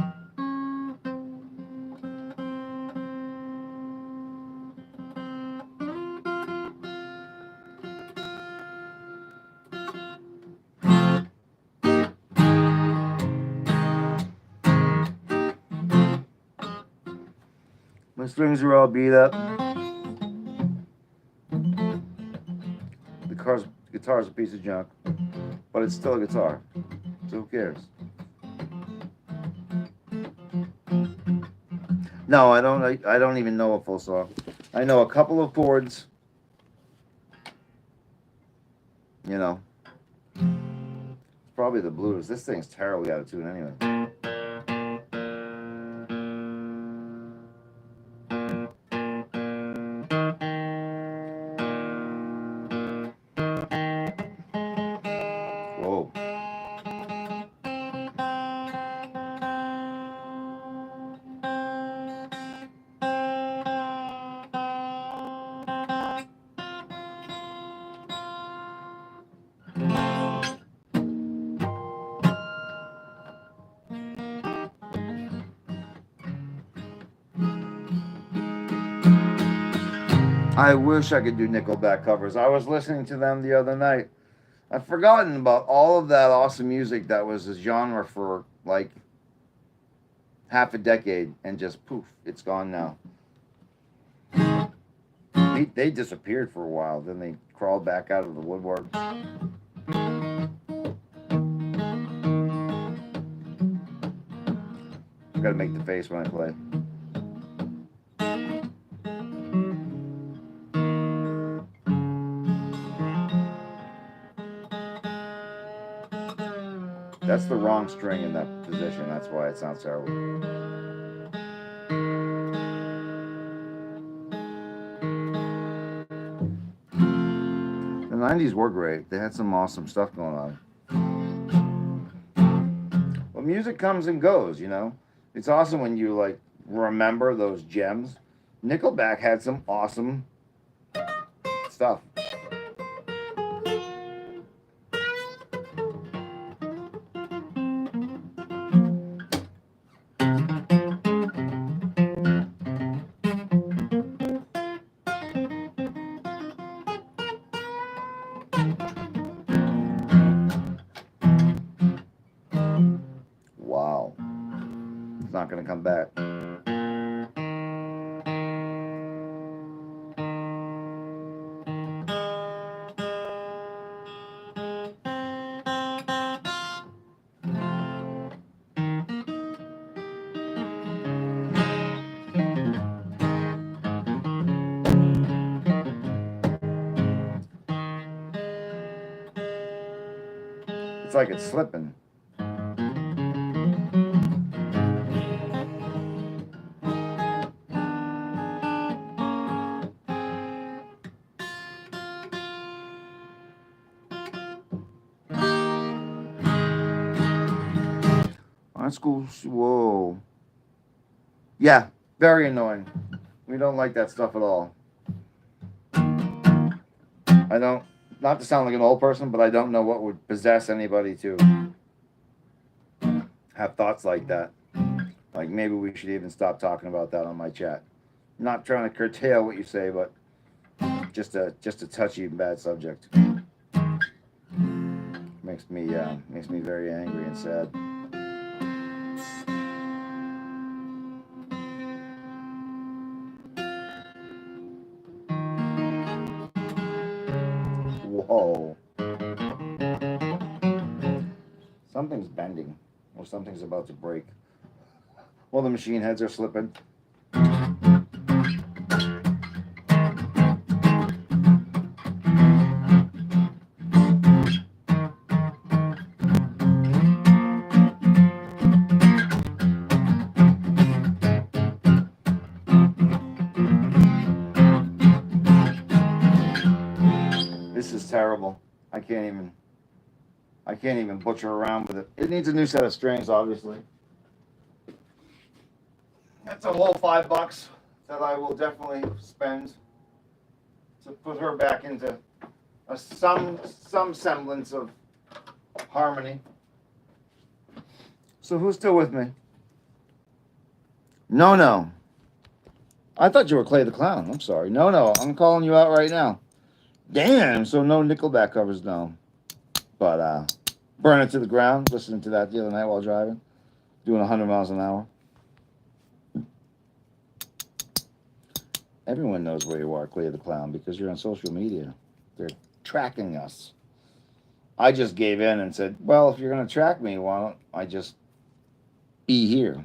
My strings are all beat up. The guitar's a piece of junk, but it's still a guitar. So who cares? No, I don't. I don't even know a full song. I know a couple of chords. You know, probably the blues. This thing's terribly out of tune anyway. Whoa. I wish I could do Nickelback covers. I was listening to them the other night. I've forgotten about all of that awesome music that was a genre for like half a decade, and just poof, it's gone now. They disappeared for a while, then they crawled back out of the woodwork. I've got to make the face when I play. That's the wrong string in that position. That's why it sounds terrible. The 90s were great. They had some awesome stuff going on. Well, music comes and goes, you know? It's awesome when you, like, remember those gems. Nickelback had some awesome stuff. Wow. It's not going to come back. It's like it's slipping. Our school, whoa. Yeah, very annoying. We don't like that stuff at all. I don't, not to sound like an old person, but I don't know what would possess anybody to have thoughts like that. Like maybe we should even stop talking about that on my chat. I'm not trying to curtail what you say, but just a touchy and bad subject. Makes me very angry and sad. Oh. Something's bending, or something's about to break. Well, the machine heads are slipping. This is terrible. I can't even. I can't even butcher around with it. It needs a new set of strings, obviously. That's a whole $5 that I will definitely spend to put her back into some semblance of harmony. So who's still with me? No. I thought you were Clay the Clown. I'm sorry. No. I'm calling you out right now. Damn. So no Nickelback covers, no. But Burn It to the Ground. Listening to that the other night while driving, doing 100 miles an hour. Everyone knows where you are, Clay the Clown, because you're on social media. They're tracking us. I just gave in and said, well, if you're going to track me, why don't I just be here?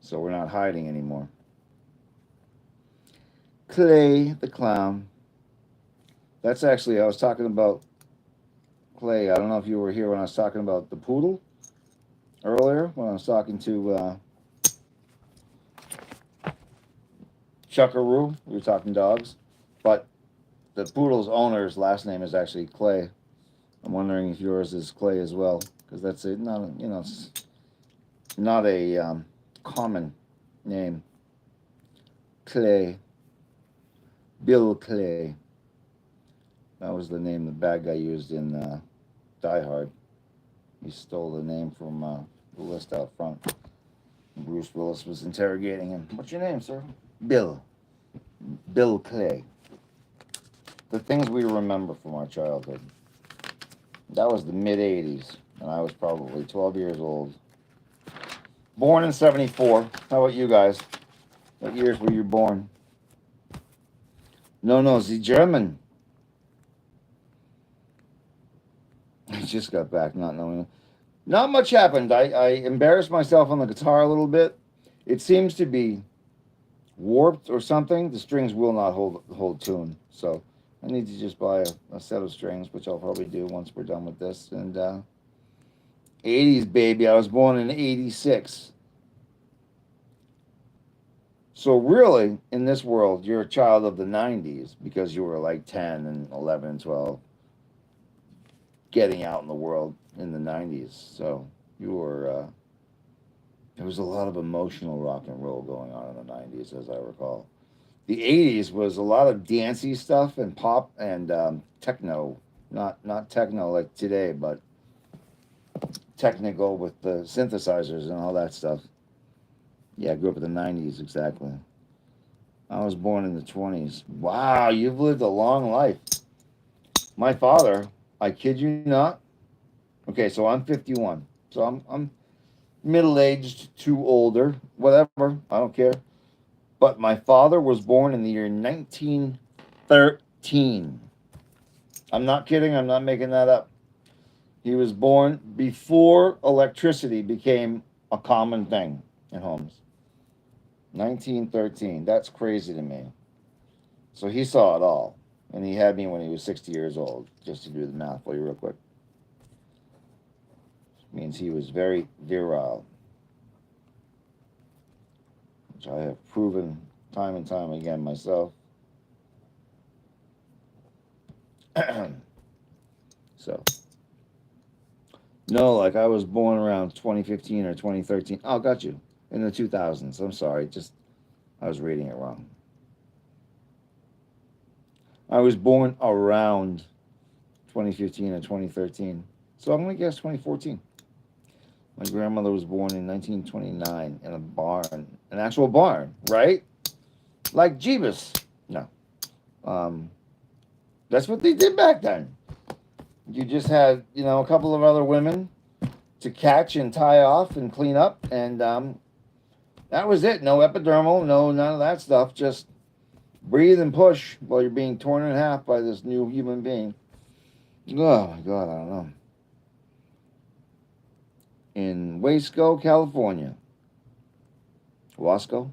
So we're not hiding anymore. Clay the Clown. That's actually, I was talking about Clay. I don't know if you were here when I was talking about the poodle earlier, when I was talking to Chuckaroo. We were talking dogs. But the poodle's owner's last name is actually Clay. I'm wondering if yours is Clay as well, because that's it's not a common name. Clay. Bill Clay. That was the name the bad guy used in Die Hard. He stole the name from the list out front. Bruce Willis was interrogating him. What's your name, sir? Bill. Bill Clay. The things we remember from our childhood. That was the mid-'80s, and I was probably 12 years old. Born in 74. How about you guys? What years were you born? No, the German. I just got back not knowing. Not much happened. I embarrassed myself on the guitar a little bit. It seems to be warped or something. The strings will not hold tune. So I need to just buy a set of strings, which I'll probably do once we're done with this. And 80s, baby. I was born in 86. So really, in this world, you're a child of the 90s because you were like 10 and 11 and 12 getting out in the world in the 90s. So you were, there was a lot of emotional rock and roll going on in the 90s, as I recall. The 80s was a lot of dancey stuff and pop and techno. Not techno like today, but technical with the synthesizers and all that stuff. Yeah, I grew up in the 90s, exactly. I was born in the 20s. Wow, you've lived a long life. My father, I kid you not. Okay, so I'm 51. So I'm middle-aged to older, whatever. I don't care. But my father was born in the year 1913. I'm not kidding. I'm not making that up. He was born before electricity became a common thing in homes. 1913. That's crazy to me. So he saw it all. And he had me when he was 60 years old, just to do the math for you real quick. Means he was very virile, which I have proven time and time again myself. So, no, like I was born around 2015 or 2013. Oh, got you. In the 2000s. I'm sorry. Just, I was reading it wrong. I was born around 2015 or 2013. So I'm going to guess 2014. My grandmother was born in 1929 in a barn. An actual barn, right? Like Jeebus. No. That's what they did back then. You just had, a couple of other women to catch and tie off and clean up. And that was it. No epidermal, none of that stuff. Just breathe and push while you're being torn in half by this new human being. Oh my God, I don't know. In Wasco, California. Wasco?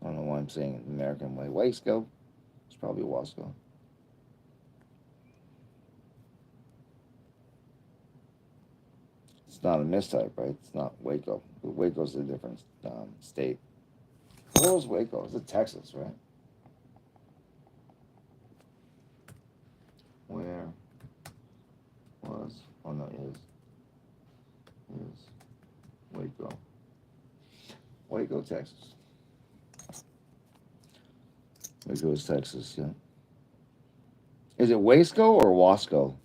I don't know why I'm saying it the American way. Wasco. It's probably Wasco. It's not a mistype, right? It's not Waco. Waco's a different state. Where was Waco? It's in Texas, right? Where was? Oh no, is Waco? Waco, Texas. Waco is Texas. Yeah. Is it Wasco or Wasco?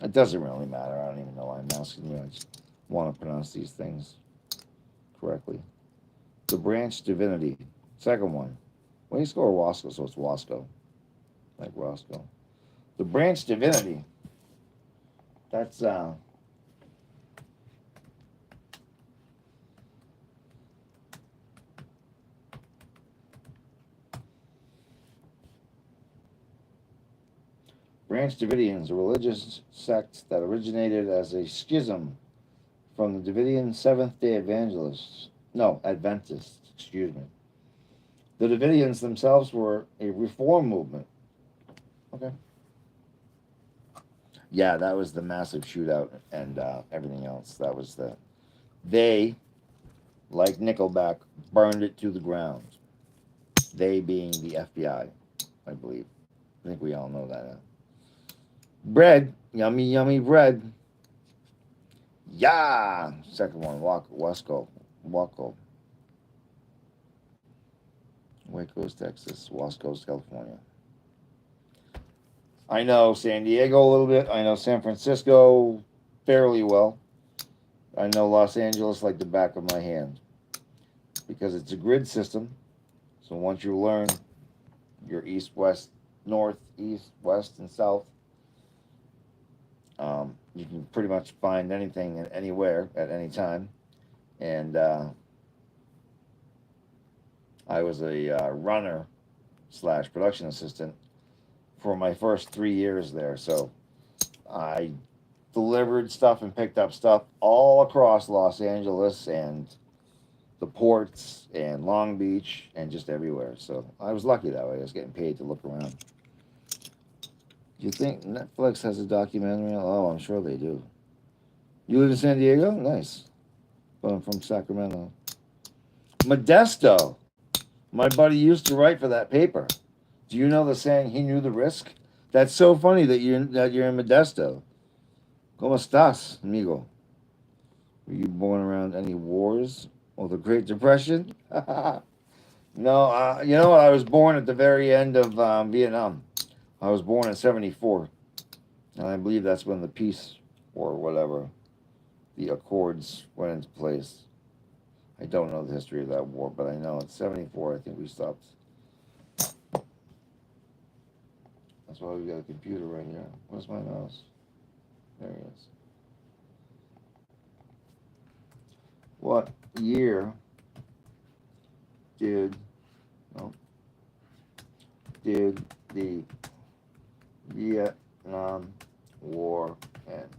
It doesn't really matter. I don't even know why I'm asking you. I just want to pronounce these things correctly. The branch divinity. Second one. Wasco or Wasco? So it's Wasco. Like Roscoe. The branch divinity. That's Branch Davidians, a religious sect that originated as a schism from the Davidian Seventh Day Evangelists. No, Adventists. Excuse me. The Davidians themselves were a reform movement. Okay. Yeah, that was the massive shootout and everything else. That was the. They, like Nickelback, burned it to the ground. They being the FBI, I believe. I think we all know that. Bread, yummy, yummy bread. Yeah. Second one, Wasco. Waco. Waco's, Texas. Wasco's, California. I know San Diego a little bit. I know San Francisco fairly well. I know Los Angeles like the back of my hand because it's a grid system. So once you learn your east, west, north, east, west, and south, you can pretty much find anything and anywhere at any time. And I was a runner slash production assistant for my first 3 years there. So I delivered stuff and picked up stuff all across Los Angeles and the ports and Long Beach and just everywhere. So I was lucky that way. I was getting paid to look around. Do you think Netflix has a documentary? Oh, I'm sure they do. You live in San Diego? Nice. But I'm from Sacramento. Modesto. My buddy used to write for that paper. Do you know the saying, he knew the risk? That's so funny that you're in Modesto. ¿Cómo estás, amigo? Were you born around any wars or the Great Depression? No, you know what? I was born at the very end of Vietnam. I was born in '74, and I believe that's when the peace or whatever, the accords went into place. I don't know the history of that war, but I know in '74, I think we stopped. That's why we got a computer right here. Where's my mouse? There it is. What year did no, did the Vietnam War end?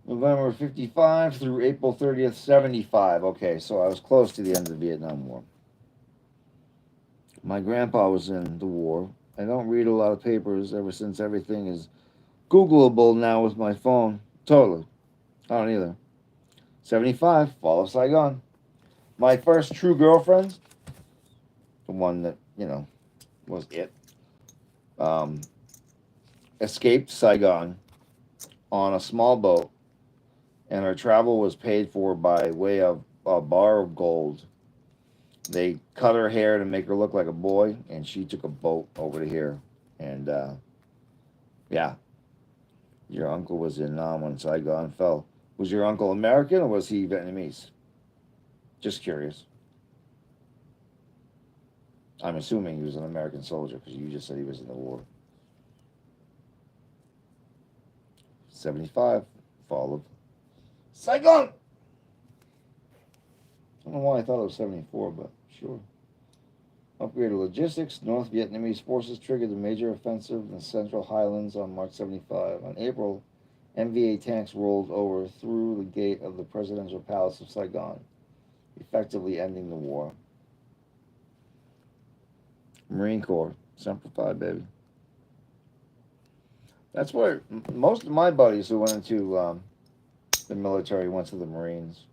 November 55 through April 30th, 75. Okay, so I was close to the end of the Vietnam War. My grandpa was in the war. I don't read a lot of papers ever since everything is Googleable now with my phone. Totally. I don't either. 75, fall of Saigon. My first true girlfriend, the one that, was it, um, escaped Saigon on a small boat, and her travel was paid for by way of a bar of gold. They cut her hair to make her look like a boy, and she took a boat over to here. And yeah, your uncle was in Nam when Saigon fell. Was your uncle American or was he Vietnamese? Just curious. I'm assuming he was an American soldier because you just said he was in the war. 75, fall of Saigon. I don't know why I thought it was 74, but sure. Upgraded logistics. North Vietnamese forces triggered a major offensive in the Central Highlands on March 75. On April, MVA tanks rolled over through the gate of the presidential palace of Saigon, effectively ending the war. Marine Corps, Semper Fi, baby. That's where most of my buddies who went into the military went to the Marines.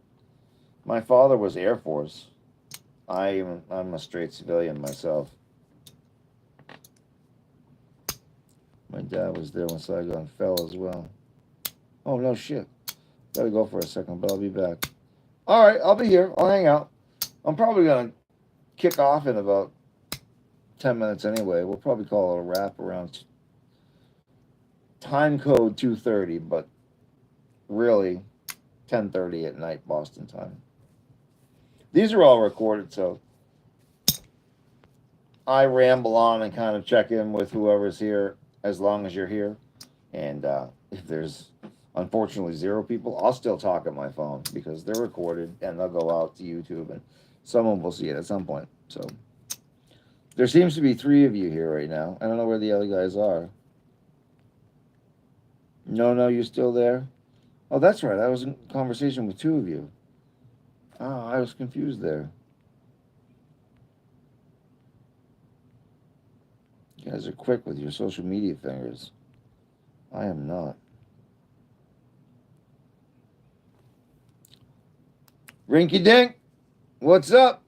My father was Air Force. I'm a straight civilian myself. My dad was there when Saigon fell as well. Oh no shit. Gotta go for a second, but I'll be back. All right, I'll be here. I'll hang out. I'm probably gonna kick off in about 10 minutes anyway. We'll probably call it a wrap around time code 2:30, but really 10:30 at night Boston time. These are all recorded, so I ramble on and kind of check in with whoever's here as long as you're here. And if there's unfortunately zero people, I'll still talk at my phone because they're recorded and they'll go out to YouTube and someone will see it at some point. So there seems to be 3 of you here right now. I don't know where the other guys are. No, you're still there? Oh, that's right. I was in conversation with 2 of you. Oh, I was confused there. You guys are quick with your social media fingers. I am not. Rinky Dink, what's up?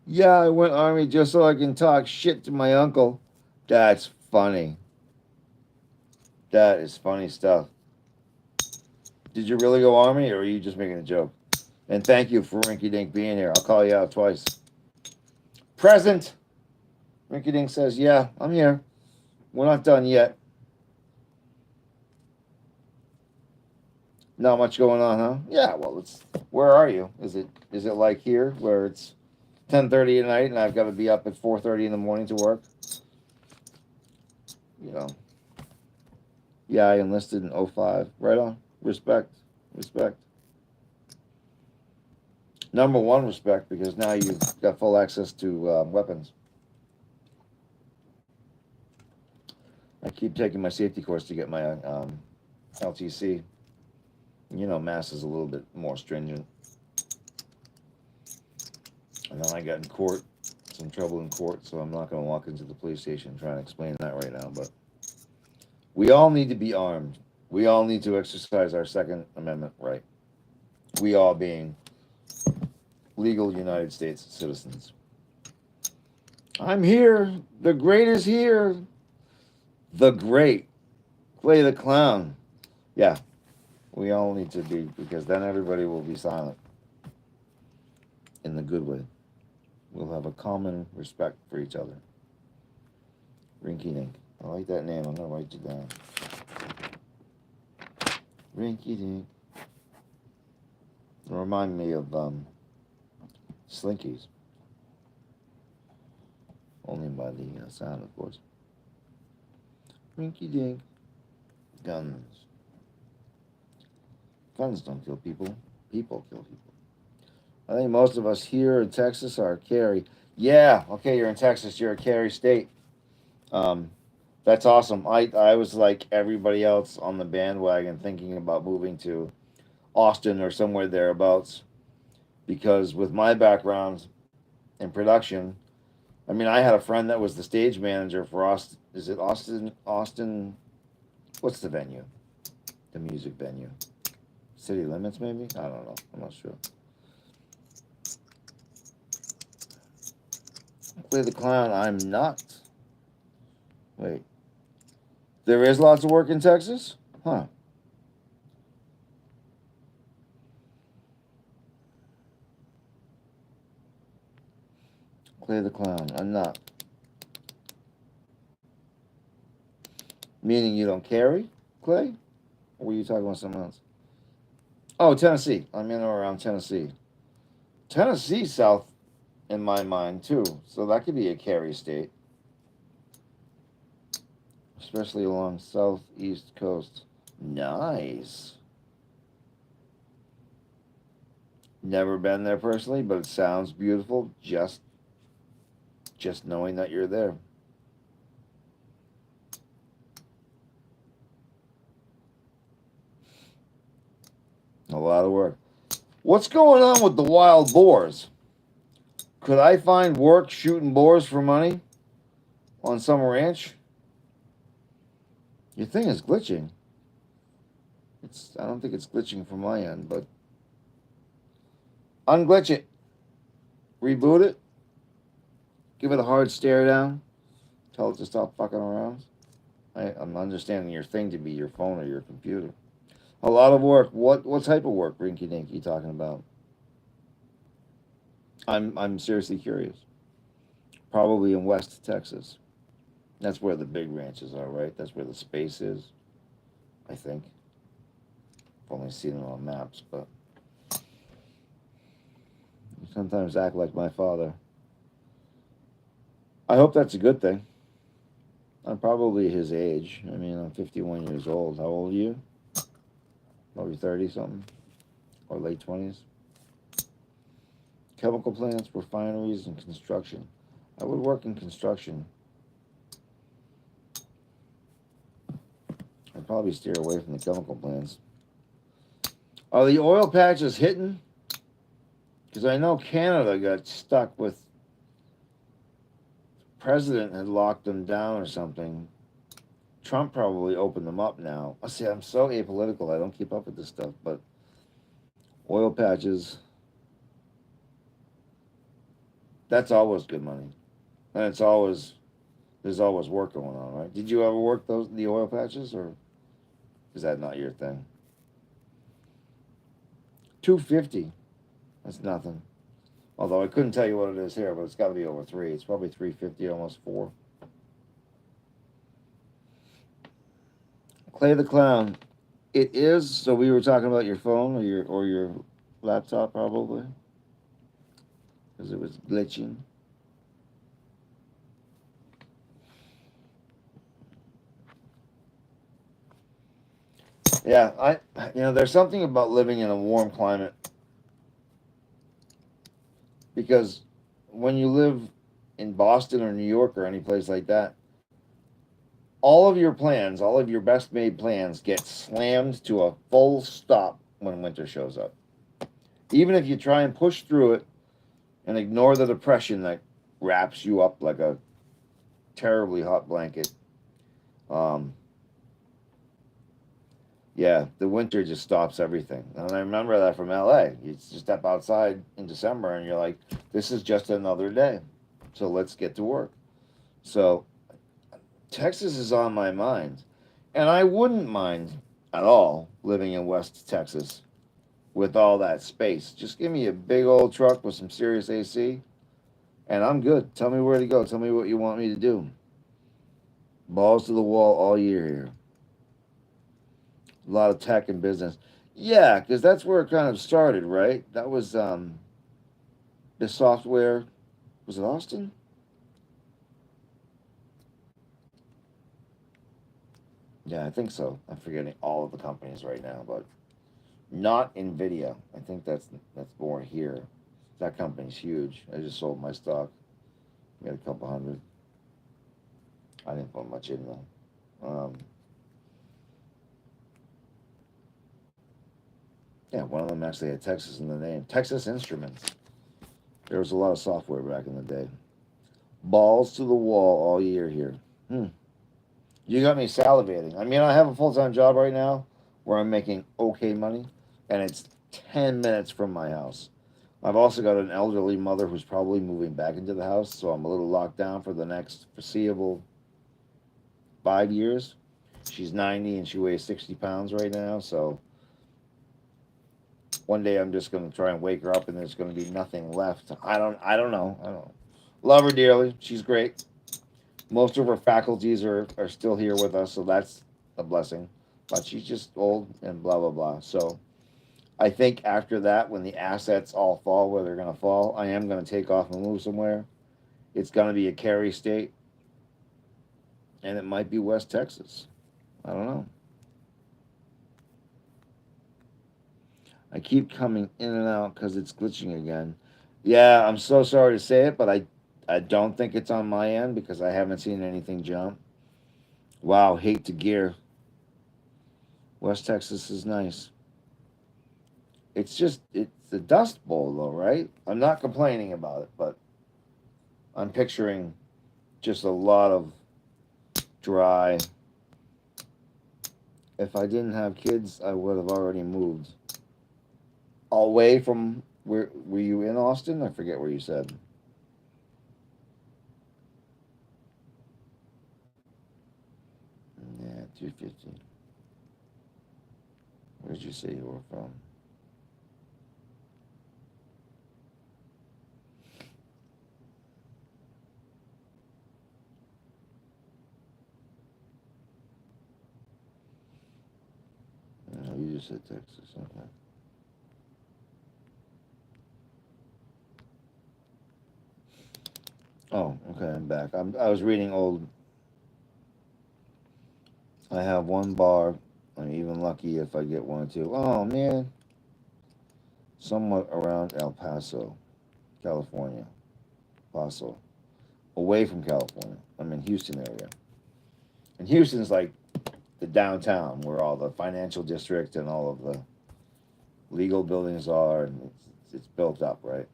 Yeah, I went Army just so I can talk shit to my uncle. That's funny. That is funny stuff. Did you really go Army or are you just making a joke? And thank you for Rinky Dink being here. I'll call you out twice. Present. Rinky Dink says, yeah, I'm here. We're not done yet. Not much going on, huh? Yeah, well, it's where are you? Is it like here where it's 10:30 at night and I've got to be up at 4:30 in the morning to work? You know. Yeah, I enlisted in 05. Right on. Respect. Number one, respect, because now you've got full access to weapons. I keep taking my safety course to get my LTC. You know, Mass is a little bit more stringent. And then I got in court, some trouble in court, so I'm not going to walk into the police station and try and explain that right now. But we all need to be armed. We all need to exercise our Second Amendment right. We all being legal United States citizens. I'm here. The great is here. The great. Play the clown. Yeah, we all need to be, because then everybody will be silent. In the good way. We'll have a common respect for each other. Rinky Dink. I like that name. I'm going to write you down. Rinky Dink. Remind me of Slinkies. Only by the sound, of course. Rinky Dink. Guns. Guns don't kill people. People kill people. I think most of us here in Texas are Cary. Yeah, okay, you're in Texas. You're a Cary state. That's awesome. I was like everybody else on the bandwagon thinking about moving to Austin or somewhere thereabouts, because with my background in production, I mean, I had a friend that was the stage manager for Austin. Is it Austin? What's the venue? The music venue? City Limits, maybe? I don't know. I'm not sure. Play the clown. I'm not. Wait. There is lots of work in Texas? Huh. Play the clown. I'm not. Meaning you don't carry, Clay? Or were you talking about something else? Oh, Tennessee. I'm in or around Tennessee. Tennessee south in my mind, too. So that could be a Cary state. Especially along southeast coast. Nice. Never been there personally, but it sounds beautiful. Just knowing that you're there. A lot of work. What's going on with the wild boars? Could I find work shooting boars for money on some ranch? Your thing is glitching. I don't think it's glitching from my end, but unglitch it. Reboot it. Give it a hard stare down. Tell it to stop fucking around. I'm understanding your thing to be your phone or your computer. A lot of work. What type of work, Rinky Dink, you talking about? I'm seriously curious. Probably in West Texas. That's where the big ranches are, right? That's where the space is. I think. I've only seen it on maps, but you sometimes act like my father. I hope that's a good thing. I'm probably his age. I mean, I'm 51 years old. How old are you? Probably 30 something, or late 20s. Chemical plants, refineries, and construction. I would work in construction. I'd probably steer away from the chemical plants. Are the oil patches hitting? Because I know Canada got stuck with the president had locked them down or something. Trump probably opened them up now. I see. I'm so apolitical. I don't keep up with this stuff, but oil patches. That's always good money, and there's always work going on, right? Did you ever work the oil patches, or is that not your thing? 250. That's nothing. Although I couldn't tell you what it is here, but it's got to be over three. It's probably 350, almost four. Clay the Clown. It is. So we were talking about your phone or your laptop probably because it was glitching. Yeah, there's something about living in a warm climate because when you live in Boston or New York or any place like that, all of your plans, all of your best made plans get slammed to a full stop when winter shows up. Even if you try and push through it and ignore the depression that wraps you up like a terribly hot blanket, um, yeah, the winter just stops everything. And I remember that from LA. You just step outside in December and you're like, this is just another day. So let's get to work. So Texas is on my mind. And I wouldn't mind at all living in West Texas with all that space. Just give me a big old truck with some serious AC and I'm good. Tell me where to go. Tell me what you want me to do. Balls to the wall all year here. A lot of tech and business. Yeah, because that's where it kind of started, right? That was the software. Was it Austin? Yeah, I think so. I'm forgetting all of the companies right now, but not Nvidia. I think that's more here. That company's huge. I just sold my stock. Got a couple hundred. I didn't put much in though. Yeah, one of them actually had Texas in the name. Texas Instruments. There was a lot of software back in the day. Balls to the wall all year here. You got me salivating. I mean, I have a full time job right now where I'm making okay money, and it's 10 minutes from my house. I've also got an elderly mother who's probably moving back into the house, so I'm a little locked down for the next foreseeable 5 years. She's 90 and she weighs 60 pounds right now, so one day I'm just going to try and wake her up and there's going to be nothing left. I don't know. I don't know. Love her dearly. She's great. Most of her faculties are still here with us, so that's a blessing. But she's just old and blah blah blah. So I think after that, when the assets all fall where they're gonna fall, I am gonna take off and move somewhere. It's gonna be a carry state, and it might be West Texas. I don't know. I keep coming in and out because it's glitching again. Yeah, I'm so sorry to say it, but I don't think it's on my end because I haven't seen anything jump. Wow, hate to gear. West Texas is nice. It's the Dust Bowl though, right? I'm not complaining about it, but I'm picturing just a lot of dry. If I didn't have kids, I would have already moved away from where were you in Austin? I forget where you said. Yeah, 250. Where did you say you were from? No, you just said Texas. Okay. Oh, okay. I'm back. I was reading old. I have one bar. I'm even lucky if I get one or two. Oh man, somewhat around El Paso, California. Paso, away from California. I'm in Houston area, and Houston's like the downtown where all the financial district and all of the legal buildings are, and it's built up, right?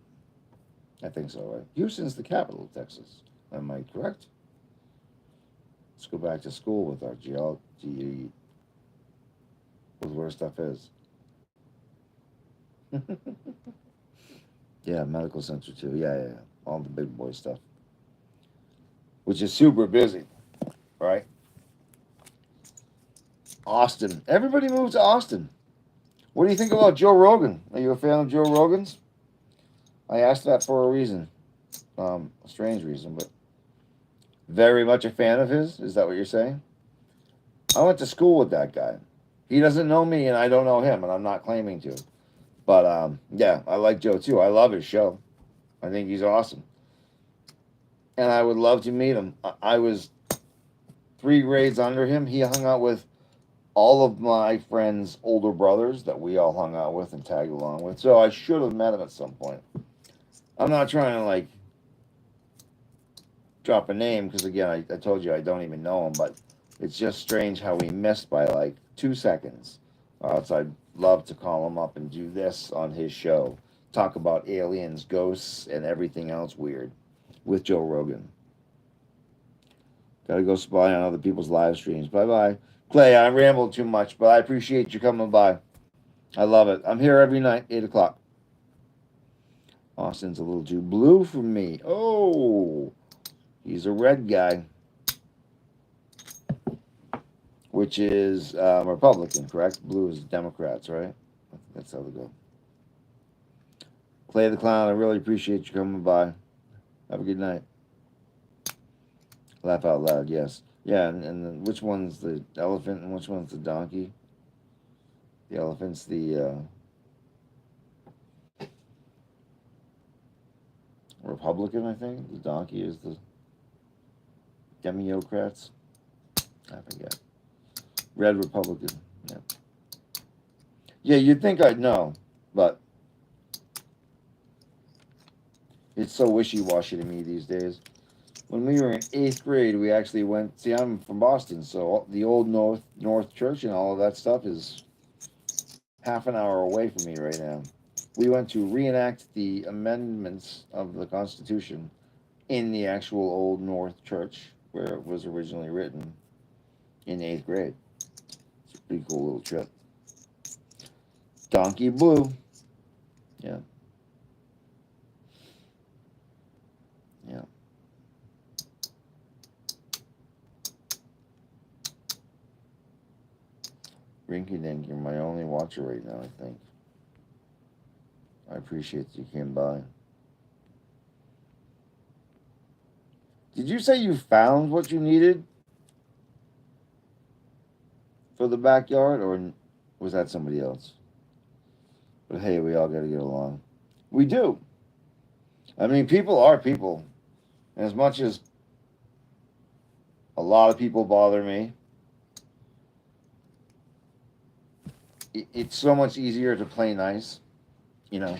I think so, right? Houston's the capital of Texas. Am I correct? Let's go back to school with our geology, with where stuff is. Yeah, medical center too. Yeah, yeah, yeah. All the big boy stuff, which is super busy, right? Austin. Everybody moves to Austin. What do you think about Joe Rogan? Are you a fan of Joe Rogan's? I asked that for a reason, a strange reason, but very much a fan of his. Is that what you're saying? I went to school with that guy. He doesn't know me, and I don't know him, and I'm not claiming to. But yeah, I like Joe too. I love his show. I think he's awesome, and I would love to meet him. I was 3 grades under him. He hung out with all of my friends' older brothers that we all hung out with and tagged along with. So I should have met him at some point. I'm not trying to like drop a name because again, I told you I don't even know him, but it's just strange how we missed by like 2 seconds. Or else I'd love to call him up and do this on his show. Talk about aliens, ghosts, and everything else weird with Joe Rogan. Gotta go spy on other people's live streams. Bye bye. Clay, I rambled too much, but I appreciate you coming by. I love it. I'm here every night, 8 o'clock. Austin's a little too blue for me. Oh, he's a red guy, which is Republican, correct? Blue is Democrats, right? That's how they go. Clay the Clown, I really appreciate you coming by. Have a good night. Laugh out loud, yes. Yeah, and then which one's the elephant and which one's the donkey? The elephant's the Republican, I think. The donkey is the Democrats. I forget. Red Republican. Yeah. Yeah, you'd think I'd know, but it's so wishy-washy to me these days. When we were in 8th grade, we actually went. See, I'm from Boston, so the old North Church and all of that stuff is half an hour away from me right now. We went to reenact the amendments of the Constitution in the actual old North Church where it was originally written in 8th grade. It's a pretty cool little trip. Donkey Blue. Yeah. Yeah. Rinky Dink, you're my only watcher right now, I think. I appreciate that you came by. Did you say you found what you needed for the backyard, or was that somebody else? But hey, we all got to get along. We do. I mean, people are people. And as much as a lot of people bother me, it's so much easier to play nice. You know,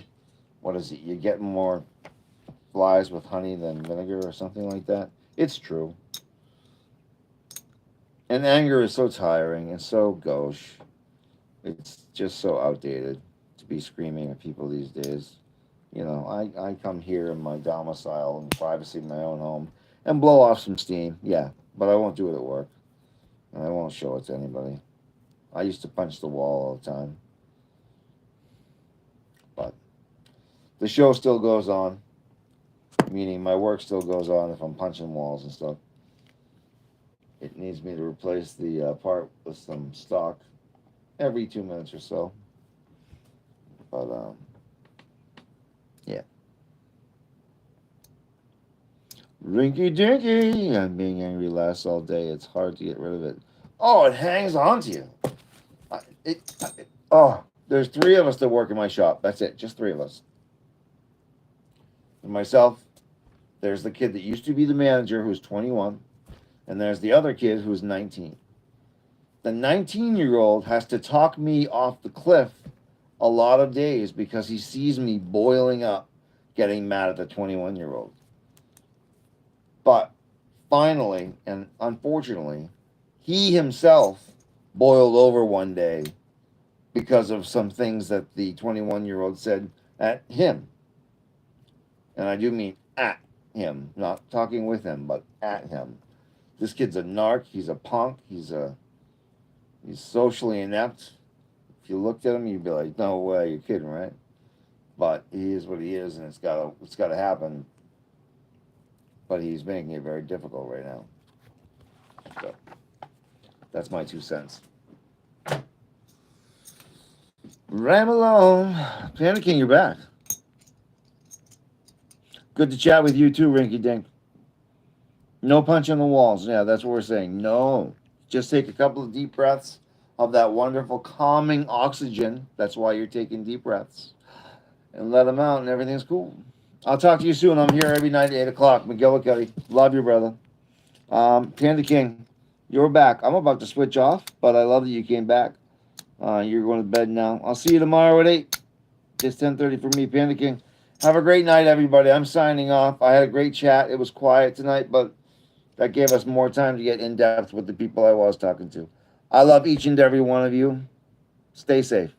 what is it? You get more flies with honey than vinegar or something like that. It's true. And anger is so tiring and so gauche. It's just so outdated to be screaming at people these days. I come here in my domicile in the privacy of my own home and blow off some steam, yeah, but I won't do it at work. And I won't show it to anybody. I used to punch the wall all the time, but the show still goes on, meaning my work still goes on if I'm punching walls and stuff. It needs me to replace the part with some stock every 2 minutes or so. But, yeah. Rinky dinky. I'm being angry lasts all day. It's hard to get rid of it. Oh, it hangs on to you. There's three of us that work in my shop. That's it. Just three of us. And myself, there's the kid that used to be the manager who's 21, and there's the other kid who's 19. The 19-year-old has to talk me off the cliff a lot of days because he sees me boiling up, getting mad at the 21-year-old. But finally, and unfortunately, he himself boiled over one day because of some things that the 21-year-old said at him. And I do mean at him, not talking with him, but at him. This kid's a narc. He's a punk. He's socially inept. If you looked at him, you'd be like, "No way, you're kidding, right?" But he is what he is, and it's gotta happen. But he's making it very difficult right now. So that's my 2 cents. Ram along, Panicking, you're back. Good to chat with you too, Rinky Dink. No punch on the walls. Yeah, that's what we're saying. No. Just take a couple of deep breaths of that wonderful calming oxygen. That's why you're taking deep breaths. And let them out, and everything's cool. I'll talk to you soon. I'm here every night at 8 o'clock. Mcgillicuddy. Love you, brother. Panda King, you're back. I'm about to switch off, but I love that you came back. You're going to bed now. I'll see you tomorrow at 8. It's 10:30 for me, Panda King. Have a great night, everybody. I'm signing off. I had a great chat. It was quiet tonight, but that gave us more time to get in depth with the people I was talking to. I love each and every one of you. Stay safe.